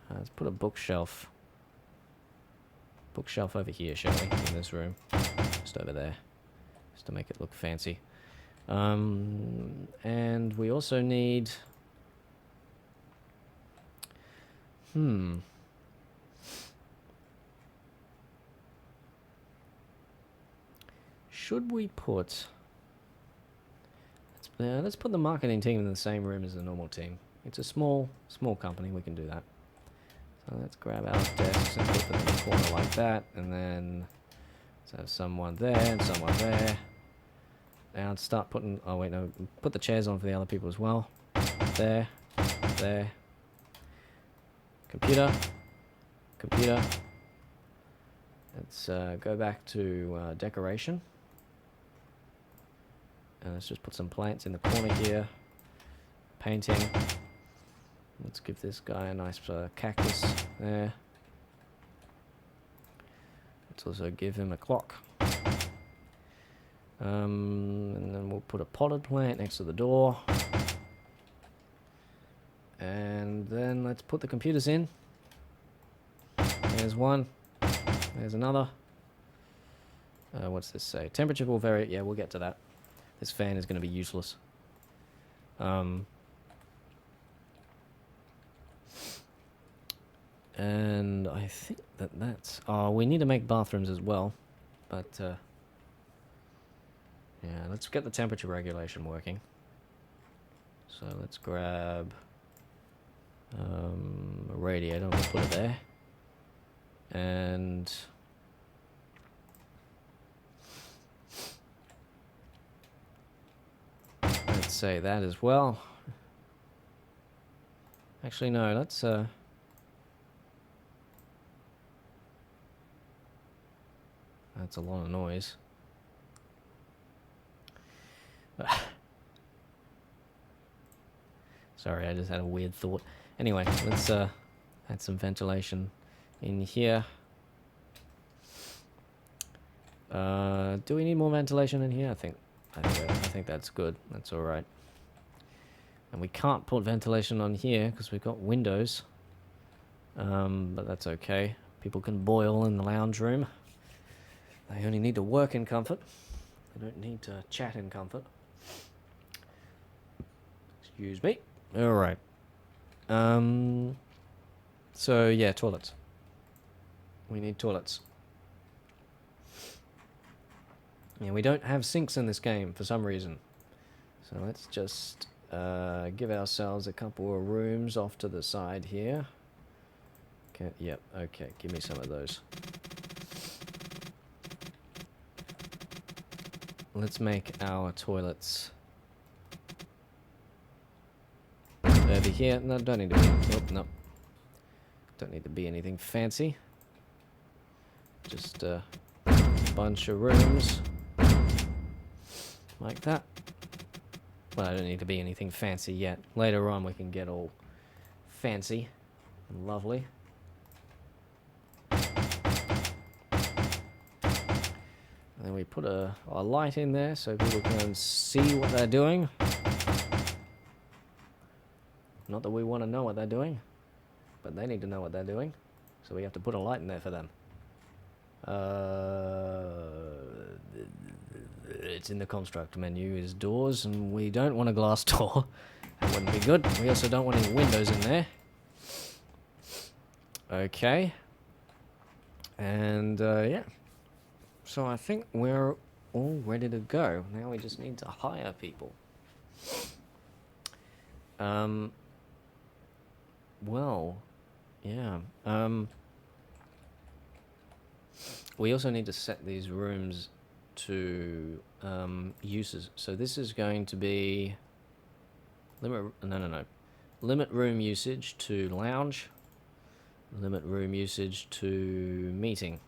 Let's put a bookshelf. Bookshelf over here, shall we? In this room. Just over there. Just to make it look fancy. And we also need... Should we put... let's put the marketing team in the same room as the normal team. It's a small company, we can do that. So let's grab our desks and put them in the corner like that, and then let's have someone there and someone there. Now start putting... Oh wait, no. Put the chairs on for the other people as well. There. There. Computer. Computer. Let's go back to decoration. And let's just put some plants in the corner here. Painting. Let's give this guy a nice cactus there. Let's also give him a clock. And then we'll put a potted plant next to the door. And then let's put the computers in. There's one. There's another. What's this say? Temperature will vary. Yeah, we'll get to that. This fan is going to be useless. And I think that's... Oh, we need to make bathrooms as well. But, yeah, let's get the temperature regulation working. So let's grab a radiator. We'll put it there. And let's say that as well. Actually, no, let's that's a lot of noise. Sorry, I just had a weird thought. Anyway, let's add some ventilation in here. Do we need more ventilation in here? I think that's good. That's all right. And we can't put ventilation on here because we've got windows. But that's okay. People can boil in the lounge room. They only need to work in comfort. They don't need to chat in comfort. Excuse me. All right. So yeah, toilets. We need toilets. Yeah, we don't have sinks in this game for some reason. So let's just give ourselves a couple of rooms off to the side here. Okay, yep, okay, give me some of those. Let's make our toilets over here. No, don't need to be. Nope, nope. Don't need to be anything fancy. Just a bunch of rooms like that. Well, I don't need to be anything fancy yet. Later on, we can get all fancy and lovely. And then we put a light in there so people can see what they're doing. Not that we want to know what they're doing, but they need to know what they're doing. So we have to put a light in there for them. It's in the construct menu is doors, and we don't want a glass door. That wouldn't be good. We also don't want any windows in there. Okay. And yeah. So I think we're all ready to go. Now we just need to hire people. Well, yeah. We also need to set these rooms to uses. So this is going to be limit room usage to lounge, limit room usage to meeting,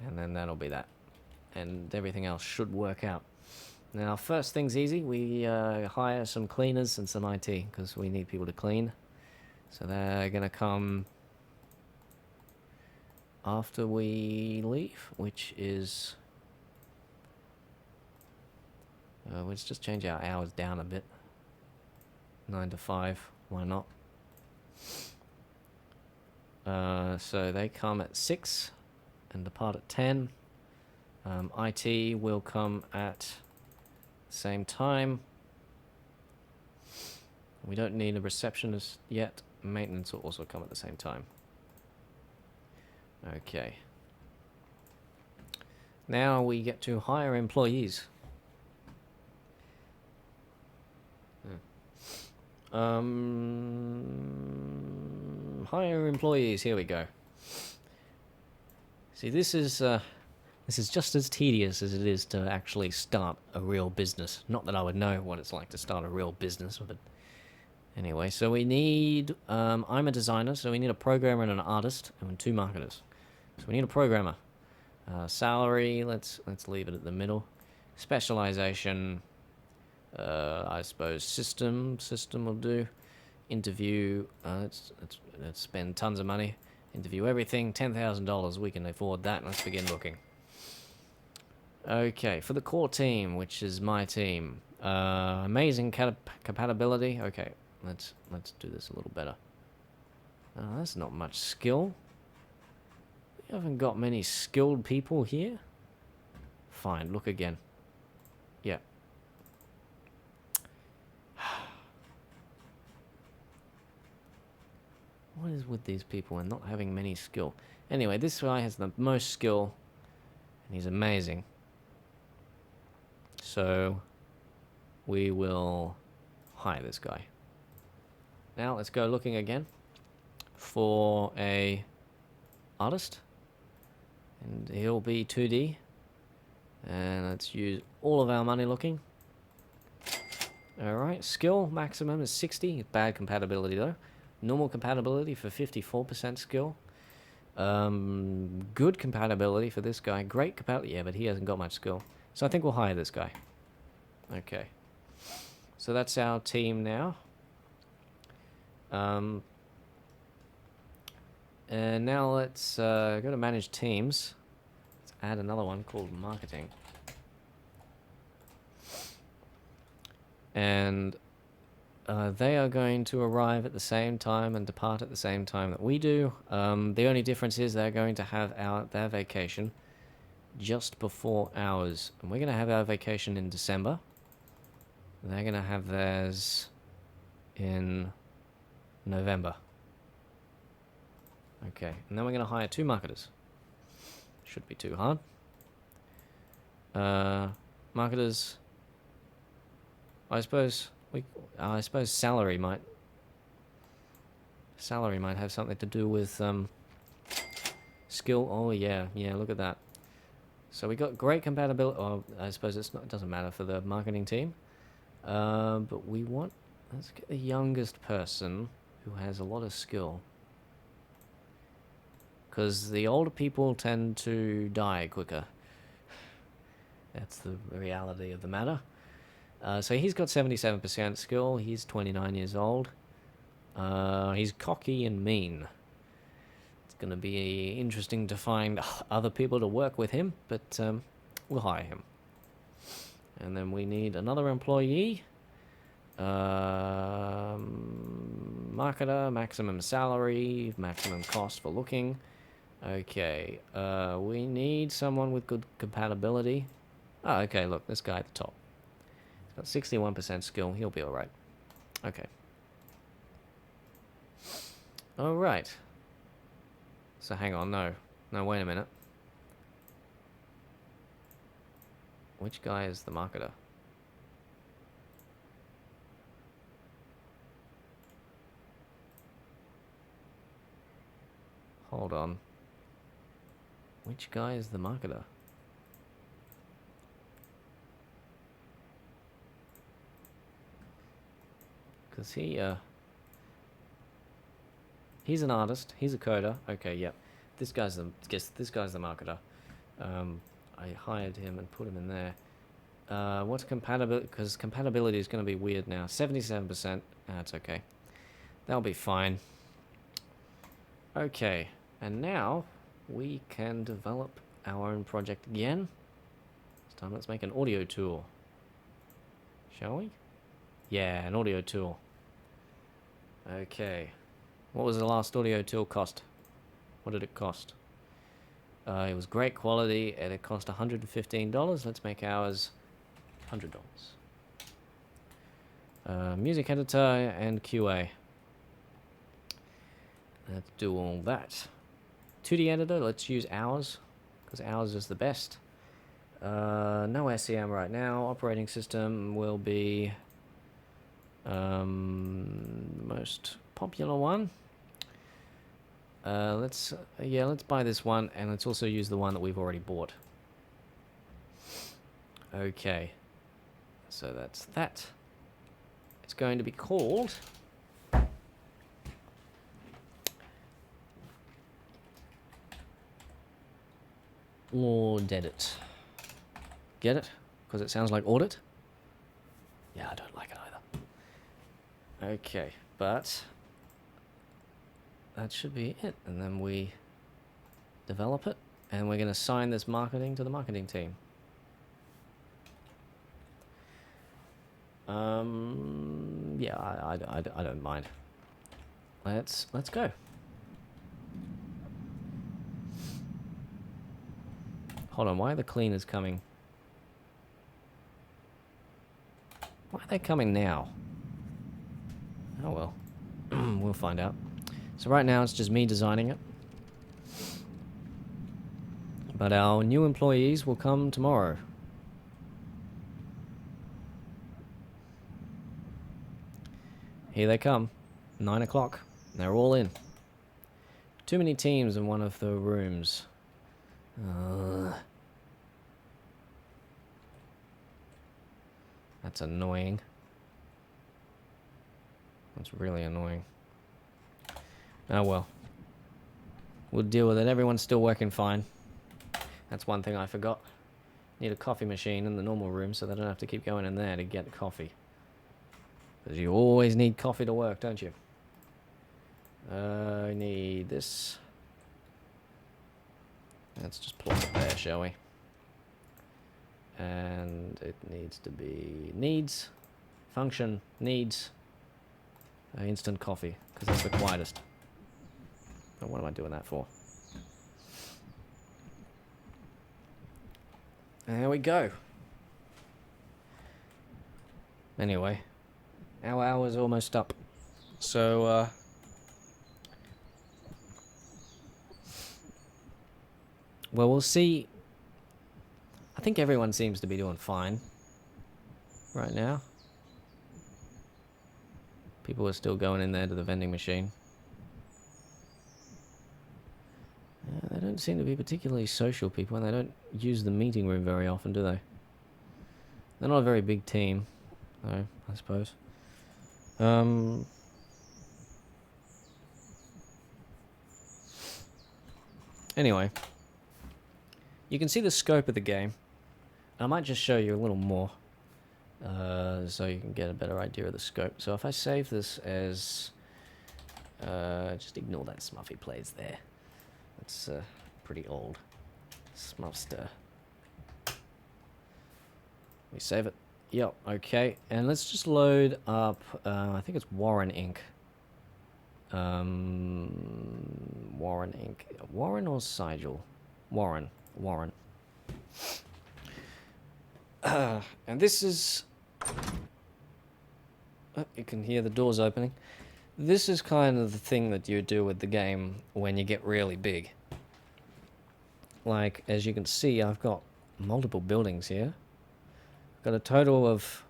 and then that'll be that, and everything else should work out. Now, first thing's easy. We hire some cleaners and some IT because we need people to clean. So they're gonna come after we leave, which is let's just change our hours down a bit. 9 to 5, why not? So they come at 6 and depart at 10. IT will come at the same time. We don't need a receptionist yet. Maintenance will also come at the same time. Okay. Now we get to hire employees. Hire employees. Here we go. See, this is just as tedious as it is to actually start a real business. Not that I would know what it's like to start a real business, but anyway. So we need. I'm a designer, so we need a programmer and an artist, and 2 marketers. So we need a programmer. Salary. Let's leave it at the middle. Specialization. I suppose system will do. Interview. Let's spend tons of money. Interview everything. $10,000. We can afford that. Let's begin looking. Okay, for the core team, which is my team. Amazing compatibility. Okay, let's do this a little better. That's not much skill. We haven't got many skilled people here. Fine, look again. Yeah. What is with these people and not having many skill? Anyway, this guy has the most skill, and he's amazing. So we will hire this guy. Now let's go looking again for a artist, and he'll be 2D. And let's use all of our money looking. Alright, skill maximum is 60. Bad compatibility though. Normal compatibility for 54% skill. Good compatibility for this guy. Great compatibility. Yeah, but he hasn't got much skill. So I think we'll hire this guy. Okay. So that's our team now. And now let's go to manage teams. Let's add another one called marketing. And they are going to arrive at the same time and depart at the same time that we do. The only difference is they're going to have their vacation just before ours. And we're going to have our vacation in December. They're going to have theirs in November. Okay, and then we're going to hire 2 marketers. Should be too hard. Marketers. I suppose salary might have something to do with skill. Oh yeah, look at that. So we got great compatibility. Oh, I suppose it doesn't matter for the marketing team. But let's get the youngest person who has a lot of skill. Because the older people tend to die quicker. That's the reality of the matter. So he's got 77% skill. He's 29 years old. He's cocky and mean. It's going to be interesting to find other people to work with him, but we'll hire him. And then we need another employee. Marketer, maximum salary, maximum cost for looking. Okay, we need someone with good compatibility. Oh, okay, look, this guy at the top. He's got 61% skill, he'll be alright. Okay. Alright. So hang on, no, wait a minute. Which guy is the marketer? Hold on. Which guy is the marketer? Because he's an artist, he's a coder. Okay, yep. This guy's the marketer. I hired him and put him in there. What's compatibility? Because compatibility is going to be weird now. 77%. That's okay. That'll be fine. Okay, and now we can develop our own project again. This time let's make an audio tool. Shall we? Yeah, an audio tool. Okay. What was the last audio tool cost? What did it cost? It was great quality and it cost $115. Let's make ours $100. Music editor and QA. Let's do all that. 2D editor, let's use ours, because ours is the best. No SEM right now. Operating system will be the most popular one. Let's buy this one, and let's also use the one that we've already bought. Okay, so that's that. It's going to be called Audit. Get it? Because it sounds like audit? Yeah, I don't like it either. Okay, but that should be it. And then we develop it, and we're going to assign this marketing to the marketing team. Yeah, I don't mind. Let's go. Hold on, why are the cleaners coming? Why are they coming now? Oh well. We'll find out. So right now it's just me designing it. But our new employees will come tomorrow. here they come. 9 o'clock. They're all in. Too many teams in one of the rooms. That's annoying. That's really annoying. Oh well. We'll deal with it. Everyone's still working fine. That's one thing I forgot. Need a coffee machine in the normal room so they don't have to keep going in there to get coffee. Because you always need coffee to work, don't you? I need this. Let's just plop it there, shall we? And it needs to be needs, function, needs, instant coffee, because that's the quietest. Oh, what am I doing that for? There we go. Anyway, our hour's almost up. So, well, we'll see. I think everyone seems to be doing fine right now. People are still going in there to the vending machine. Yeah, they don't seem to be particularly social people, and they don't use the meeting room very often, do they? They're not a very big team, though, I suppose. Anyway, you can see the scope of the game. I might just show you a little more, so you can get a better idea of the scope. So if I save this as, just ignore that Smuffy plays there. It's pretty old. Smuffster. We save it. Yep, okay. And let's just load up, I think it's Warren Inc. Warren Inc. Warren or Sigil? Warren. And this is... Oh, you can hear the doors opening. This is kind of the thing that you do with the game when you get really big. Like, as you can see, I've got multiple buildings here. I've got a total of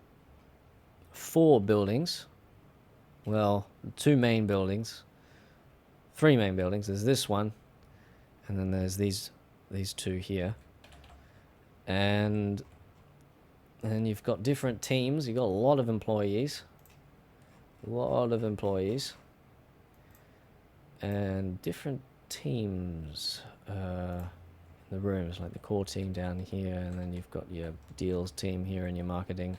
4 buildings. Well, 2 main buildings. 3 main buildings. There's this one. And then there's these 2 here. And you've got different teams. You've got a lot of employees. And different teams. The rooms, like the core team down here, and then you've got your deals team here and your marketing.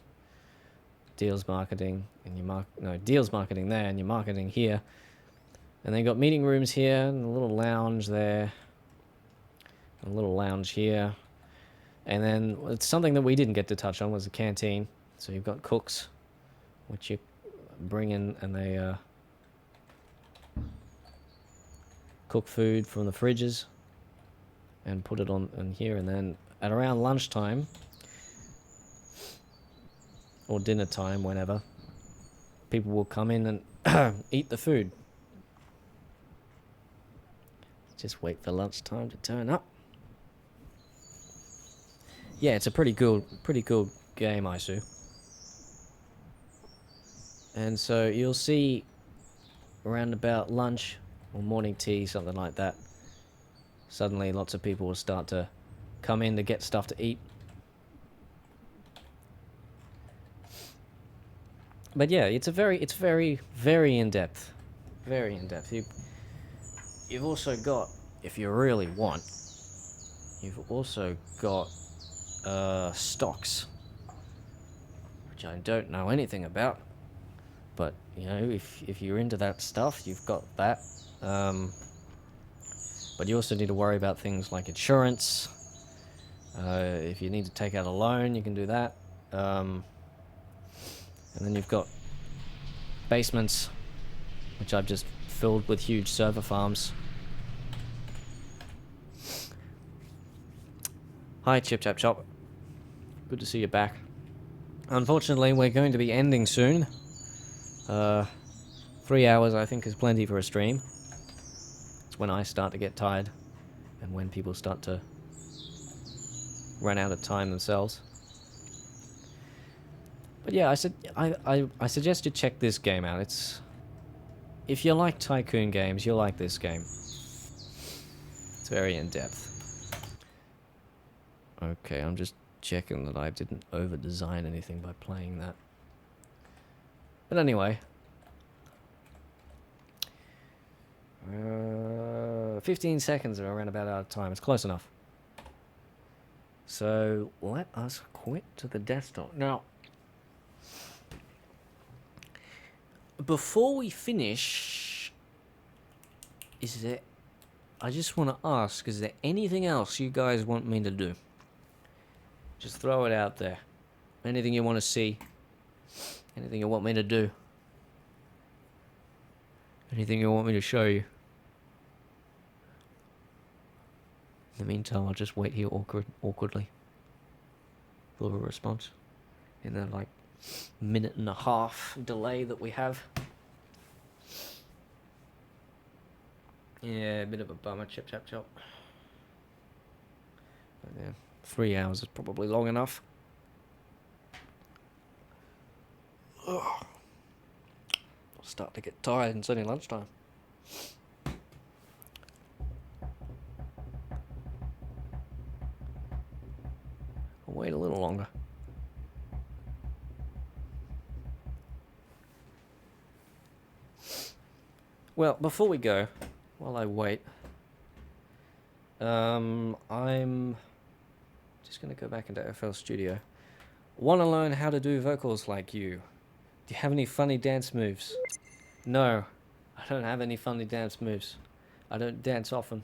Deals marketing and your deals marketing there and your marketing here. And then you got meeting rooms here and a little lounge there. And a little lounge here. And then it's something that we didn't get to touch on was the canteen. So you've got cooks, which you bring in and they cook food from the fridges and put it on in here. And then at around lunchtime or dinner time, whenever, people will come in and eat the food. Just wait for lunchtime to turn up. Yeah, it's a pretty cool game, Isu. And so you'll see around about lunch or morning tea, something like that, suddenly lots of people will start to come in to get stuff to eat. But yeah, it's very, very in-depth. Very in-depth. You've also got, if you really want, you've also got stocks, which I don't know anything about. But, you know, if you're into that stuff, you've got that. But you also need to worry about things like insurance. If you need to take out a loan, you can do that. And then you've got basements, which I've just filled with huge server farms. Hi, Chip Chap Chop. Good to see you back. Unfortunately, we're going to be ending soon. 3 hours, I think, is plenty for a stream. It's when I start to get tired, and when people start to run out of time themselves. But yeah, I suggest you check this game out. It's if you like tycoon games, you'll like this game. It's very in depth. Okay, I'm just checking that I didn't over-design anything by playing that. But anyway, 15 seconds are around about out of time. It's close enough. So let us quit to the desktop now. Before we finish, I just want to ask, is there anything else you guys want me to do? Just throw it out there. Anything you want to see? Anything you want me to do? Anything you want me to show you? In the meantime, I'll just wait here awkwardly for a response. In the like minute and a half delay that we have. Yeah, a bit of a bummer. Chip, chap, chop. But yeah, 3 hours is probably long enough. Ugh. I'll start to get tired, and it's only lunchtime. I'll wait a little longer. Well, before we go, while I wait, I'm just going to go back into FL Studio. Want to learn how to do vocals like you? Do you have any funny dance moves? No, I don't have any funny dance moves. I don't dance often,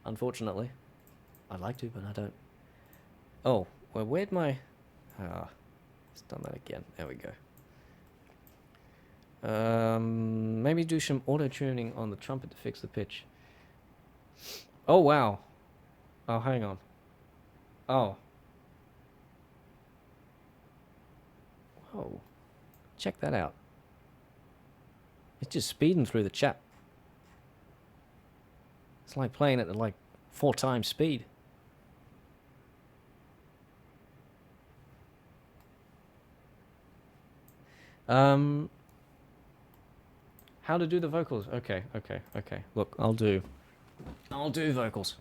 unfortunately. I'd like to, but I don't. Oh, well, where'd my... Ah, it's done that again. There we go. Maybe do some auto-tuning on the trumpet to fix the pitch. Oh, wow. Oh, hang on. Oh. Whoa. Check that out. It's just speeding through the chat. It's like playing it at like 4 times speed. How to do the vocals? Okay. Look, I'll do vocals.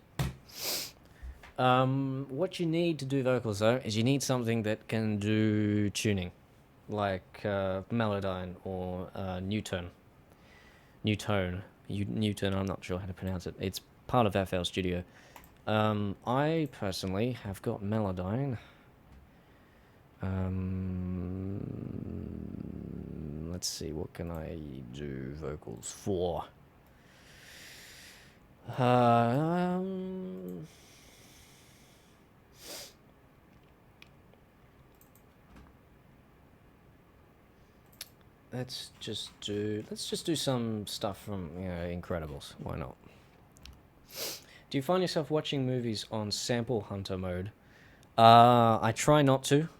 What you need to do vocals though is you need something that can do tuning, like Melodyne or Newtone. Newtone. I'm not sure how to pronounce it. It's part of FL Studio. I personally have got Melodyne. Let's see, what can I do vocals for? Let's just do some stuff from, you know, Incredibles. Why not? Do you find yourself watching movies on sample hunter mode? I try not to.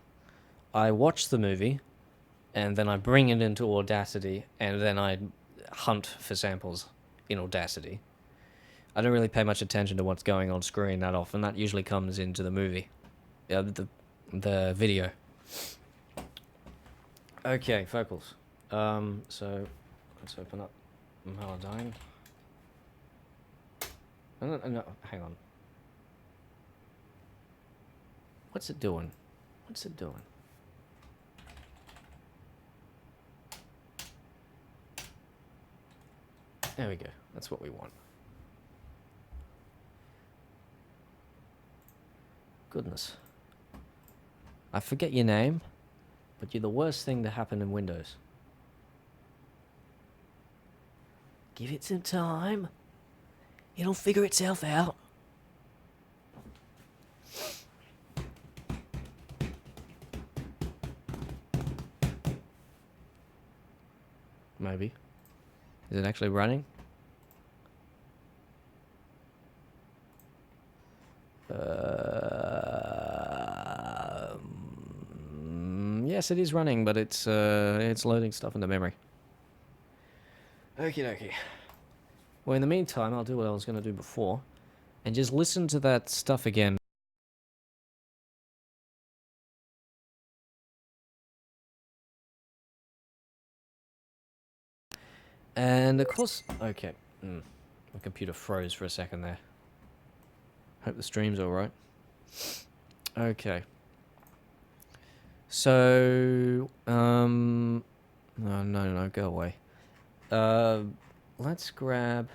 I watch the movie, and then I bring it into Audacity, and then I hunt for samples in Audacity. I don't really pay much attention to what's going on screen that often. That usually comes into the movie, the video. Okay, vocals. So let's open up Melodyne. No, hang on. What's it doing? There we go. That's what we want. Goodness. I forget your name, but you're the worst thing to happen in Windows. Give it some time. It'll figure itself out. Maybe. Is it actually running? Yes, it is running, but it's loading stuff into memory. Okie dokie. Well, in the meantime, I'll do what I was going to do before, and just listen to that stuff again. And of course, okay. My computer froze for a second there. Hope the stream's alright. Okay. So, no, go away. Let's grab...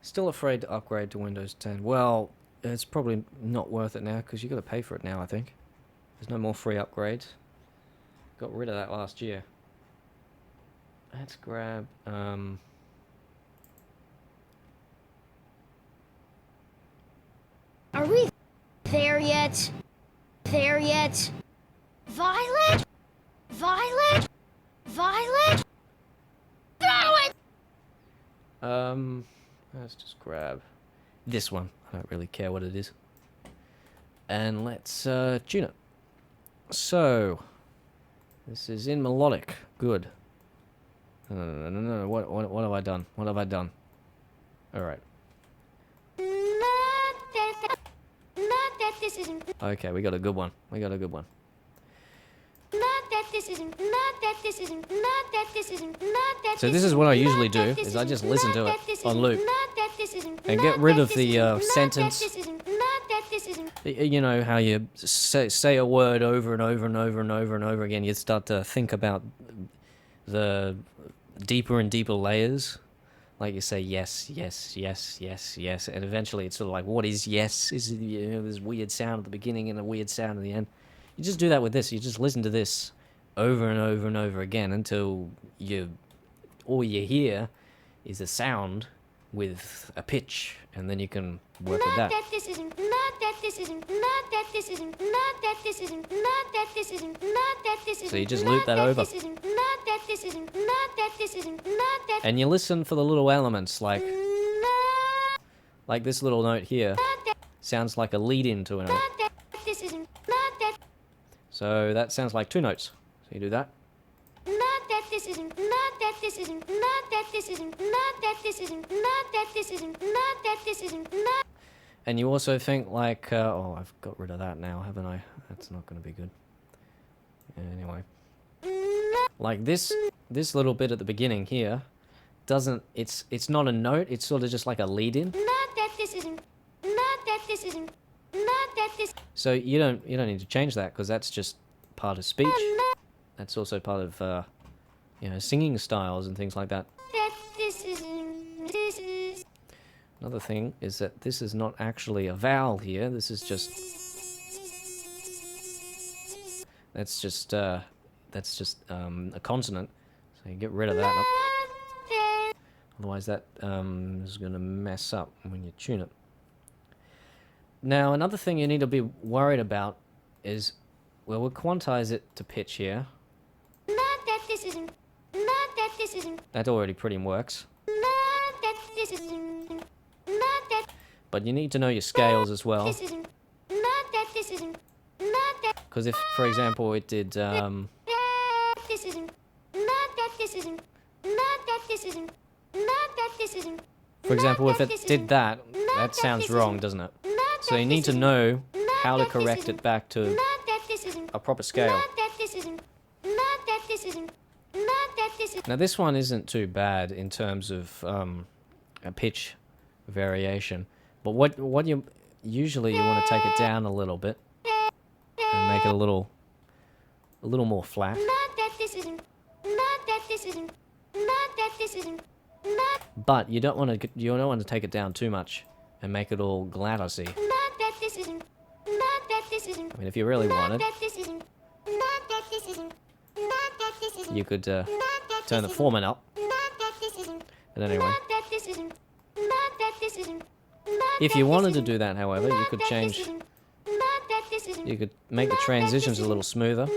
Still afraid to upgrade to Windows 10. Well, it's probably not worth it now, because you got to pay for it now, I think. There's no more free upgrades. Got rid of that last year. Let's grab, Are we there yet? There yet? Violet? Violet? Violet? Throw it! let's just grab this one. I don't really care what it is. And let's, tune it. So, this is in melodic. Good. No. What have I done? What have I done? Alright. Not that this isn't. Okay, we got a good one. We got a good one. Not that this isn't. Not that this isn't. Not that this isn't. Not that. So this is what I usually do, is I just listen to it on loop. And get rid of the sentence. You know how you say a word over and over and over and over and over again. You start to think about the deeper and deeper layers. Like you say yes, yes, yes, yes, yes, and eventually it's sort of like, what is yes? Is it, you know, this weird sound at the beginning and a weird sound at the end. You just do that with this. You just listen to this over and over and over again until all you hear is a sound with a pitch, and then you can work with that. So you just loop that over. And you listen for the little elements, like this little note here sounds like a lead-in to a note. So that sounds like two notes. So you do that. And you also think like, oh, I've got rid of that now, haven't I? That's not going to be good. Anyway. Like this little bit at the beginning here doesn't, it's not a note, it's sort of just like a lead-in. So you don't need to change that, because that's just part of speech. That's also part of you know, singing styles and things like that. Another thing is that this is not actually a vowel here. This is just that's just a consonant. So you get rid of that. Otherwise that is going to mess up when you tune it. Now another thing you need to be worried about is, well, we'll quantize it to pitch here. That already pretty works. But you need to know your scales as well. Because if, for example, it did, for example, if it did that, that sounds wrong, doesn't it? So you need to know how to correct it back to a proper scale. Now this one isn't too bad in terms of a pitch variation, but what you usually want to take it down a little bit and make it a little more flat. But you don't want to take it down too much and make it all glattersy. I mean, if you really wanted, you could turn the format up. But anyway, if you wanted to do that, however, you could change. You could make the transitions a little smoother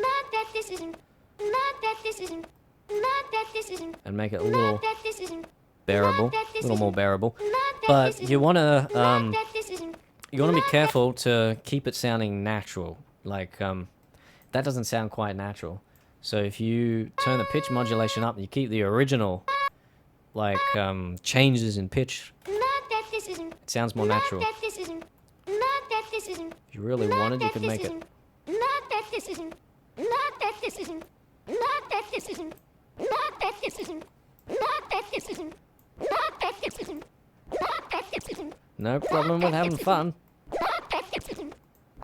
and make it a little bearable, a little more bearable. But you want to be careful to keep it sounding natural. Like that doesn't sound quite natural. So if you turn the pitch modulation up and you keep the original, like, changes in pitch, it sounds more natural. If you really wanted, you could make it. Not that this isn't. Not that this isn't. Not that this isn't. No problem with having fun. Not that this isn't.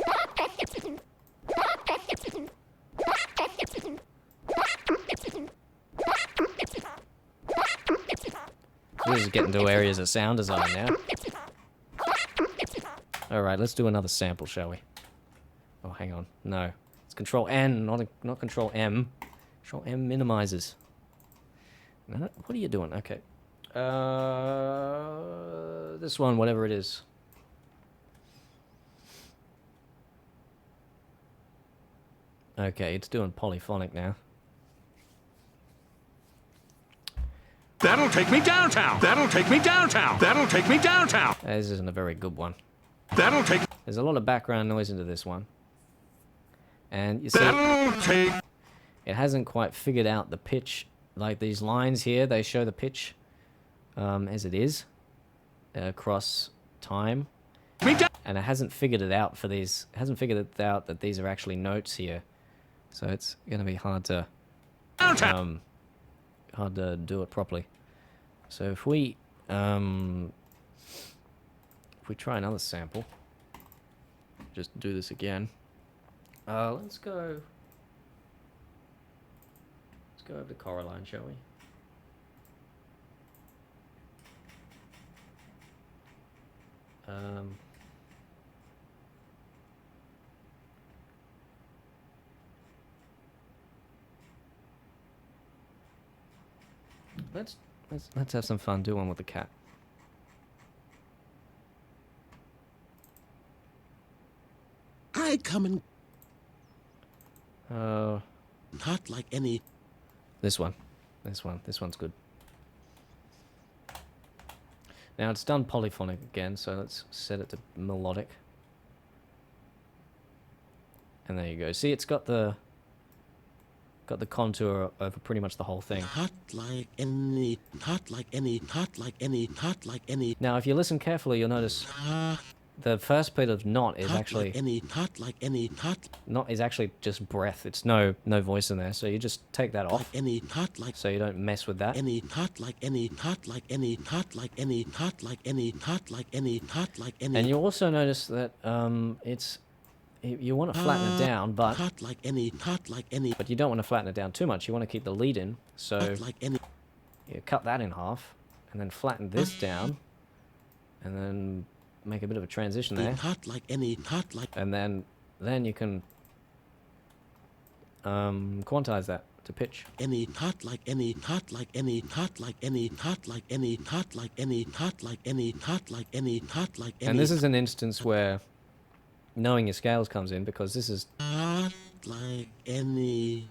Not that this isn't. Not that this isn't. Not that this isn't. Not that this isn't. This is getting to areas of sound design now. Alright, let's do another sample, shall we? Oh, hang on. No. It's Control N, not Control M. Control M minimizes. No, what are you doing? Okay. This one, whatever it is. Okay, it's doing polyphonic now. That'll take me downtown. That'll take me downtown. That'll take me downtown. This isn't a very good one. That'll take. There's a lot of background noise into this one. And you see, That'll take. it hasn't quite figured out the pitch. Like these lines here, they show the pitch as it is across time. Me down. And it hasn't figured it out for these. Hasn't figured it out that these are actually notes here. So it's going to be hard to Downtown. hard to do it properly. So if we try another sample, just do this again. Let's go over to Coraline, shall we? Let's have some fun. Do one with the cat. I come in Uh, not like any. this one. This one's good. Now it's done polyphonic again, so let's set it to melodic. And there you go. See, it's got the contour over pretty much the whole thing. Not like any. Not like any. Not like any. Not like any. Now, if you listen carefully, you'll notice the first bit of not is Not actually like any. Not like any. not is actually just breath. It's no voice in there, so you just take that Like off, any. Not like so you don't mess with that. any. Not like any. Not like any. Not like any. Not like any. Not like any. Not like any. And you also notice that you want to flatten it down, but Not like any. Not like any. you don't want to flatten it down too much. You want to keep the lead in, so Not like any. you cut that in half, and then flatten this down, and then make a bit of a transition there, Not like any. Not like and then you can quantize that to pitch. any. Not like any. Not like any. Not like any. Not like any. Not like any. Not like any. Not like any. Not like any. And this is an instance where knowing your scales comes in, because this is Not like any.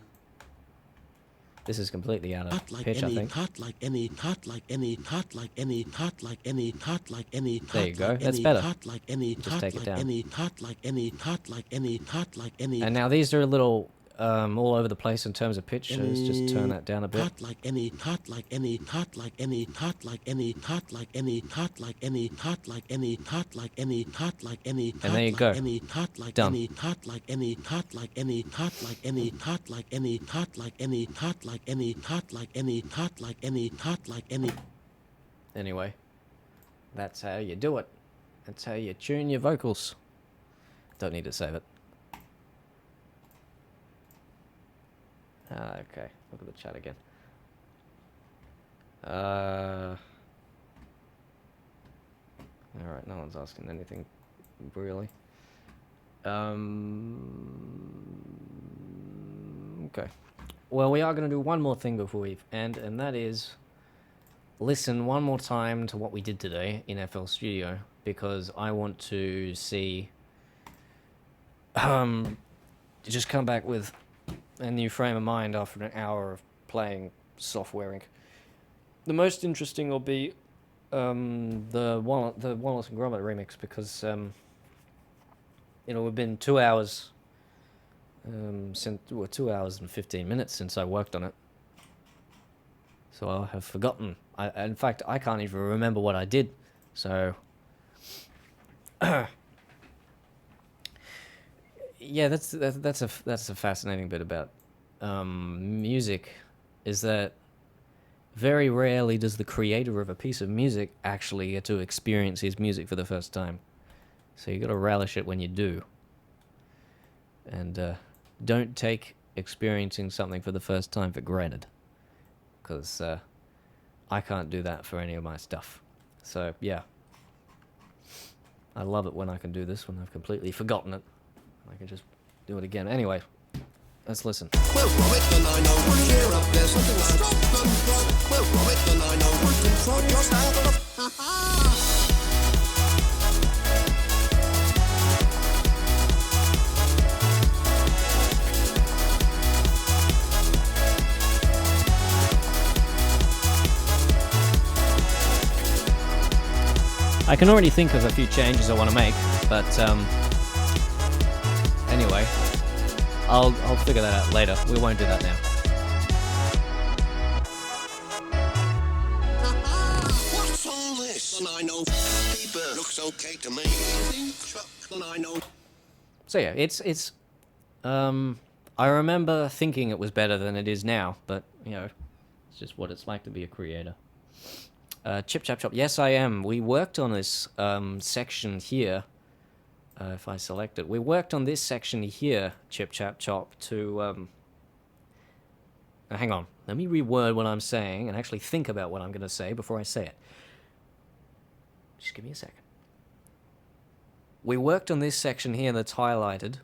completely out of Not like pitch, I any. think. Not like any. Not like any. Not like any. Not like any. Not like any. There you not go. like That's any, better. Not like any. Just not take it like down. Any. Not like any. Not like any. Not like any. And now these are a little all over the place in terms of pitch, so let's just turn that down a bit. Not like any. Not like any. Not like any. Not like any. Not like any. Not like any. Not like any. Not like any. Not like any. And there you go. Any. Not like Done. any. Not like any. Not like any. Not like any. Not like any. Not like any. Not like any. Not like any. Not like any. Not like any. Anyway, that's how you do it. That's how you tune your vocals. Don't need to save it. Okay, look at the chat again. Alright, no one's asking anything, really. Okay. Well, we are going to do one more thing before we end, and that is listen one more time to what we did today in FL Studio, because I want to see just come back with a new frame of mind after an hour of playing Software Inc. The most interesting will be the Wallace and Gromit remix, because we've been 2 hours since 2 hours and 15 minutes since I worked on it, so I have forgotten. In fact, I can't even remember what I did. So yeah, that's a fascinating bit about music, is that very rarely does the creator of a piece of music actually get to experience his music for the first time. So you got to relish it when you do. And don't take experiencing something for the first time for granted. Because I can't do that for any of my stuff. So, yeah. I love it when I can do this, when I've completely forgotten it. I can just do it again. Anyway, let's listen. Well, from it, then I know what cheer up. There's something I stop them from. Well, from it, then I know what control your stangle of. Ha-ha! I can already think of a few changes I want to make, but anyway, I'll figure that out later. We won't do that now. What's all this? And I know paper looks okay to me. And I know. So yeah, it's I remember thinking it was better than it is now, but you know, it's just what it's like to be a creator. Chip Chap Chop. Yes, I am. We worked on this section here. If I select it, we worked on this section here, Chip Chap Chop, to hang on. Let me reword what I'm saying and actually think about what I'm going to say before I say it. Just give me a second. We worked on this section here that's highlighted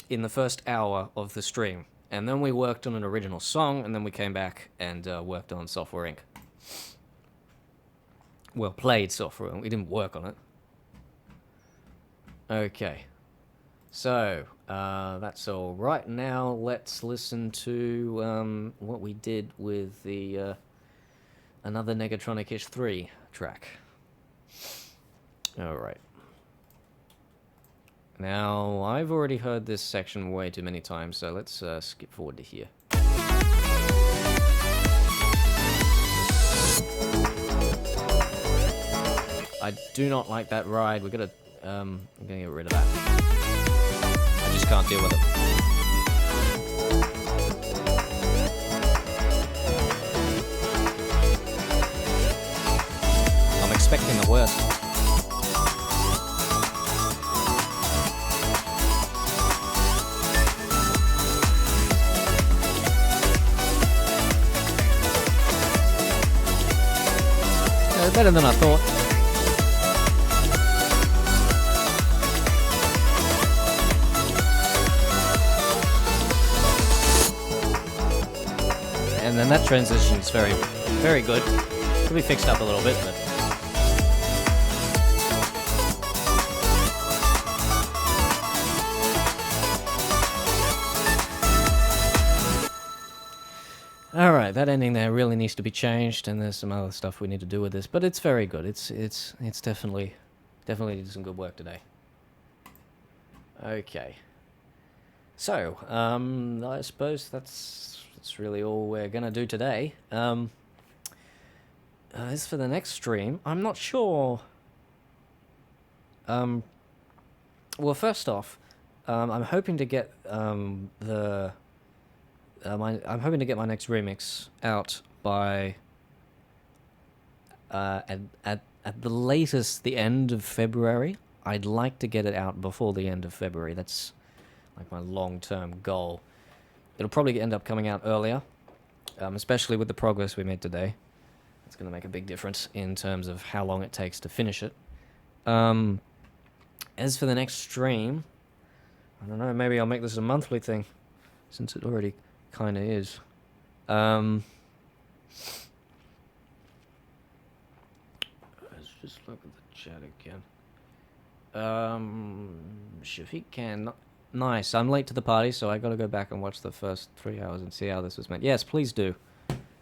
in the first hour of the stream, and then we worked on an original song, and then we came back and worked on Software Inc. Well, played Software Inc. We didn't work on it. Okay. So, that's all right. Now, let's listen to what we did with the another Negatronic-ish 3 track. All right. Now, I've already heard this section way too many times, so let's skip forward to here. I do not like that ride. We're gonna, I'm gonna get rid of that. I just can't deal with it. I'm expecting the worst. Better than I thought. And then that transition is very, very good. Could be fixed up a little bit, but... Alright, that ending there really needs to be changed, and there's some other stuff we need to do with this, but it's very good. It's definitely did some good work today. Okay. So, I suppose that's really all we're gonna do today. As for the next stream, I'm not sure. Well, first off, I'm hoping to get I'm hoping to get my next remix out by at the latest the end of February. I'd like to get it out before the end of February. That's like my long-term goal. It'll probably end up coming out earlier, especially with the progress we made today. It's going to make a big difference in terms of how long it takes to finish it. As for the next stream, I don't know, maybe I'll make this a monthly thing, since it already kind of is. Let's just look at the chat again. Shafiq Khan, nice. I'm late to the party, so I got to go back and watch the first 3 hours and see how this was meant. Yes, please do.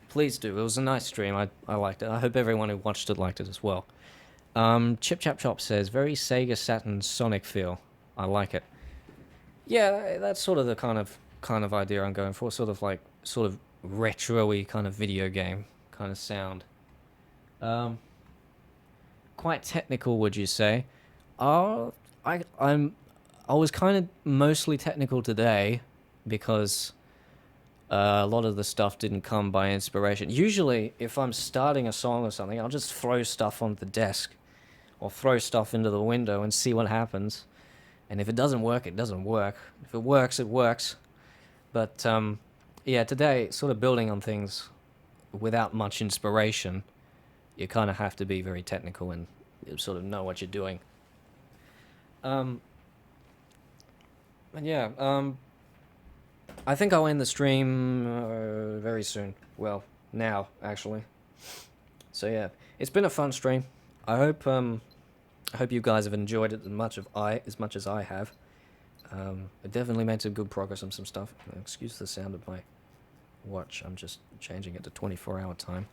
Please do. It was a nice stream. I liked it. I hope everyone who watched it liked it as well. Chip Chap Chop says, very Sega Saturn Sonic feel. I like it. Yeah, that's sort of the kind of idea I'm going for. Sort of retro-y kind of video game kind of sound. Quite technical, would you say? I was kind of mostly technical today because A lot of the stuff didn't come by inspiration. Usually, if I'm starting a song or something, I'll just throw stuff on the desk or throw stuff into the window and see what happens. And if it doesn't work, it doesn't work. If it works, it works. But yeah, today, sort of building on things without much inspiration, you kind of have to be very technical and sort of know what you're doing. And yeah, I think I'll end the stream very soon. Well, now, actually. So yeah, it's been a fun stream. I hope you guys have enjoyed it as much as I have. I definitely made some good progress on some stuff. Excuse the sound of my watch. I'm just changing it to 24-hour time.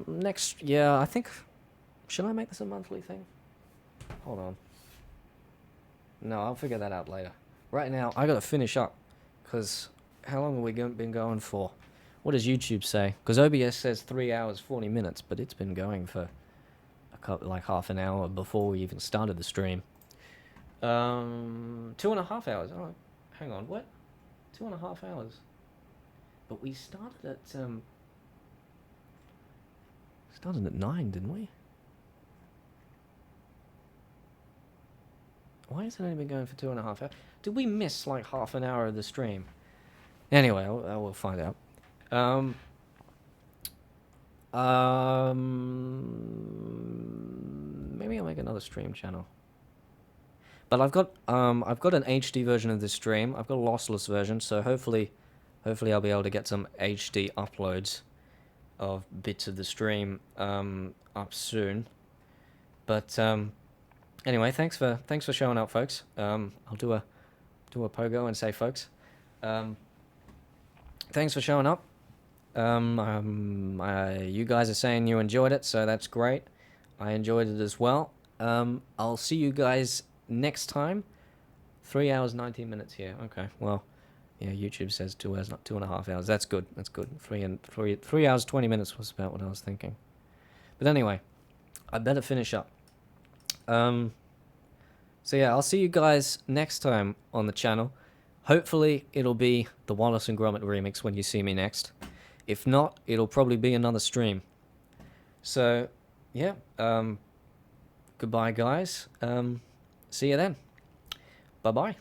Next, yeah, I think... Should I make this a monthly thing? Hold on. No, I'll figure that out later. Right now, I gotta finish up. Because how long have we been going for? What does YouTube say? Because OBS says 3 hours, 40 minutes, but it's been going for like half an hour before we even started the stream. 2.5 hours. Oh, hang on, what? 2.5 hours. But we started at 9, didn't we? Why has it only been going for 2.5 hours? Did we miss like half an hour of the stream? Anyway, I will find out. Maybe I'll make another stream channel. But I've got an HD version of this stream. I've got a lossless version, so hopefully I'll be able to get some HD uploads of bits of the stream up soon. But anyway, thanks for showing up, folks. I'll do a pogo and say, folks, thanks for showing up. You guys are saying you enjoyed it, so that's great. I enjoyed it as well. I'll see you guys next time. 3 hours 19 minutes here. Okay, well, yeah, YouTube says 2 hours, not 2.5 hours. That's good. That's good. 3 hours 20 minutes was about what I was thinking. But anyway, I better finish up. So yeah, I'll see you guys next time on the channel. Hopefully, it'll be the Wallace and Gromit remix when you see me next. If not, it'll probably be another stream. So, yeah, goodbye, guys. See you then. Bye-bye.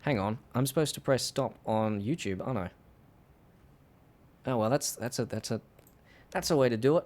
Hang on, I'm supposed to press stop on YouTube, aren't I? Oh well, that's a way to do it.